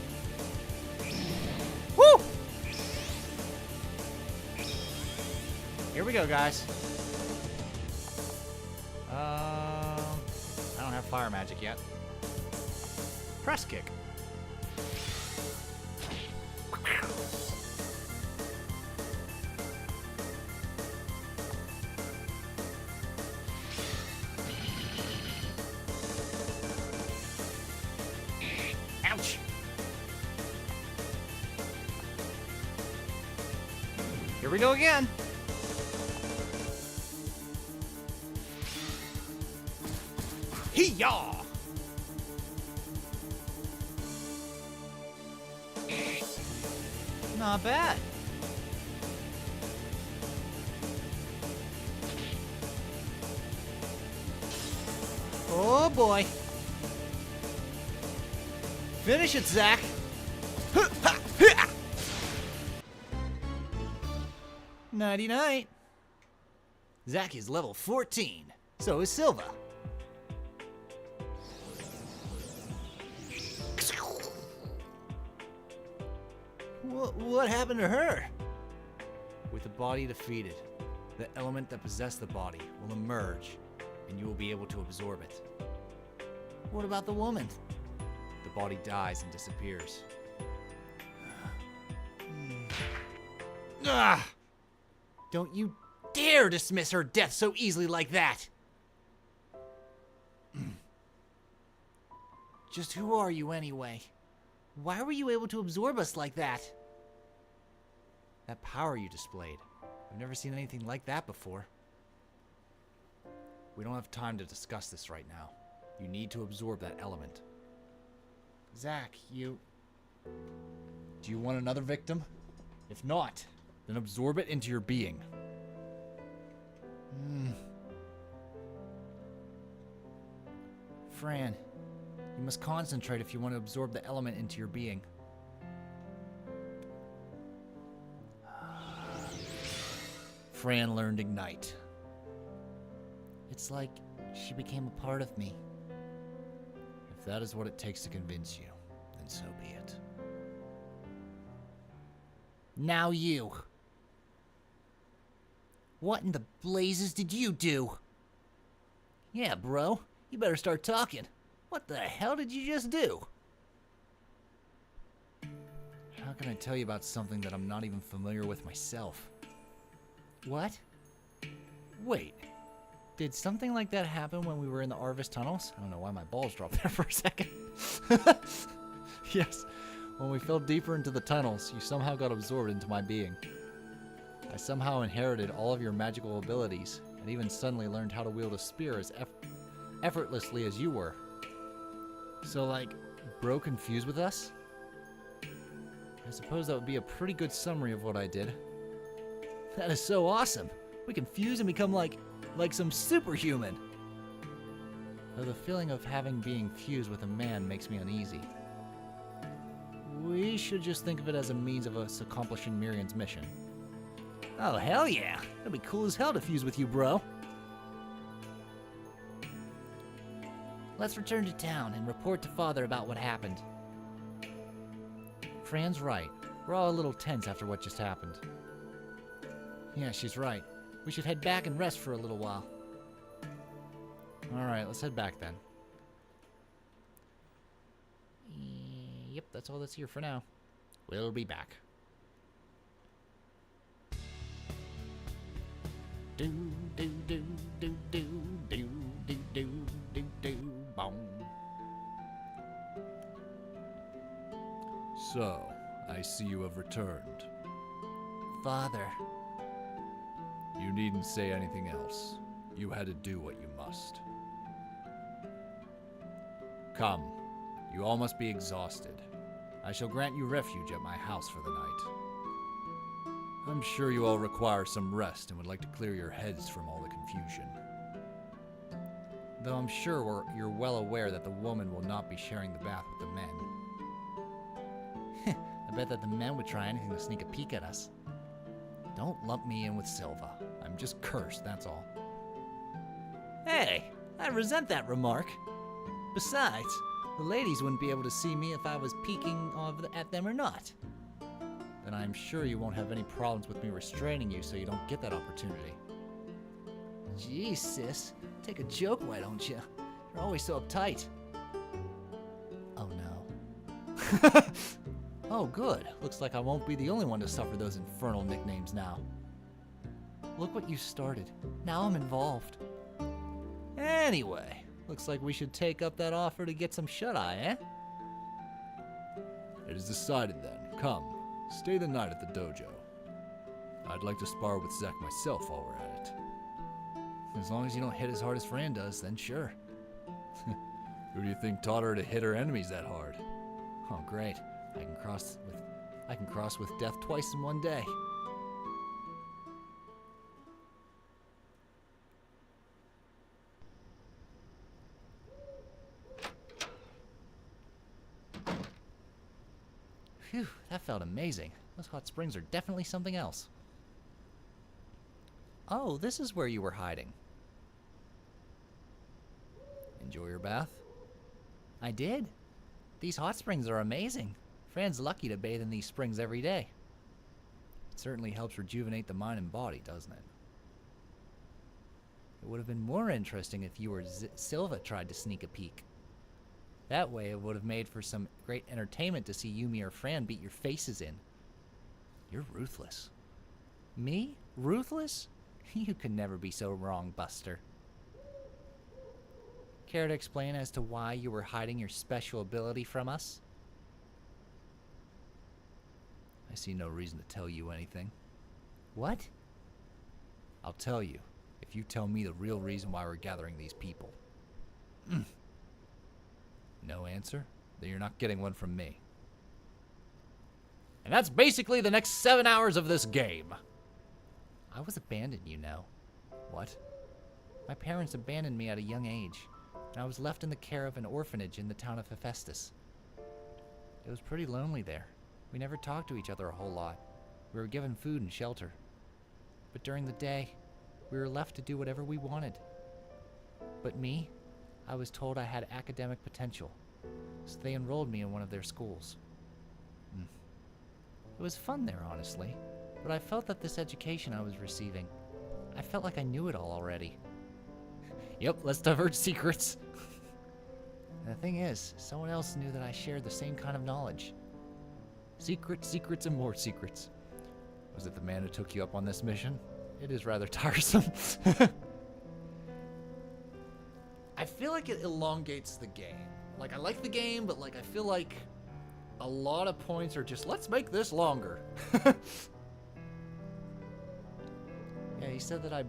Woo! Here we go, guys. I don't have fire magic yet. Press kick. Ouch. Here we go again. Hee-yaw! Not bad. Oh boy. Finish it, Zach. Nighty-night. Zach is level 14. So is Silva. What happened to her? With the body defeated, the element that possessed the body will emerge, and you will be able to absorb it. What about the woman? The body dies and disappears. Ah! Don't you dare dismiss her death so easily like that! Just who are you anyway? Why were you able to absorb us like that? That power you displayed. I've never seen anything like that before. We don't have time to discuss this right now. You need to absorb that element. Zach, you... Do you want another victim? If not, then absorb it into your being. Fran, you must concentrate if you want to absorb the element into your being. Fran learned Ignite. It's like she became a part of me. If that is what it takes to convince you, then so be it. Now you. What in the blazes did you do? Yeah, bro. You better start talking. What the hell did you just do? How can I tell you about something that I'm not even familiar with myself? What? Wait. Did something like that happen when we were in the Arvis tunnels? I don't know why my balls dropped there for a second. Yes. When we fell deeper into the tunnels, you somehow got absorbed into my being. I somehow inherited all of your magical abilities, and even suddenly learned how to wield a spear as effortlessly as you were. So, like, bro confused with us? I suppose that would be a pretty good summary of what I did. That is so awesome! We can fuse and become like some superhuman! Though the feeling of being fused with a man makes me uneasy. We should just think of it as a means of us accomplishing Miriam's mission. Oh, hell yeah! That'd be cool as hell to fuse with you, bro. Let's return to town and report to Father about what happened. Fran's right. We're all a little tense after what just happened. Yeah, she's right. We should head back and rest for a little while. Alright, let's head back then. Yep, that's all that's here for now. We'll be back. Do do do do do do do do do do boom. So, I see you have returned. Father. You needn't say anything else. You had to do what you must. Come, you all must be exhausted. I shall grant you refuge at my house for the night. I'm sure you all require some rest and would like to clear your heads from all the confusion. Though I'm sure you're well aware that the woman will not be sharing the bath with the men. I bet that the men would try anything to sneak a peek at us. Don't lump me in with Silva. I'm just cursed, that's all. Hey, I resent that remark. Besides, the ladies wouldn't be able to see me if I was peeking at them or not. Then I'm sure you won't have any problems with me restraining you so you don't get that opportunity. Geez, sis. Take a joke, why don't you? You're always so uptight. Oh no. Oh good. Looks like I won't be the only one to suffer those infernal nicknames now. Look what you started. Now I'm involved. Anyway, looks like we should take up that offer to get some shut-eye, eh? It is decided then. Come, stay the night at the dojo. I'd like to spar with Zach myself while we're at it. As long as you don't hit as hard as Fran does, then sure. Who do you think taught her to hit her enemies that hard? Oh, great. I can cross with I can cross with death twice in one day. Phew, that felt amazing. Those hot springs are definitely something else. Oh, this is where you were hiding. Enjoy your bath? I did. These hot springs are amazing. Fran's lucky to bathe in these springs every day. It certainly helps rejuvenate the mind and body, doesn't it? It would have been more interesting if you or Silva tried to sneak a peek. That way it would have made for some great entertainment to see Yumi or Fran beat your faces in. You're ruthless. Me? Ruthless? You could never be so wrong, Buster. Care to explain as to why you were hiding your special ability from us? I see no reason to tell you anything. What? I'll tell you if you tell me the real reason why we're gathering these people. No answer? Then you're not getting one from me. And that's basically the next 7 hours of this game. I was abandoned, you know. What? My parents abandoned me at a young age, and I was left in the care of an orphanage in the town of Hephaestus. It was pretty lonely there. We never talked to each other a whole lot. We were given food and shelter. But during the day, we were left to do whatever we wanted. But me, I was told I had academic potential, so they enrolled me in one of their schools. It was fun there, honestly, but I felt that this education I was receiving, I felt like I knew it all already. Yep, let's divulge secrets. And the thing is, someone else knew that I shared the same kind of knowledge. Secrets, secrets, and more secrets. Was it the man who took you up on this mission? It is rather tiresome. I feel like it elongates the game. Like, I like the game, but like I feel like a lot of points are just, let's make this longer. Yeah, he said that I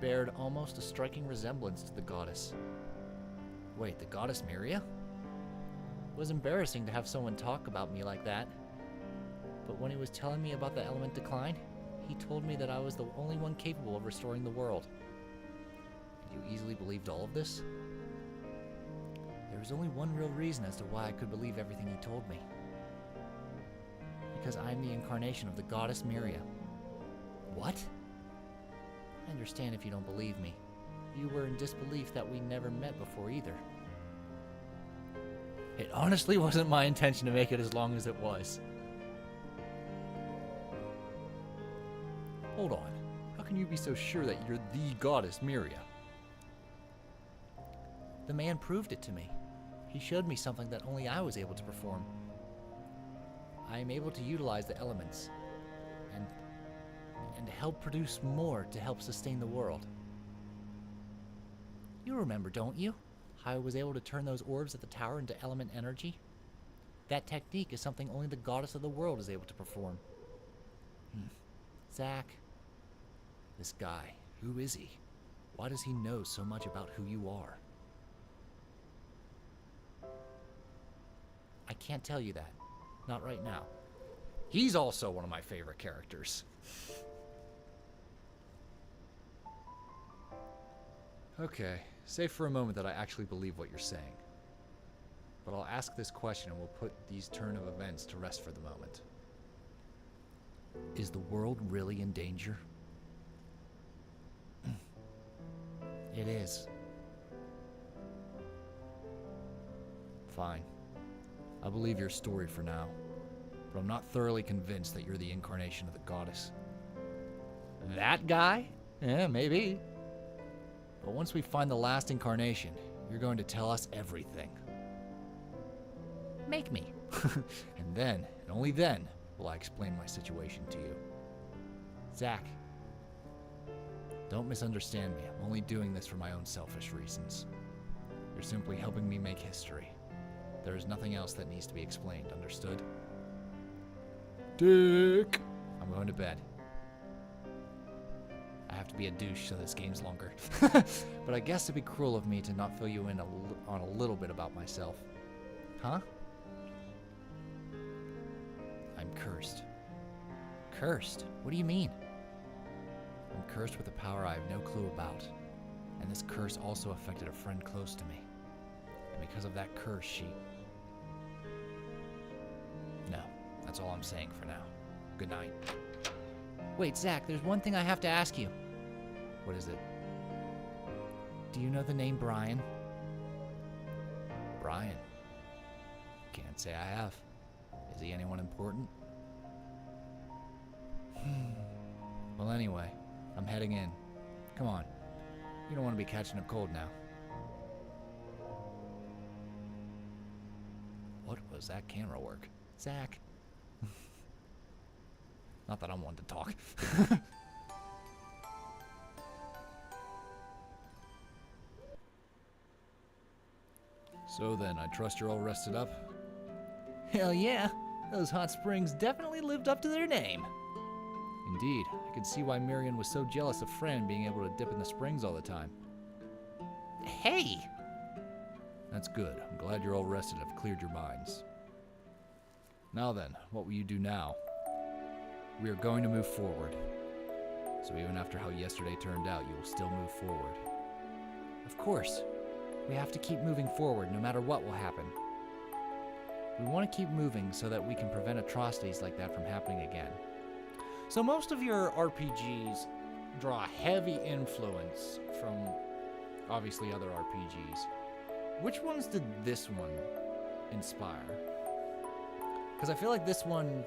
bared almost a striking resemblance to the goddess. Wait, the goddess Miria? It was embarrassing to have someone talk about me like that. But when he was telling me about the element decline, he told me that I was the only one capable of restoring the world. You easily believed all of this? There was only one real reason as to why I could believe everything he told me. Because I'm the incarnation of the goddess Miria. What? I understand if you don't believe me. You were in disbelief that we never met before either. It honestly wasn't my intention to make it as long as it was. Hold on. How can you be so sure that you're the goddess Miria? The man proved it to me. He showed me something that only I was able to perform. I am able to utilize the elements and help produce more to help sustain the world. You remember, don't you? How I was able to turn those orbs at the tower into element energy? That technique is something only the goddess of the world is able to perform. Zach. This guy, who is he? Why does he know so much about who you are? I can't tell you that. Not right now. He's also one of my favorite characters. Okay, say for a moment that I actually believe what you're saying. But I'll ask this question and we'll put these turn of events to rest for the moment. Is the world really in danger? It is. Fine. I believe your story for now, but I'm not thoroughly convinced that you're the incarnation of the goddess. That guy? Yeah, maybe. But once we find the last incarnation, you're going to tell us everything. Make me. And then, and only then, will I explain my situation to you. Zach. Don't misunderstand me. I'm only doing this for my own selfish reasons. You're simply helping me make history. There is nothing else that needs to be explained, understood? Dick. I'm going to bed. I have to be a douche so this game's longer. But I guess it'd be cruel of me to not fill you in on a little bit about myself. Huh? I'm cursed. Cursed? What do you mean? I'm cursed with a power I have no clue about. And this curse also affected a friend close to me. And because of that curse, she... No, that's all I'm saying for now. Good night. Wait, Zach, there's one thing I have to ask you. What is it? Do you know the name Brian? Brian? Can't say I have. Is he anyone important? Well, anyway, I'm heading in. Come on. You don't want to be catching a cold now. What was that camera work? Zach. Not that I'm one to talk. So then, I trust you're all rested up? Hell yeah. Those hot springs definitely lived up to their name. Indeed. I can see why Marion was so jealous of Fran being able to dip in the springs all the time. Hey! That's good. I'm glad you're all rested and have cleared your minds. Now then, what will you do now? We are going to move forward. So even after how yesterday turned out, you will still move forward. Of course. We have to keep moving forward no matter what will happen. We want to keep moving so that we can prevent atrocities like that from happening again. So most of your RPGs draw heavy influence from obviously other RPGs. Which ones did this one inspire? Because I feel like this one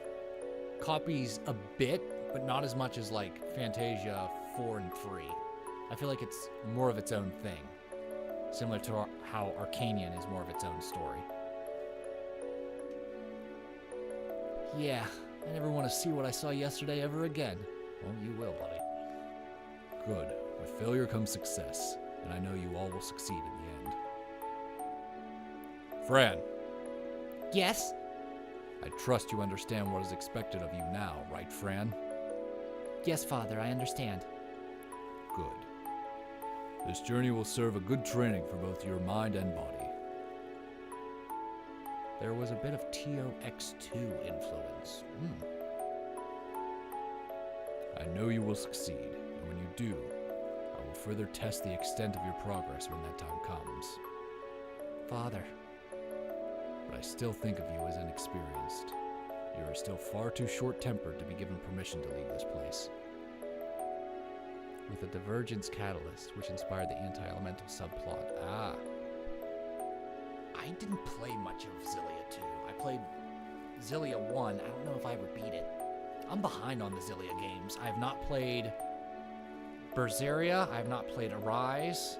copies a bit, but not as much as like Phantasia 4 and 3. I feel like it's more of its own thing. Similar to how Arcanian is more of its own story. Yeah, I never want to see what I saw yesterday ever again. Well, you will, buddy. Good. With failure comes success, and I know you all will succeed in the end. Fran, Yes? I trust you understand what is expected of you now, right, Fran? Yes, Father, I understand. Good. This journey will serve a good training for both your mind and body. There was a bit of TOX2 influence. I know you will succeed, and when you do, I will further test the extent of your progress when that time comes. Father. But I still think of you as inexperienced. You are still far too short-tempered to be given permission to leave this place. With a divergence catalyst, which inspired the anti-elemental subplot. Ah. I didn't play much of Xillia 2. I played Xillia 1. I don't know if I ever beat it. I'm behind on the Xillia games. I have not played Berseria. I have not played Arise.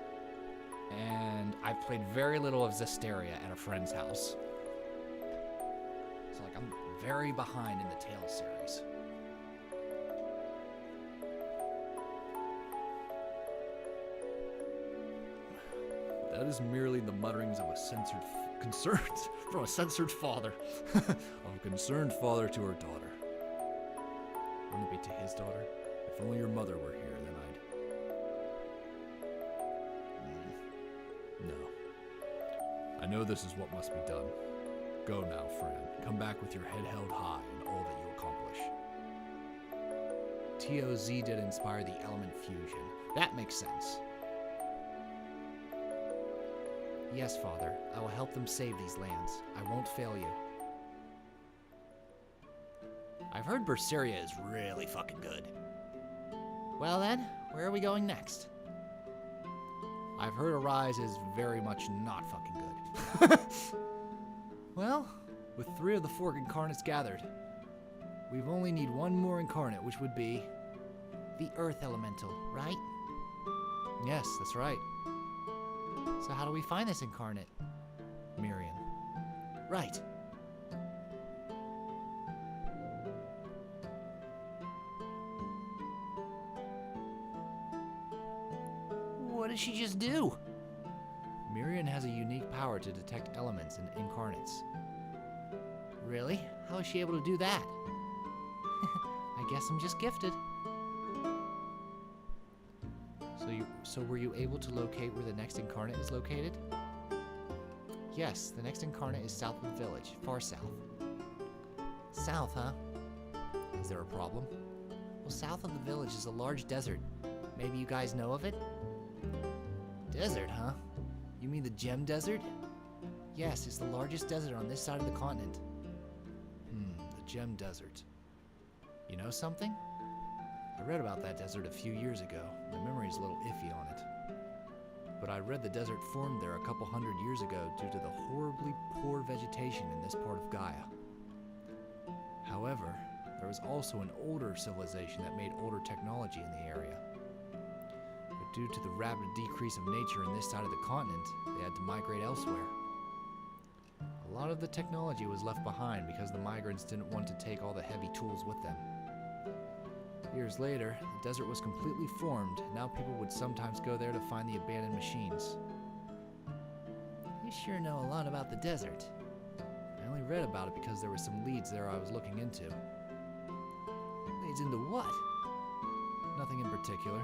And I've played very little of Zestiria at a friend's house. So, like, I'm very behind in the Tales series. That is merely the mutterings of a concerns from a censored father. Of a concerned father to her daughter. Wouldn't it be to his daughter? If only your mother were here, then I'd... No. I know this is what must be done. Go now, Fran. Come back with your head held high in all that you accomplish. TOZ did inspire the element fusion. That makes sense. Yes, Father. I will help them save these lands. I won't fail you. I've heard Berseria is really fucking good. Well then, where are we going next? I've heard Arise is very much not fucking good. Well, with 3 of the 4 incarnates gathered, we've only need one more incarnate, which would be the Earth Elemental, right? Yes, that's right. So how do we find this incarnate? Miriam. Right. What did she just do? Miriam has a unique power to detect elements and incarnates. Really? How is she able to do that? I guess I'm just gifted. So were you able to locate where the next incarnate is located? Yes, the next incarnate is south of the village, far south. South, huh? Is there a problem? Well, south of the village is a large desert. Maybe you guys know of it? Desert, huh? You mean the Gem Desert? Yes, it's the largest desert on this side of the continent. The Gem Desert. You know something? I read about that desert a few years ago. My memory's a little iffy on it. But I read the desert formed there a couple hundred years ago due to the horribly poor vegetation in this part of Gaia. However, there was also an older civilization that made older technology in the area. But due to the rapid decrease of nature in this side of the continent, they had to migrate elsewhere. A lot of the technology was left behind because the migrants didn't want to take all the heavy tools with them. Years later, the desert was completely formed, and now people would sometimes go there to find the abandoned machines. You sure know a lot about the desert. I only read about it because there were some leads there I was looking into. Leads into what? Nothing in particular.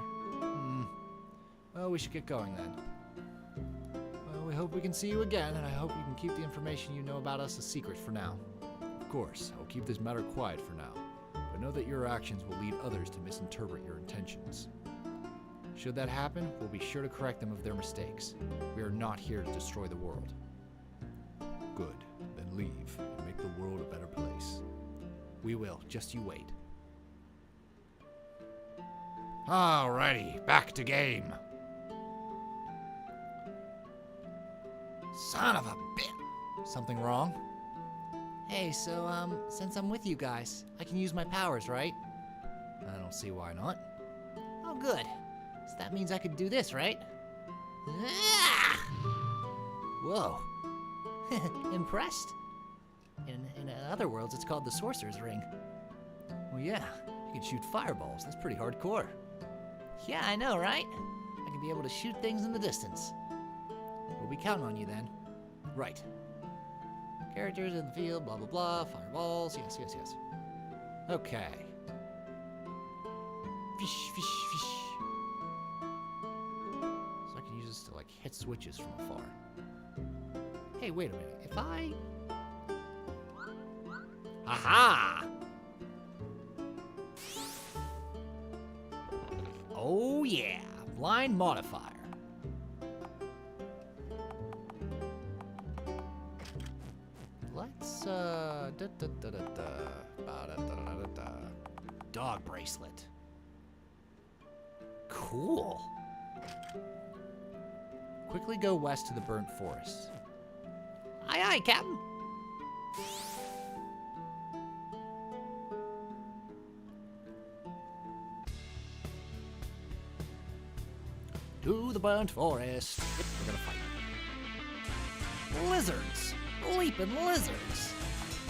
Well, we should get going then. Well, we hope we can see you again, and I hope you can keep the information you know about us a secret for now. Of course, I'll keep this matter quiet for now, but know that your actions will lead others to misinterpret your intentions. Should that happen, we'll be sure to correct them of their mistakes. We are not here to destroy the world. Good, then leave and make the world a better place. We will, just you wait. Alrighty, back to game. Son of a bitch! Something wrong? Hey, so, since I'm with you guys, I can use my powers, right? I don't see why not. Oh, good. So that means I could do this, right? Ah! Whoa. Impressed? In other worlds, it's called the Sorcerer's Ring. Well, yeah, you can shoot fireballs. That's pretty hardcore. Yeah, I know, right? I can be able to shoot things in the distance. We'll be counting on you then. Right. Characters in the field, blah, blah, blah, fireballs, yes. Okay. Fish, fish, fish. So I can use this to, like, hit switches from afar. Hey, wait a minute. If I... Aha! Oh, yeah. Blind modifier. Let's, dog bracelet. Cool. Quickly go west to the burnt forest. Aye, aye, Captain. To the burnt forest. Yep, we're gonna fight. Lizards! Leaping lizards!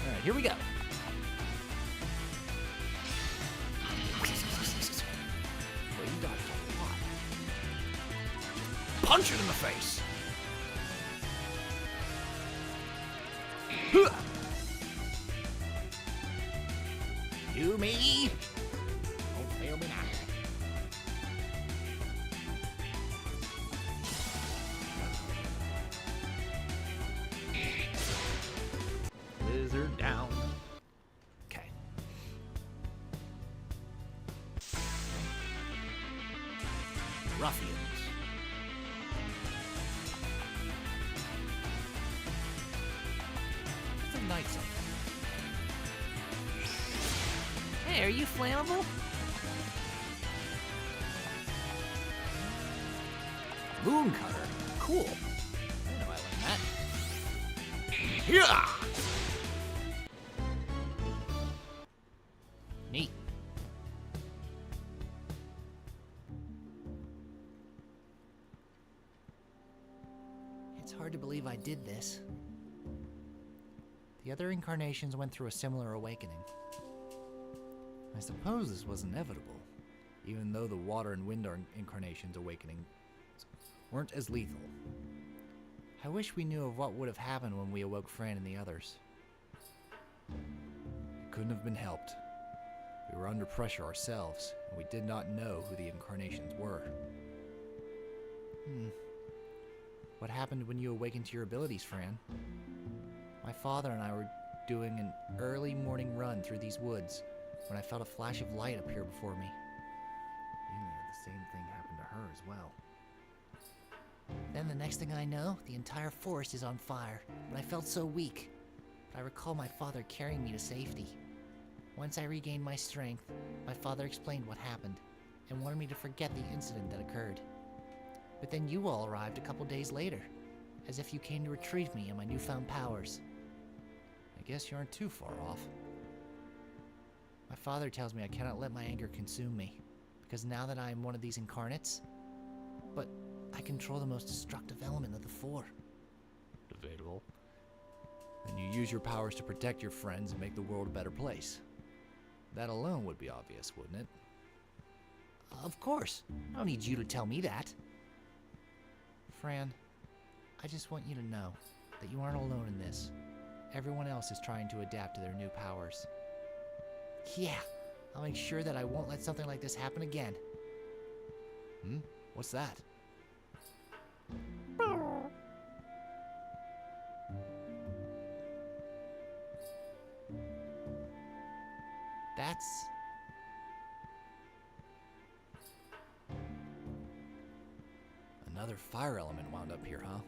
Alright, here we go. Well, you dodged a lot. Punch it in the face! You me! Don't fail me now. Lizard down. Okay. Ruffians. What's the knights up? Hey, are you flammable? Moon cutter. Cool. I didn't know I learned that. Yeah! Neat. It's hard to believe I did this. The other incarnations went through a similar awakening. I suppose this was inevitable, even though the water and wind incarnations awakening weren't as lethal. I wish we knew of what would have happened when we awoke Fran and the others. It couldn't have been helped. We were under pressure ourselves, and we did not know who the incarnations were. What happened when you awakened to your abilities, Fran? My father and I were doing an early morning run through these woods when I felt a flash of light appear before me. Amy had the same thing happen to her as well. Then the next thing I know, the entire forest is on fire, but I felt so weak. But I recall my father carrying me to safety. Once I regained my strength, my father explained what happened and wanted me to forget the incident that occurred. But then you all arrived a couple days later, as if you came to retrieve me and my newfound powers. I guess you aren't too far off. My father tells me I cannot let my anger consume me, because now that I am one of these incarnates, but I control the most destructive element of the four. Debatable. Then you use your powers to protect your friends and make the world a better place. That alone would be obvious, wouldn't it? Of course. I don't need you to tell me that. Fran, I just want you to know that you aren't alone in this. Everyone else is trying to adapt to their new powers. Yeah, I'll make sure that I won't let something like this happen again. What's that? That's... Another fire element wound up here, huh?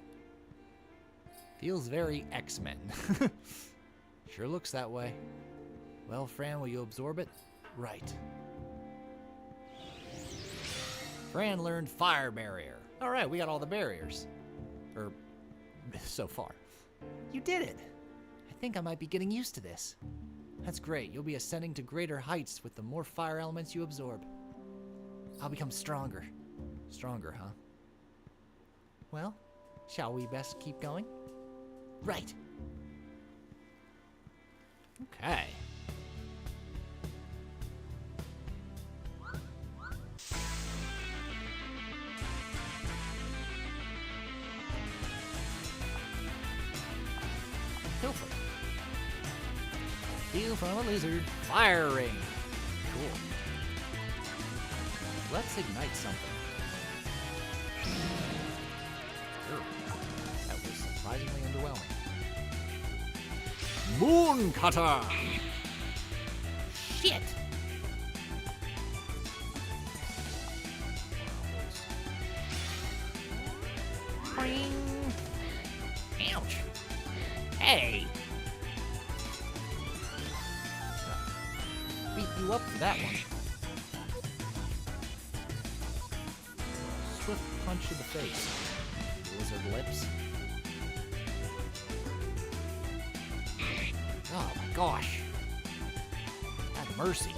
feels very X-Men. Sure looks that way. Well, Fran, will you absorb it? Right. Fran learned fire barrier. All right, we got all the barriers. Or, so far. You did it. I think I might be getting used to this. That's great. You'll be ascending to greater heights with the more fire elements you absorb. I'll become stronger. Stronger, huh? Well, shall we best keep going? Right. Okay. Pilfer. Steal from a lizard. Fire ring. Cool. Let's ignite something. That was surprisingly underwhelming. Moon Cutter! Shit! Ring. Ouch! Hey! Beat you up for that one. Swift punch to the face. Lizard lips. Oh my gosh. Have mercy.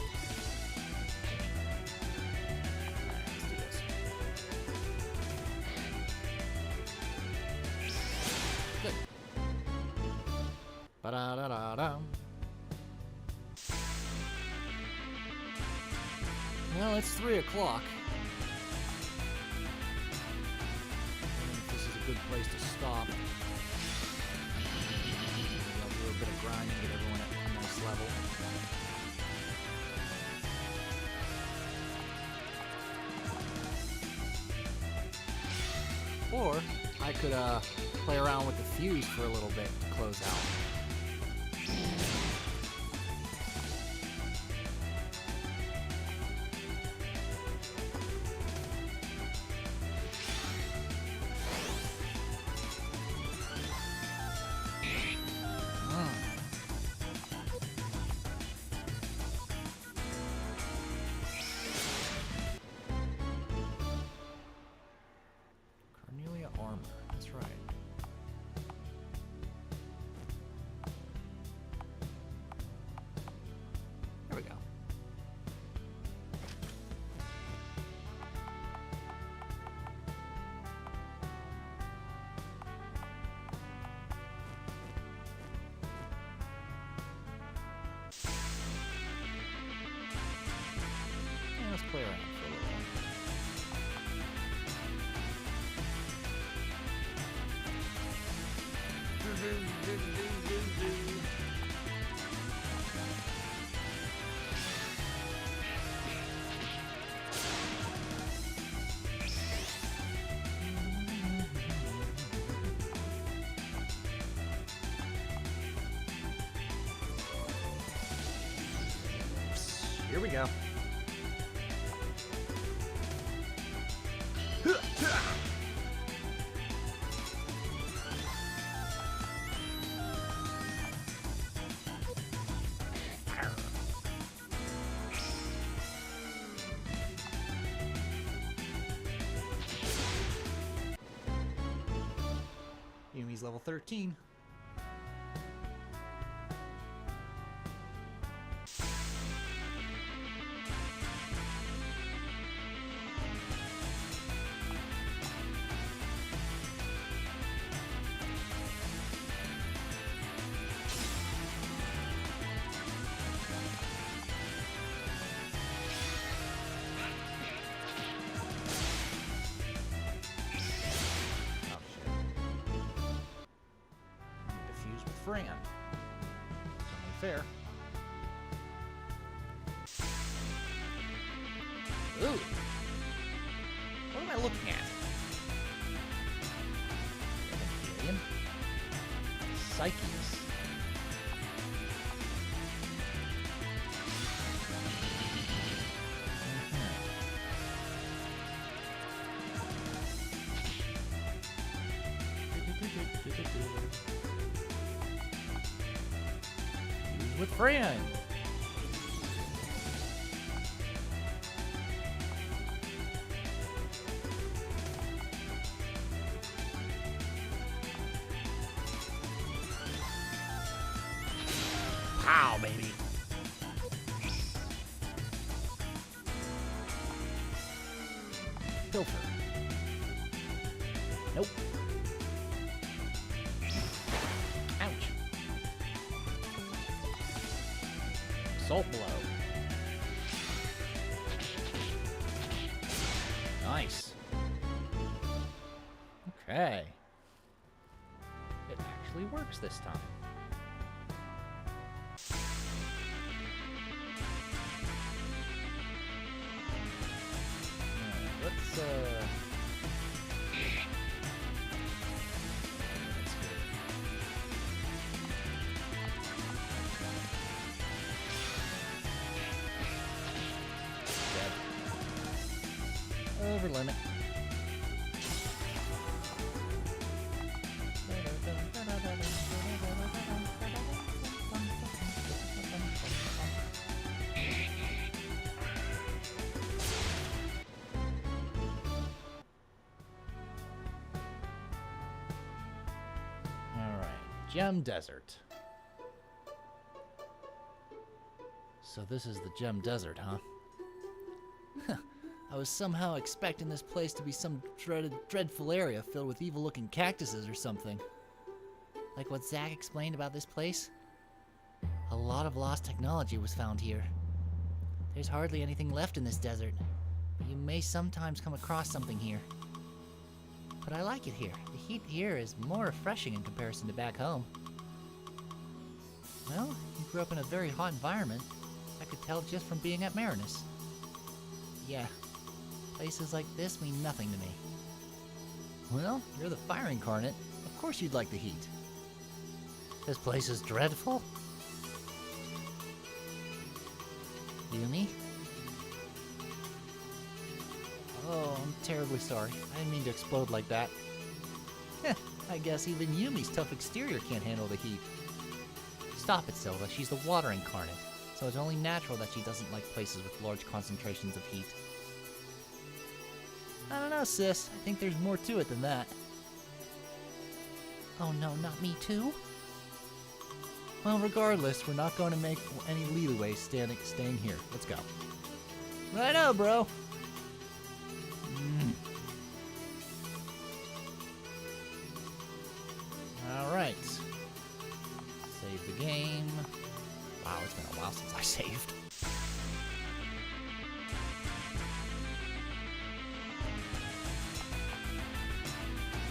Alright, let's do this. Good. Ba-da-da-da-da. Well, it's 3 o'clock. This is a good place to stop. Maybe I'll do a bit of grinding, get everyone at a nice level. Or I could play around with the fuse for a little bit to close out. Cornelia armor. That's right. There we go. Yeah, let's play around for a little while. we go. Yumi's level 13. Defuse with Fran. It's only fair. Ooh. What am I looking at? Alien? Psycheus. Use with Fran. Pow, baby. Pilfer. Nope. Ouch. Assault blow. Nice. Okay. It actually works this time. Let's Dead. Over limit. Gem Desert. So this is the Gem Desert, huh? I was somehow expecting this place to be some dreadful area filled with evil-looking cactuses or something. Like what Zach explained about this place? A lot of lost technology was found here. There's hardly anything left in this desert, but you may sometimes come across something here. But I like it here. The heat here is more refreshing in comparison to back home. Well, you grew up in a very hot environment. I could tell just from being at Marinus. Yeah, places like this mean nothing to me. Well, you're the fire incarnate. Of course you'd like the heat. This place is dreadful. Yumi? Oh, I'm terribly sorry. I didn't mean to explode like that. I guess even Yumi's tough exterior can't handle the heat. Stop it, Silva. She's the water incarnate, so it's only natural that she doesn't like places with large concentrations of heat. I don't know, sis. I think there's more to it than that. Oh no, not me too? Well, regardless, we're not going to make any leeway staying here. Let's go. Righto, bro. Alright. Save the game. Wow, it's been a while since I saved.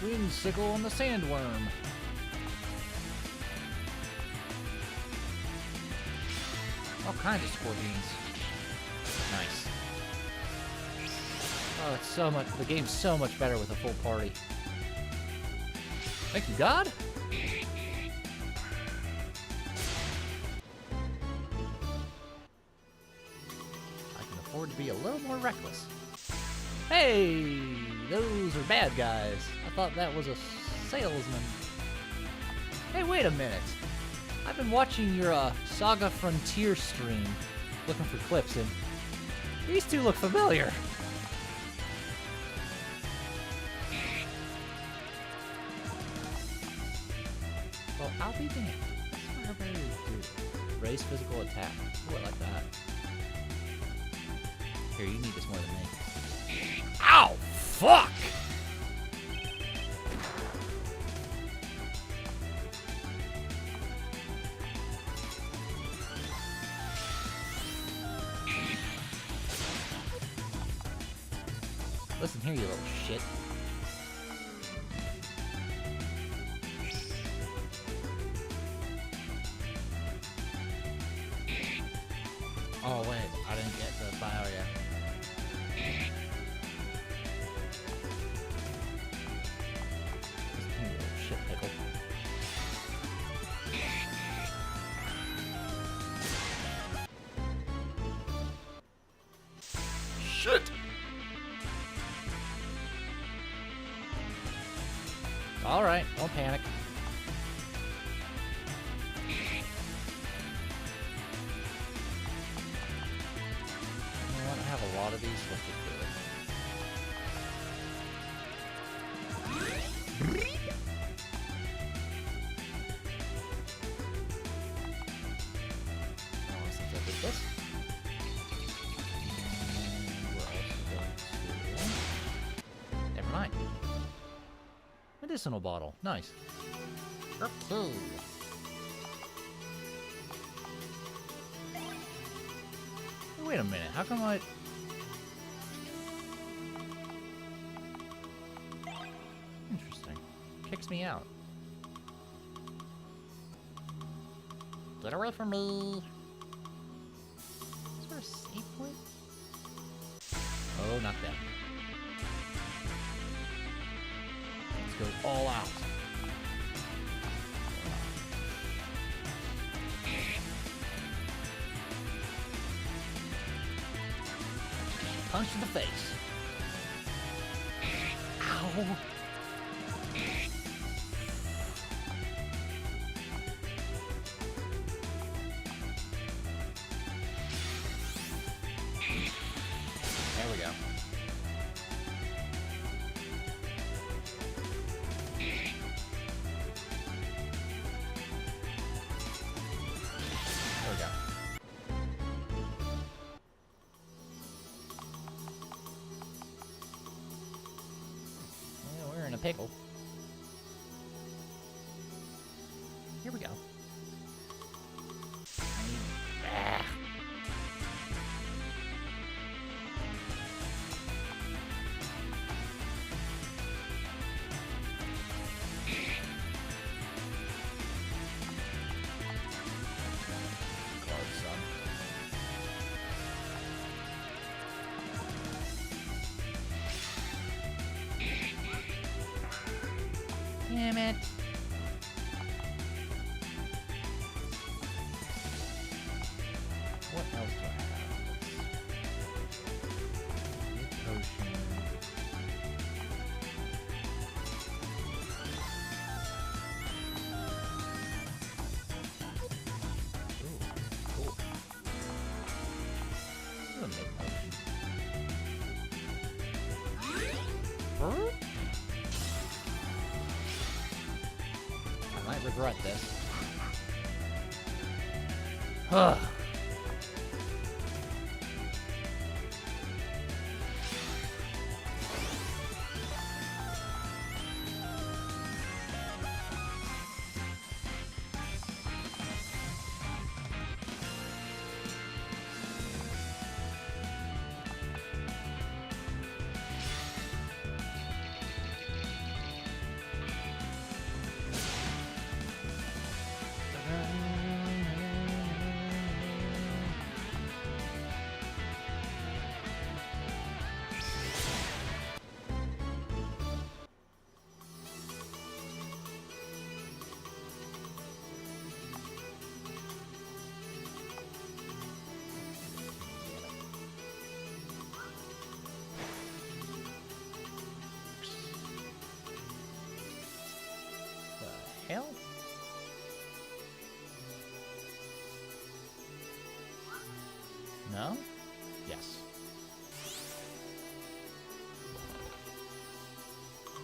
Windsickle on the sandworm. All kinds of scorpions. Nice. Oh, it's so much. The game's so much better with a full party. Thank you, God. to be a little more reckless. Hey, those are bad guys. I thought that was a salesman. Hey, wait a minute. I've been watching your SaGa Frontier stream, looking for clips, and these two look familiar. Well, I'll be damned. That's what everybody do. Raise physical attack. Ooh, I like that. Here, you need this more than me. Ow! Fuck! Listen here, you little shit. Oh wait, I didn't get the bio yet. Listen here, you little shit pickle. Shit! Alright, don't panic. You know what? I have a lot of these. Let's just do it. Oh, since I did this. And we're also going to... Never mind. Medicinal bottle. Nice. Okay. Wait a minute. How come I... Interesting. Kicks me out. Get away from me. Is there a save point? Oh, not them. Let's go all out. Punch in the face. Ow. There we go. There we go. Yeah, we're in a pickle. Here we go. Ah. Card, son. Damn it. What else do I have? Mid potion. Ooh, cool. This is a mid potion. Huh? I might regret this. Huh.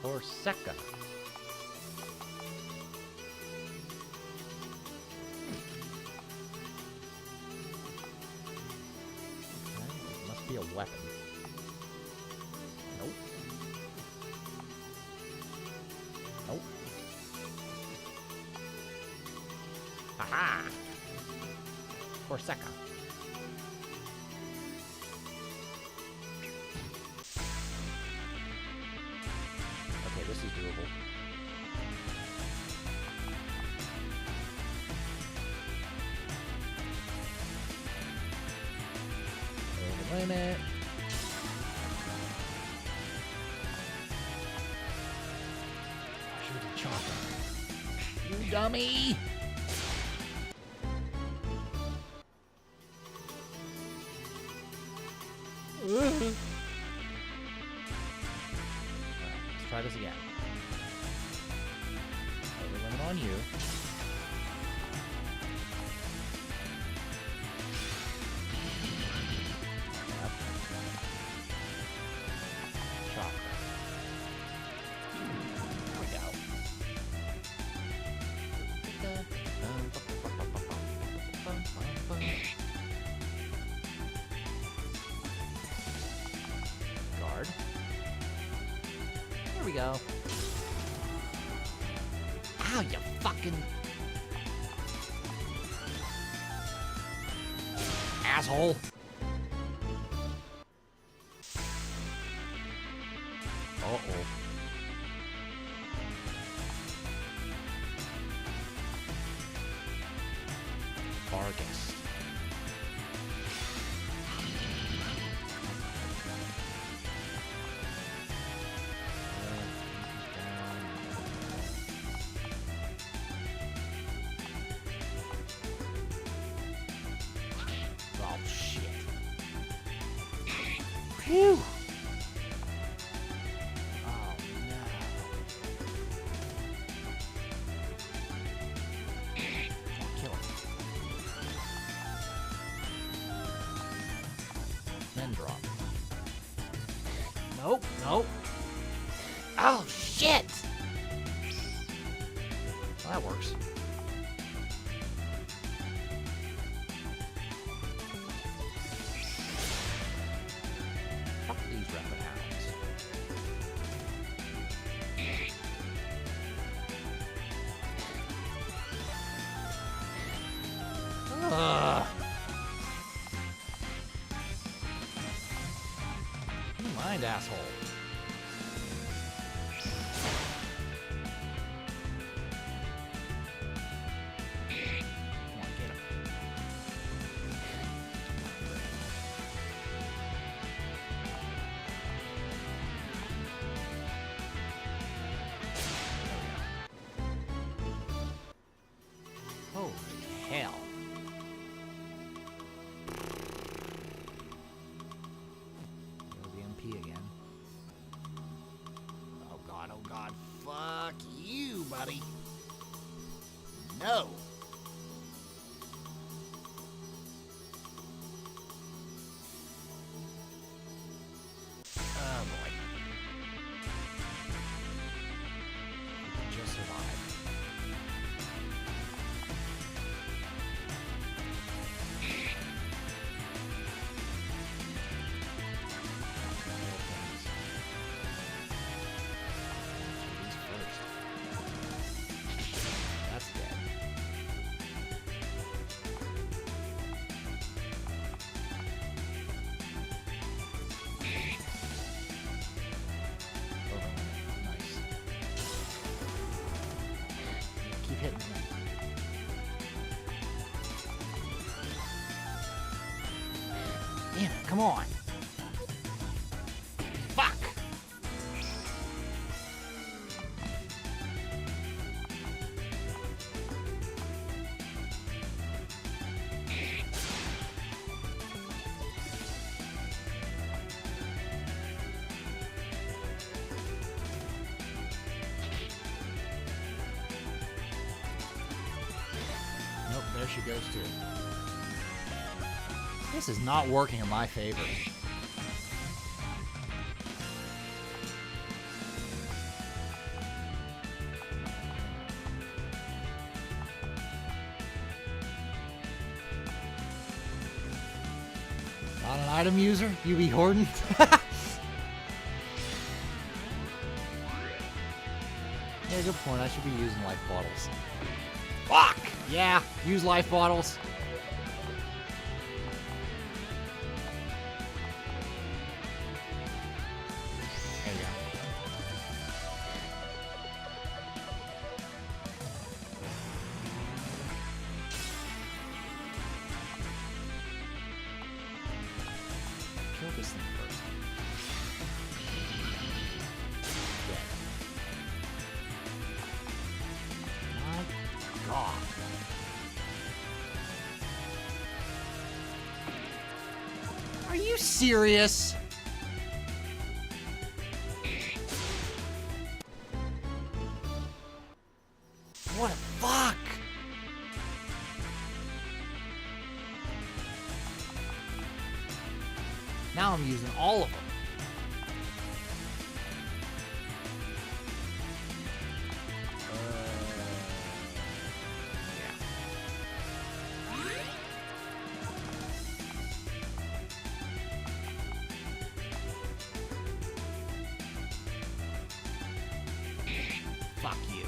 Or SaGa. It must be a weapon. Nope. Nope. Aha! Or SaGa. Okay, this is doable. Wait a minute. I should have chocolate. You dummy! Let's try this again. Over limit on you. Yep. Chocolate. There we go. Guard. There we go. Ow, you fucking asshole. Uh-oh. Vargas. Oh, shit. Phew. Oh, no. Kill him. Then drop. Nope, nope. Oh, shit! Well, that works. Fuck these rapid hounds. Ugh. Don't mind, asshole. Come on, get him. Holy hell. There's the MP again. Oh god, oh god. Fuck you, buddy. No. Oh boy. We can just survive. That's dead. Oh, nice. Keep hitting him. Damn it, come on. Fuck! Nope, there she goes too. This is not working in my favor. item user? You be hoarding? Yeah, good point. I should be using life bottles. Fuck! Yeah, use life bottles. There you go. Kill this thing first. My God. Are you serious? What the fuck? Now I'm using all of them. Fuck you.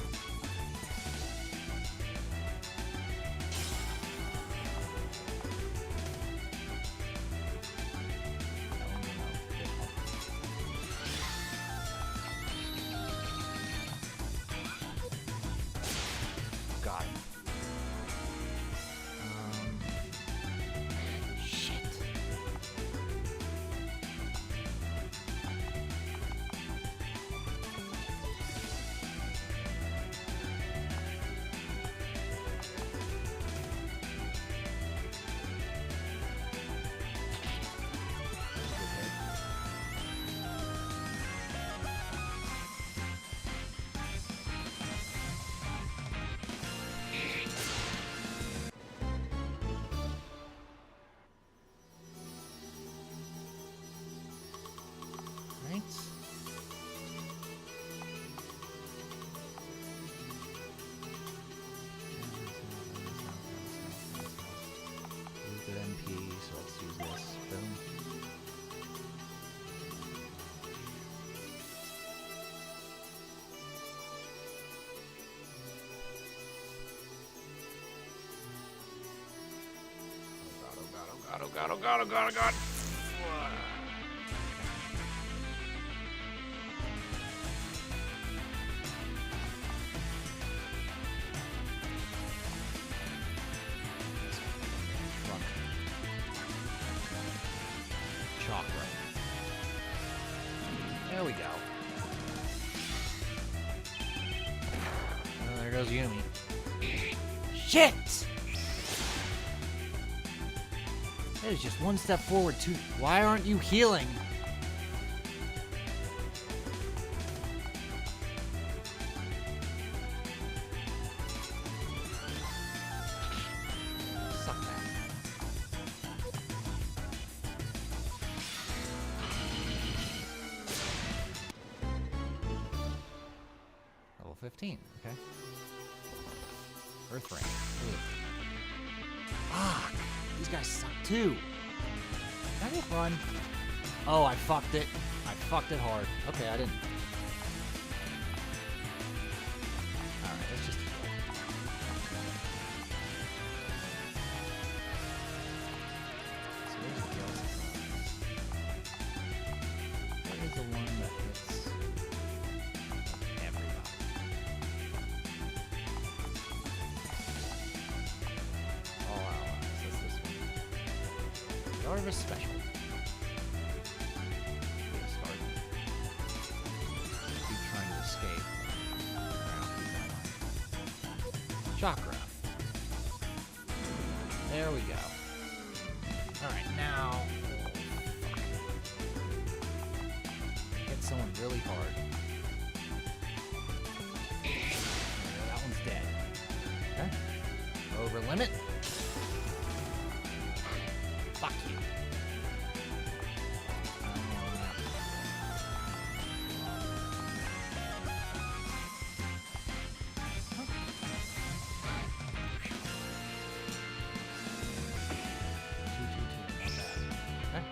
Got it. Shit. Right. Good MP, so let's use this. Boom. Oh God. Chakra. There we go. Oh, there goes Yumi. Shit! That is just one step forward, too. Why aren't you healing? Suck that. Level 15, okay. Earth Ring. Fuck! These guys suck too. Can I just run? Oh, I fucked it. I fucked it hard. Okay, I didn't. Alright, let's just heal. So there's the heal. What is the one that hits everybody? All allies. That's this one. The Art of a Special. We'll start. Keep trying to escape. Chakra. There we go. Alright, now. Hit someone really hard. That one's dead. Okay. Over limit. Fuck you. Okay.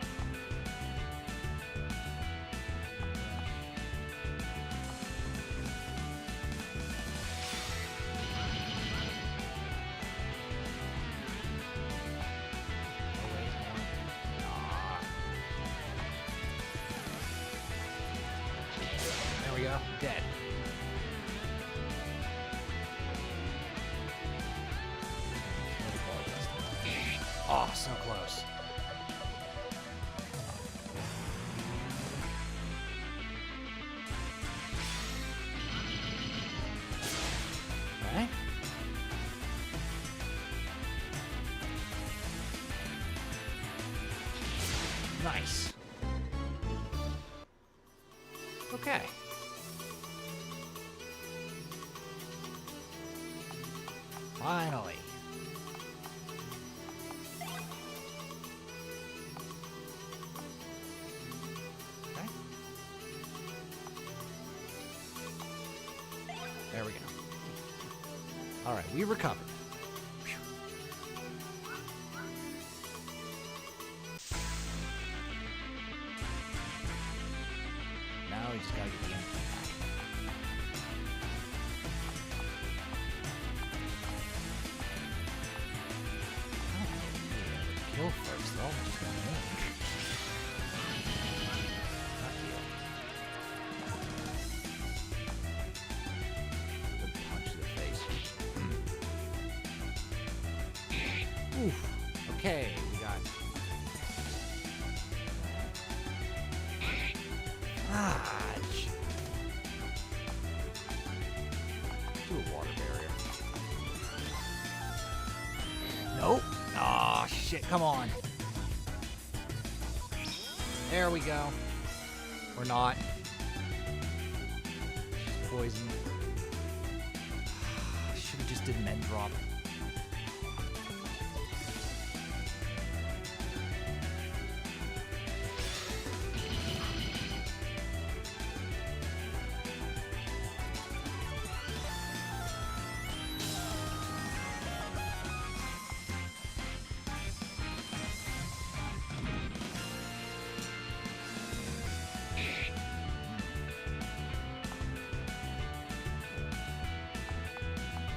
go. Dead. Oh, so close. Okay. Nice. Okay. Finally. Okay. There we go. All right, we recovered. Phew. Now we just gotta get the MP back. Kill first, though. Just gonna win. Not you. Good punch to the face. Oof. Okay, we got. Fudge. Do a water barrier. Nope. Oh, shit. Come on. There we go. Or not. She's poisoned. Should have just did an end drop.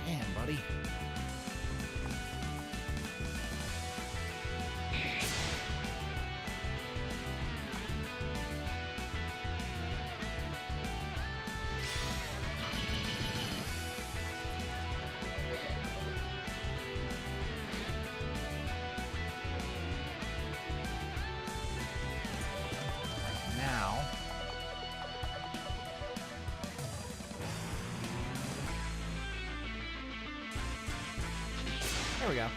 Damn, buddy. Now, there we go.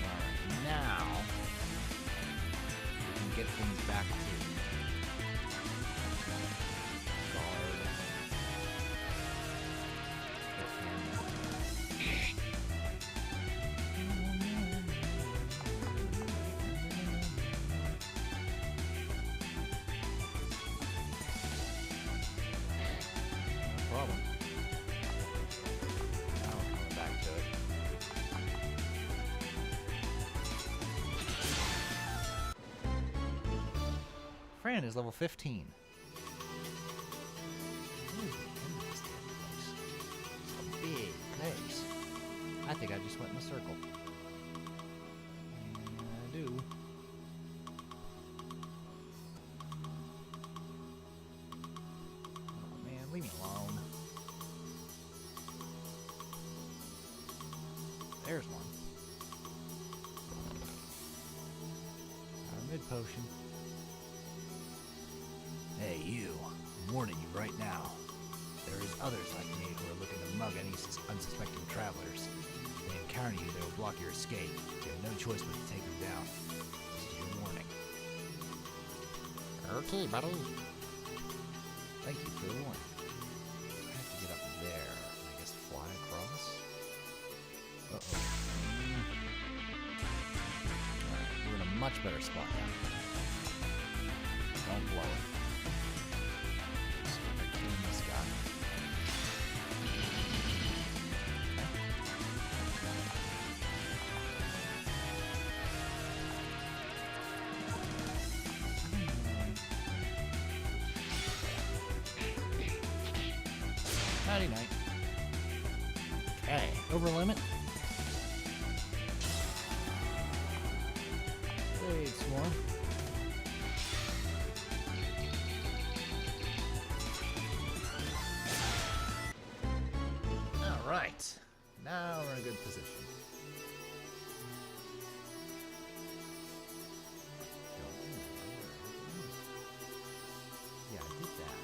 Alright, now we can get things back to guard. No problem. Now we're coming back to it. Fran is level 15. Where's the end of this damn place? It's a big place. I think I just went in a circle. And I do. Oh man, leave me alone. There's one. Our mid potion. Hey, you. I'm warning you right now. There is others like me who are looking to mug any unsuspecting travelers. If they encounter you, they will block your escape. You have no choice but to take them down. This is your warning. Okay, buddy. Thank you for the warning. I have to get up there. I guess fly across? Uh-oh. Alright, we're in a much better spot now. Don't blow it. So we're killing this guy. Nighty night. Okay, over limit. Blade Swarm. good position. Yeah, I did that.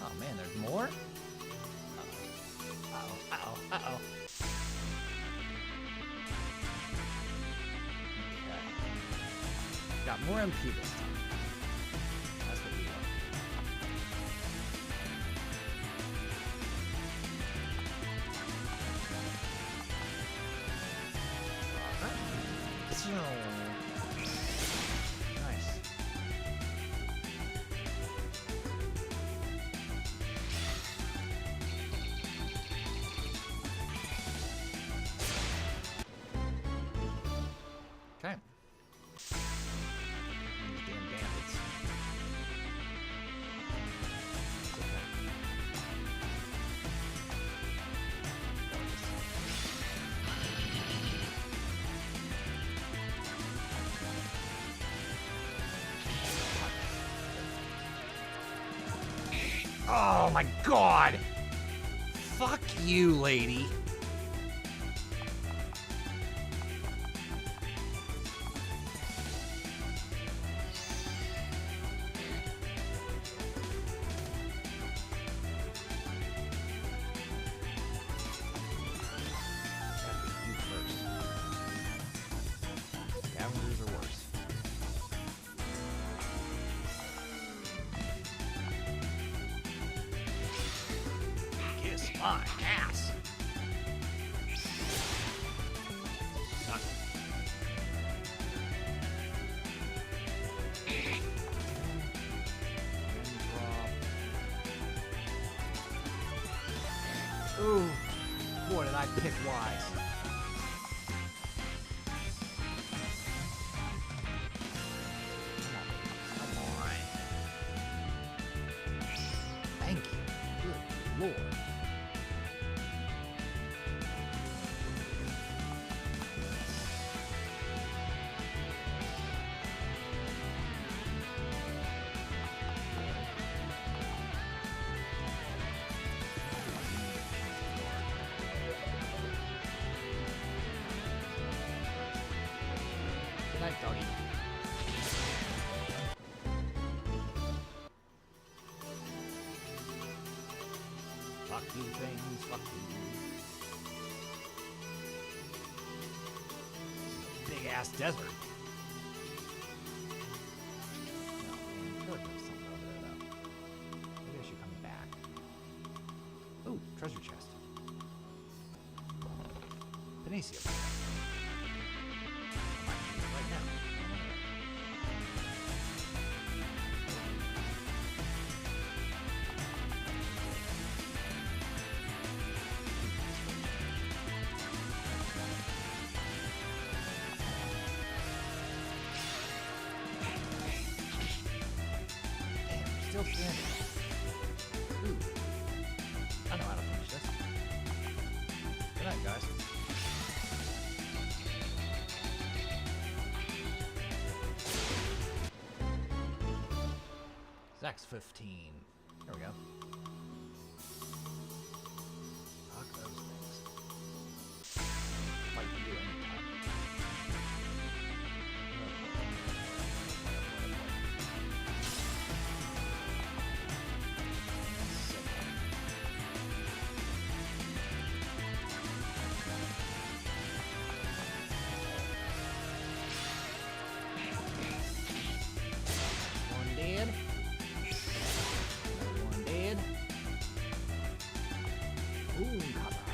Oh man, there's more? Uh-oh. Uh-oh. Uh-oh. Got more MP this time. That's what we want. Nice. Okay. These damn bandits. It's okay. Oh my god! Fuck you, lady. You first. Scavengers are worse. Kiss my ass. Suck. Ooh, boy, did I pick wise. Come on. Thank you. Good lord. Good night, doggy. Fuck you things, fuck you. Big ass desert. No, I feel like there's something over there, though. Maybe I should come back. Ooh, treasure chest. Phantasia. I might use it right now. Damn, still standing. Ooh. I know how to finish this. Good night, guys. Zach's 15. There we go. Fuck those things. Fight you anytime. One dead. Another one dead. Ooh, copper.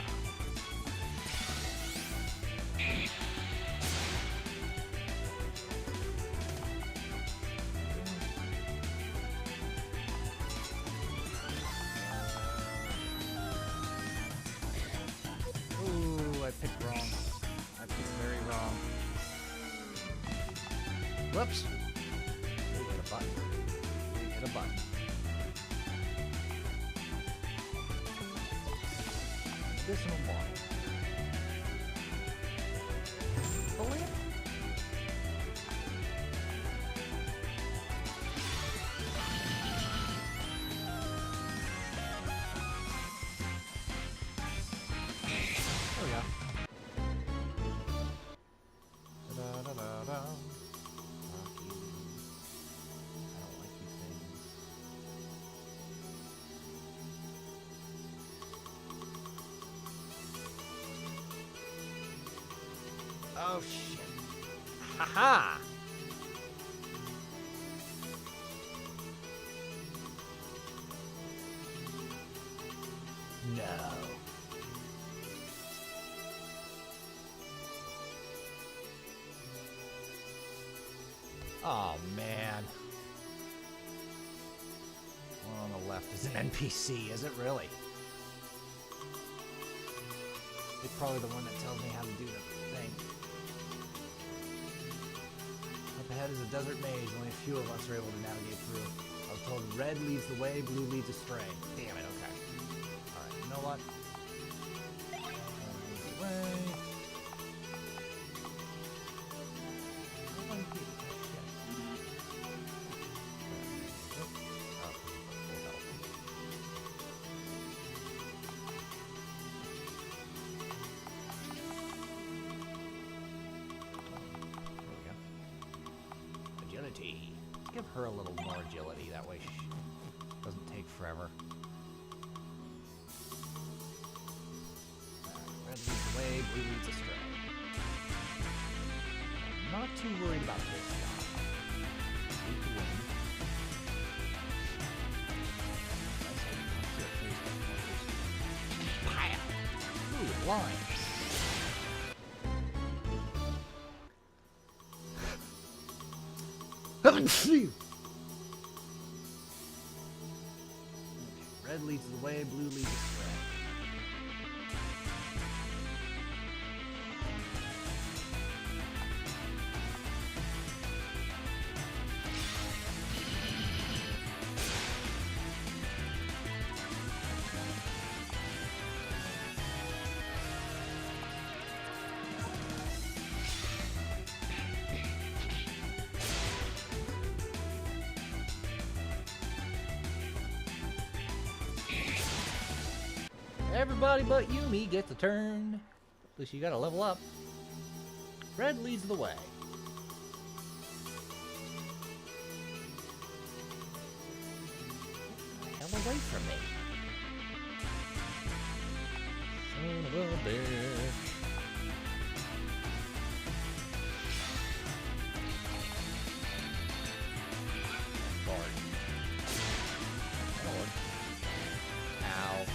Ooh, I picked wrong. I picked very wrong. Whoops. We hit a button. We hit a button. Additional ball. Oh, shit. Ha-ha! No. Oh, man. One on the left is an NPC, is it really? It's probably the one that tells me how to do the thing. Up ahead is a desert maze. Only a few of us are able to navigate through. I was told red leads the way, blue leads astray. Damn it, okay. Alright, you know what? Red leads the way. Oh, shit. Agility. Let's give her a little more agility. That way she doesn't take forever. Red leads the way, blue leads astray. I'm not too worried about this guy. Need to win. Pow! Ooh, line. Red leads the way, blue leads astray. Everybody but Yumi gets a turn. At least you gotta level up. Red leads the way. Get the hell away from me. Son of a bitch. Guard. Lord. Ow.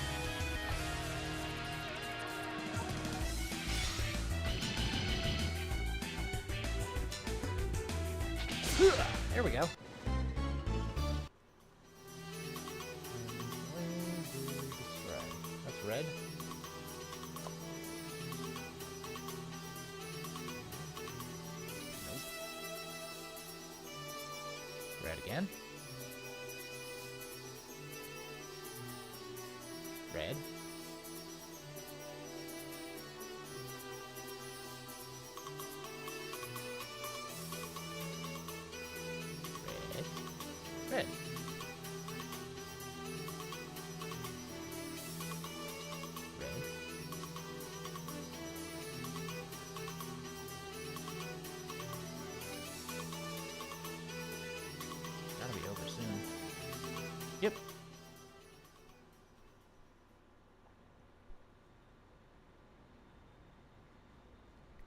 There we go. That's red. Nope. Red again. Red. Red. Red. Gotta be over soon. Yep.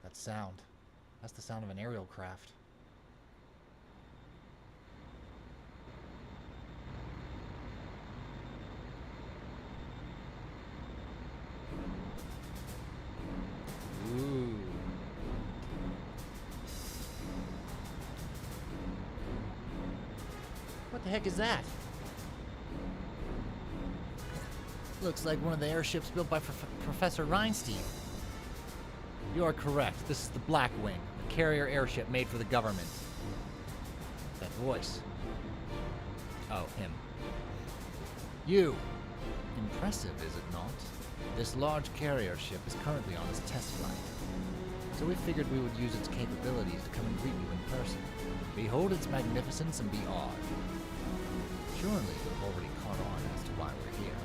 That sound. That's the sound of an aerial craft. Ooh. What the heck is that? Looks like one of the airships built by Professor Reinstein. You are correct. This is the Blackwing, a carrier airship made for the government. That voice. Oh, him. You. Impressive, is it not? This large carrier ship is currently on its test flight. So we figured we would use its capabilities to come and greet you in person. Behold its magnificence and be awed. Surely you've already caught on as to why we're here.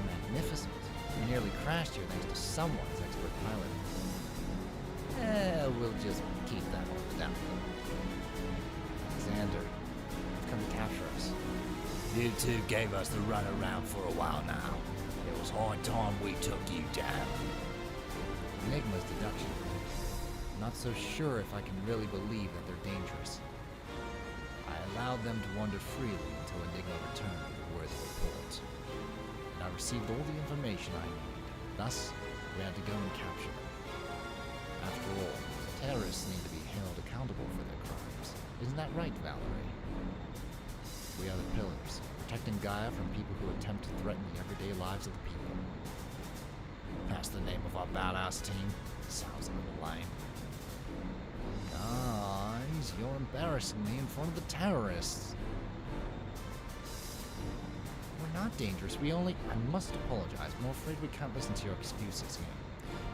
Magnificent. We nearly crashed here thanks to someone's expert piloting. We'll just keep that on the down low. Xander, you've come to capture us. You two gave us the runaround for a while now. It was high time we took you down. Enigma's deduction. I'm not so sure if I can really believe that they're dangerous. I allowed them to wander freely until Enigma returned with a worthy report. And I received all the information I needed. Thus, we had to go and capture them. After all, terrorists need to be held accountable for their crimes. Isn't that right, Valerie? We are the pillars, protecting Gaia from people who attempt to threaten the everyday lives of the people. That's the name of our badass team. Sounds a little lame. Guys, you're embarrassing me in front of the terrorists. We're not dangerous. I must apologize. I'm afraid we can't listen to your excuses here.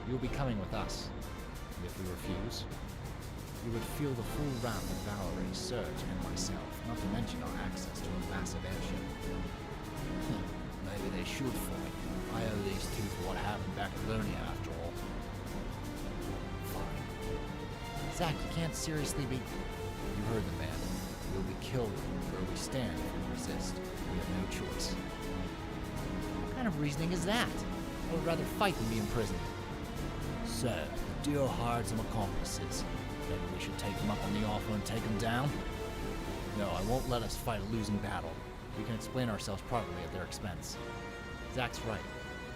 You will be coming with us. And if we refuse, you would feel the full wrath of Valerie, Serge, and myself, not to mention our access to a massive airship. Maybe they should fight. I owe these two for what happened back in Liurnia, after all. Fine. Zach, you can't seriously be... You heard the man. We'll be killed where we stand if we resist. We have no choice. What kind of reasoning is that? I would rather fight than be imprisoned. So, the deal hired some accomplices. Maybe we should take them up on the offer and take them down? No, I won't let us fight a losing battle. We can explain ourselves properly at their expense. Zach's right.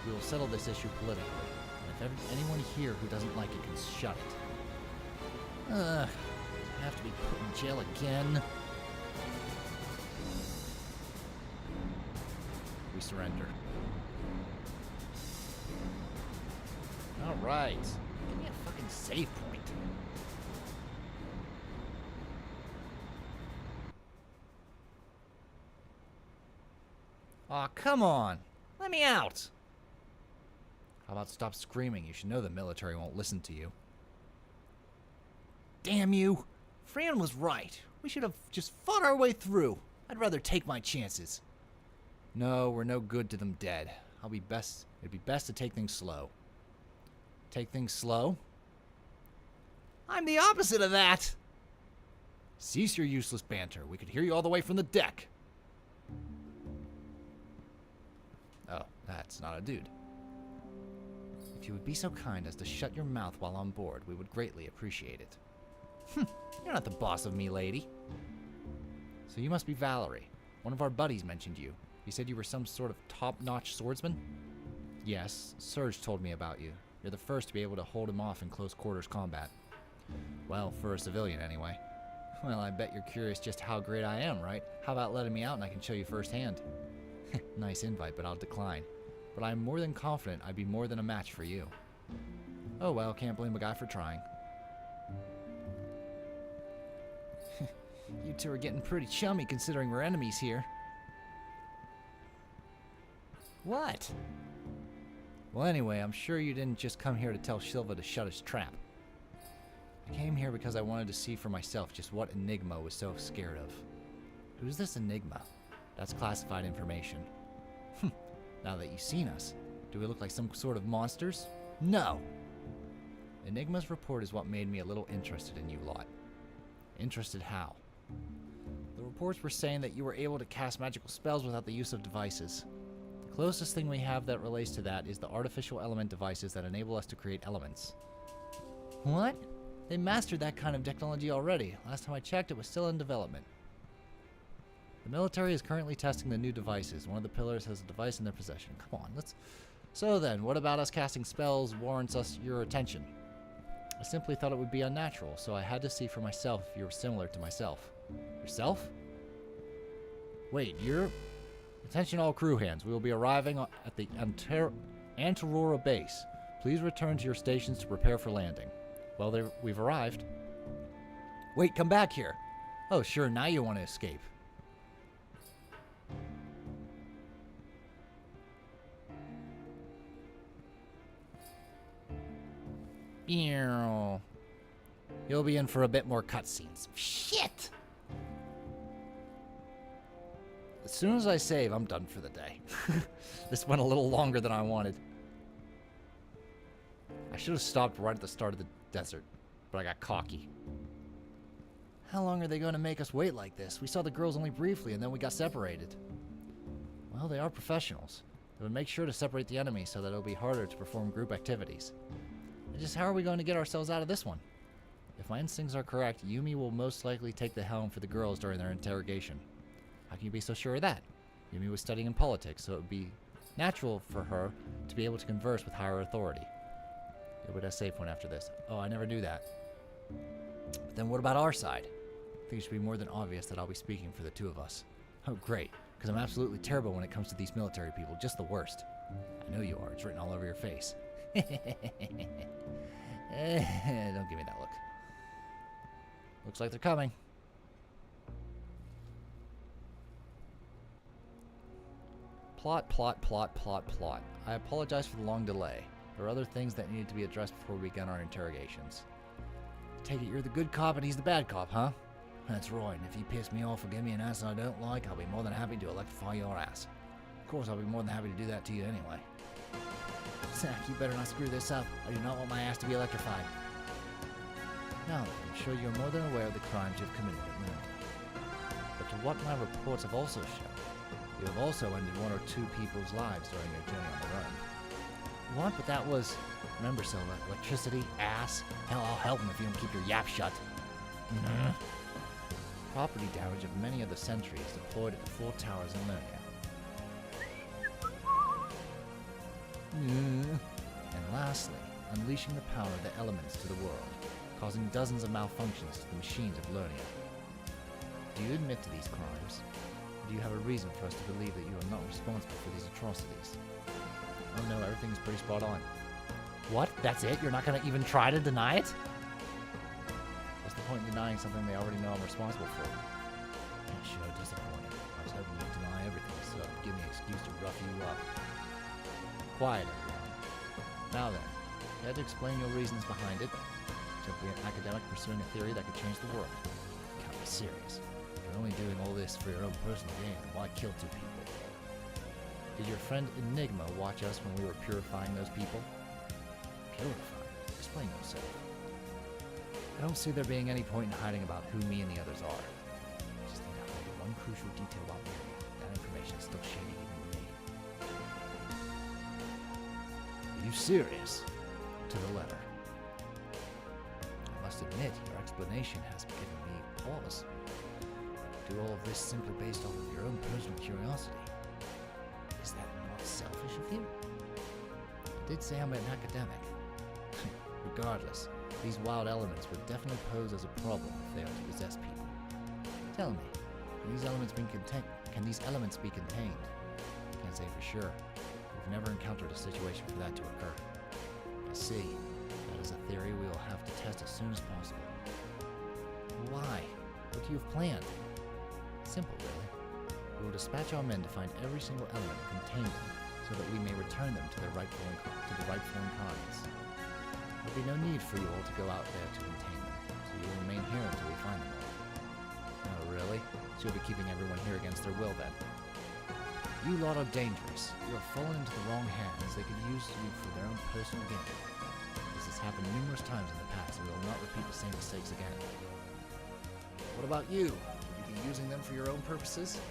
We will settle this issue politically. And if anyone here who doesn't like it can shut it. I have to be put in jail again. We surrender. Alright. Give me a fucking save point. Aw, come on. Let me out. How about stop screaming? You should know the military won't listen to you. Damn you. Fran was right. We should have just fought our way through. I'd rather take my chances. No, we're no good to them dead. It'd be best to take things slow. Take things slow? I'm the opposite of that. Cease your useless banter. We could hear you all the way from the deck. Oh, that's not a dude. If you would be so kind as to shut your mouth while on board, we would greatly appreciate it. You're not the boss of me, lady. So you must be Valerie. One of our buddies mentioned you. He said you were some sort of top-notch swordsman? Yes, Serge told me about you. You're the first to be able to hold him off in close quarters combat. Well, for a civilian anyway. Well, I bet you're curious just how great I am, right? How about letting me out and I can show you firsthand? Nice invite, but I'll decline. But I'm more than confident I'd be more than a match for you. Oh well, can't blame a guy for trying. You two are getting pretty chummy considering we're enemies here. What? Well, anyway, I'm sure you didn't just come here to tell Silva to shut his trap. I came here because I wanted to see for myself just what Enigma was so scared of. Who's this Enigma? That's classified information. Now that you've seen us, do we look like some sort of monsters? No! Enigma's report is what made me a little interested in you lot. Interested how? The reports were saying that you were able to cast magical spells without the use of devices. The closest thing we have that relates to that is the artificial element devices that enable us to create elements. What? They mastered that kind of technology already. Last time I checked, it was still in development. The military is currently testing the new devices. One of the pillars has a device in their possession. Come on, let's... So then, what about us casting spells warrants us your attention? I simply thought it would be unnatural, so I had to see for myself if you were similar to myself. Yourself? Wait, you're... Attention all crew hands. We will be arriving at the Antarora base. Please return to your stations to prepare for landing. Well, we've arrived. Wait, come back here. Oh, sure, now you want to escape. You'll be in for a bit more cutscenes. Shit! As soon as I save, I'm done for the day. This went a little longer than I wanted. I should have stopped right at the start of the desert, but I got cocky. How long are they going to make us wait like this? We saw the girls only briefly and then we got separated. Well, they are professionals. They would make sure to separate the enemy so that it'll be harder to perform group activities. And just how are we going to get ourselves out of this one? If my instincts are correct, Yumi will most likely take the helm for the girls during their interrogation. How can you be so sure of that? Yumi was studying in politics, so it would be natural for her to be able to converse with higher authority. It would have a save point after this. Oh, I never knew that. But then what about our side? I think it should be more than obvious that I'll be speaking for the two of us. Oh, great, because I'm absolutely terrible when it comes to these military people, just the worst. I know you are. It's written all over your face. Don't give me that look. Looks like they're coming. Plot. I apologize for the long delay. There are other things that needed to be addressed before we began our interrogations. Take it you're the good cop and he's the bad cop, huh? That's right, and if you piss me off or give me an ass I don't like, I'll be more than happy to electrify your ass. Of course, I'll be more than happy to do that to you anyway. Zach, you better not screw this up. I do not want my ass to be electrified. Now then, I'm sure you're more than aware of the crimes you've committed at Moon. But to what my reports have also shown, you have also ended one or two people's lives during your journey on the run. What? But that was... Remember, Silva, electricity, ass. Hell, I'll help him if you don't keep your yap shut. Property damage of many of the sentries deployed at the 4 towers in Lernia. And lastly, unleashing the power of the elements to the world, causing dozens of malfunctions to the machines of Lernia. Do you admit to these crimes? Or do you have a reason for us to believe that you are not responsible for these atrocities? Oh no, everything's pretty spot on. What? That's it? You're not going to even try to deny it? What's the point in denying something they already know I'm responsible for? That's sure disappointing. I was hoping you'd deny everything, so that would give me an excuse to rough you up. Quiet, everyone. Now then, you had to explain your reasons behind it. Simply an academic pursuing a theory that could change the world. You can't be serious. If you're only doing all this for your own personal gain, then why kill 2 people? Did your friend Enigma watch us when we were purifying those people? Purifying? Explain yourself. I don't see there being any point in hiding about who me and the others are. I just need to hide one crucial detail about Mary. That information is still shady even to me. Are you serious? To the letter. I must admit, your explanation has given me pause. To do all of this simply based off of your own personal curiosity. Is that not selfish of you? I did say I'm an academic. Regardless, these wild elements would definitely pose as a problem if they are to possess people. Tell me, can these elements be contained? Can't say for sure. We've never encountered a situation for that to occur. I see. That is a theory we will have to test as soon as possible. Why? What do you have planned? Simple, really. We will dispatch our men to find every single element and contain them, so that we may return them to the rightful incarnates. There will be no need for you all to go out there to contain them, so you will remain here until we find them all. Oh, really? So you'll be keeping everyone here against their will, then? You lot are dangerous. You have fallen into the wrong hands. They could use you for their own personal gain. This has happened numerous times in the past, and we will not repeat the same mistakes again. What about you? Would you be using them for your own purposes?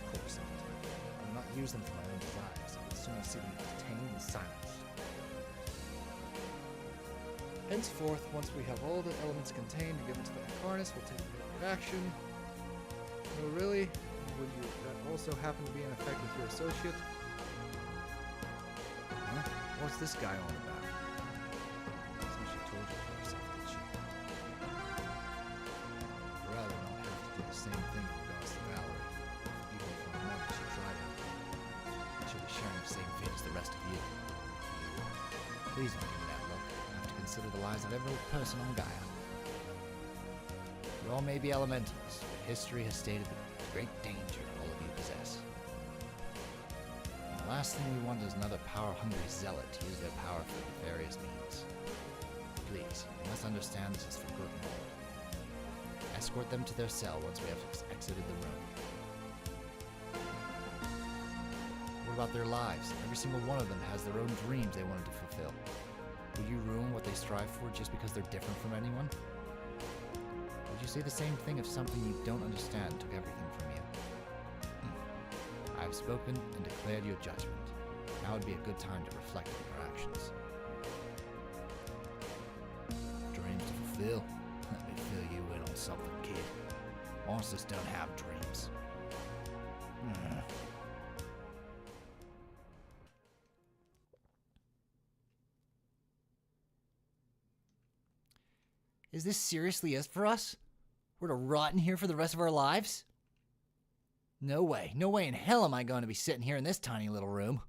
Of course not. I will not use them for my own desires. I would sooner see them detained and silenced. Henceforth, once we have all the elements contained and given to the Incarnus, we'll take appropriate action. Oh, really? Would you that also happen to be in effect with your associate? Huh? What's this guy on about? So she told you for herself, did she? I'd rather not have to do the same thing in regards to Valerie. Even if for a moment she tried it. She'll be sharing the same fate as the rest of you. Please don't give me that look. I have to consider the lives of every person on Gaia. You all may be elementals, but history has stated the great danger all of you possess. And the last thing we want is another power-hungry zealot to use their power for nefarious means. Please, you must understand this is for good and all. Escort them to their cell once we have exited the room. What about their lives? Every single one of them has their own dreams they wanted to fulfill. Would you ruin what they strive for just because they're different from anyone? Would you say the same thing if something you don't understand took everything from you? I have spoken and declared your judgment. Now would be a good time to reflect on your actions. Dreams to fulfill? something, kid. Monsters don't have dreams. Is this seriously it for us? We're to rot in here for the rest of our lives? No way in hell am I going to be sitting here in this tiny little room.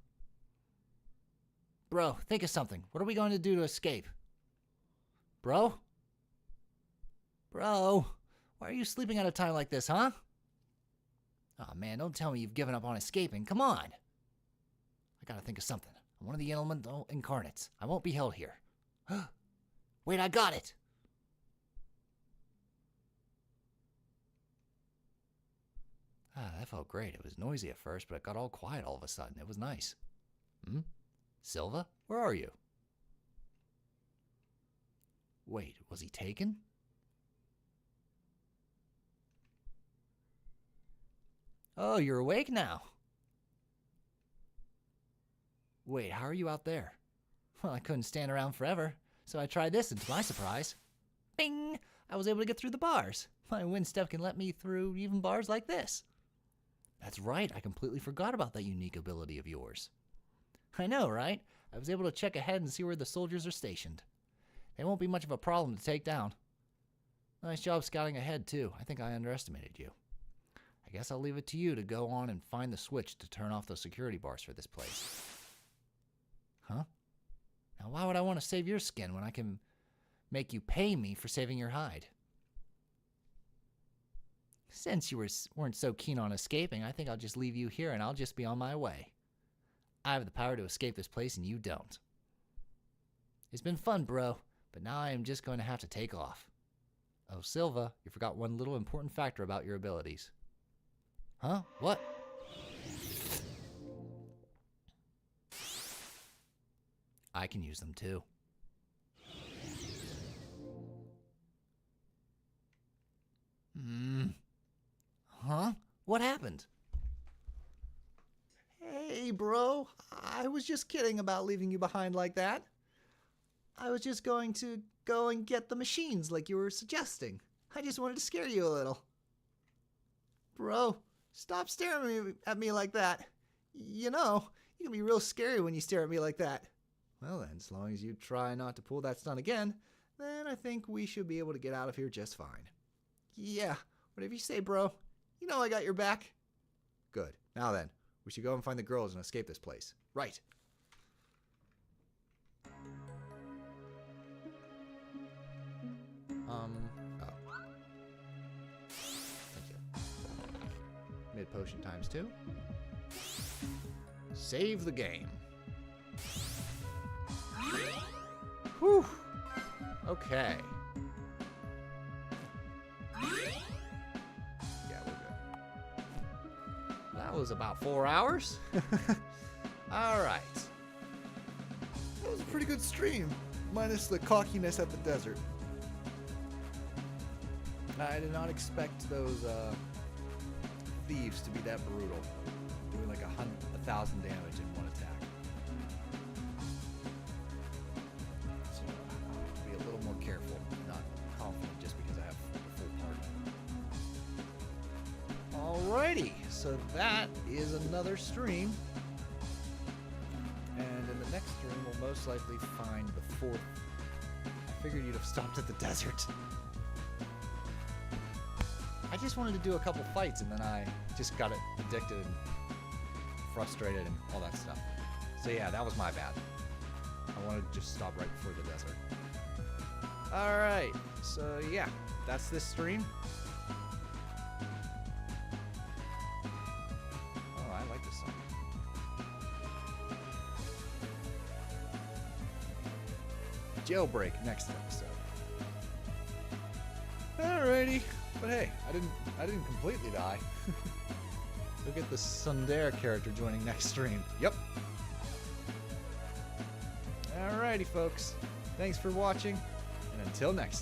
Bro, think of something. What are we going to do to escape? Bro? Bro, why are you sleeping at a time like this, huh? Oh man, don't tell me you've given up on escaping. Come on. I gotta think of something. I'm one of the elemental incarnates. I won't be held here. Wait, I got it. That felt great. It was noisy at first, but it got all quiet all of a sudden. It was nice. Silva? Where are you? Wait, was he taken? Oh, you're awake now. Wait, how are you out there? Well, I couldn't stand around forever, so I tried this, and to my surprise, bing! I was able to get through the bars. My wind step can let me through even bars like this. That's right, I completely forgot about that unique ability of yours. I know, right? I was able to check ahead and see where the soldiers are stationed. They won't be much of a problem to take down. Nice job scouting ahead, too. I think I underestimated you. I guess I'll leave it to you to go on and find the switch to turn off those security bars for this place. Huh? Now why would I want to save your skin when I can make you pay me for saving your hide? Since you weren't so keen on escaping, I think I'll just leave you here and I'll just be on my way. I have the power to escape this place and you don't. It's been fun, bro, but now I am just going to have to take off. Oh, Silva, you forgot one little important factor about your abilities. Huh? What? I can use them too. Huh? What happened? Hey, bro. I was just kidding about leaving you behind like that. I was just going to go and get the machines like you were suggesting. I just wanted to scare you a little. Bro, stop staring at me like that. You know, you can be real scary when you stare at me like that. Well then, as long as you try not to pull that stunt again, then I think we should be able to get out of here just fine. Yeah, whatever you say, bro. You know I got your back. Good. Now then, we should go and find the girls and escape this place. Right. Oh. Thank you. Mid potion times 2. Save the game. Whew. Okay. Yeah, we're good. That was about 4 hours. All right. That was a pretty good stream, minus the cockiness at the desert. I did not expect those thieves to be that brutal, doing like 1,000 damage in one attack. So I'll have to be a little more careful, not confident just because I have a full party. Alrighty, so that is another stream. And in the next stream, we'll most likely find the 4th. I figured you'd have stopped at the desert. I just wanted to do a couple fights and then I just got addicted and frustrated and all that stuff. So yeah, that was my bad. I wanted to just stop right before the desert. Alright, so yeah, that's this stream. Oh, I like this song. Jailbreak next episode. Alrighty. But hey, I didn't completely die. Look at the Sundare character joining next stream. Yep. Alrighty, folks. Thanks for watching, and until next time.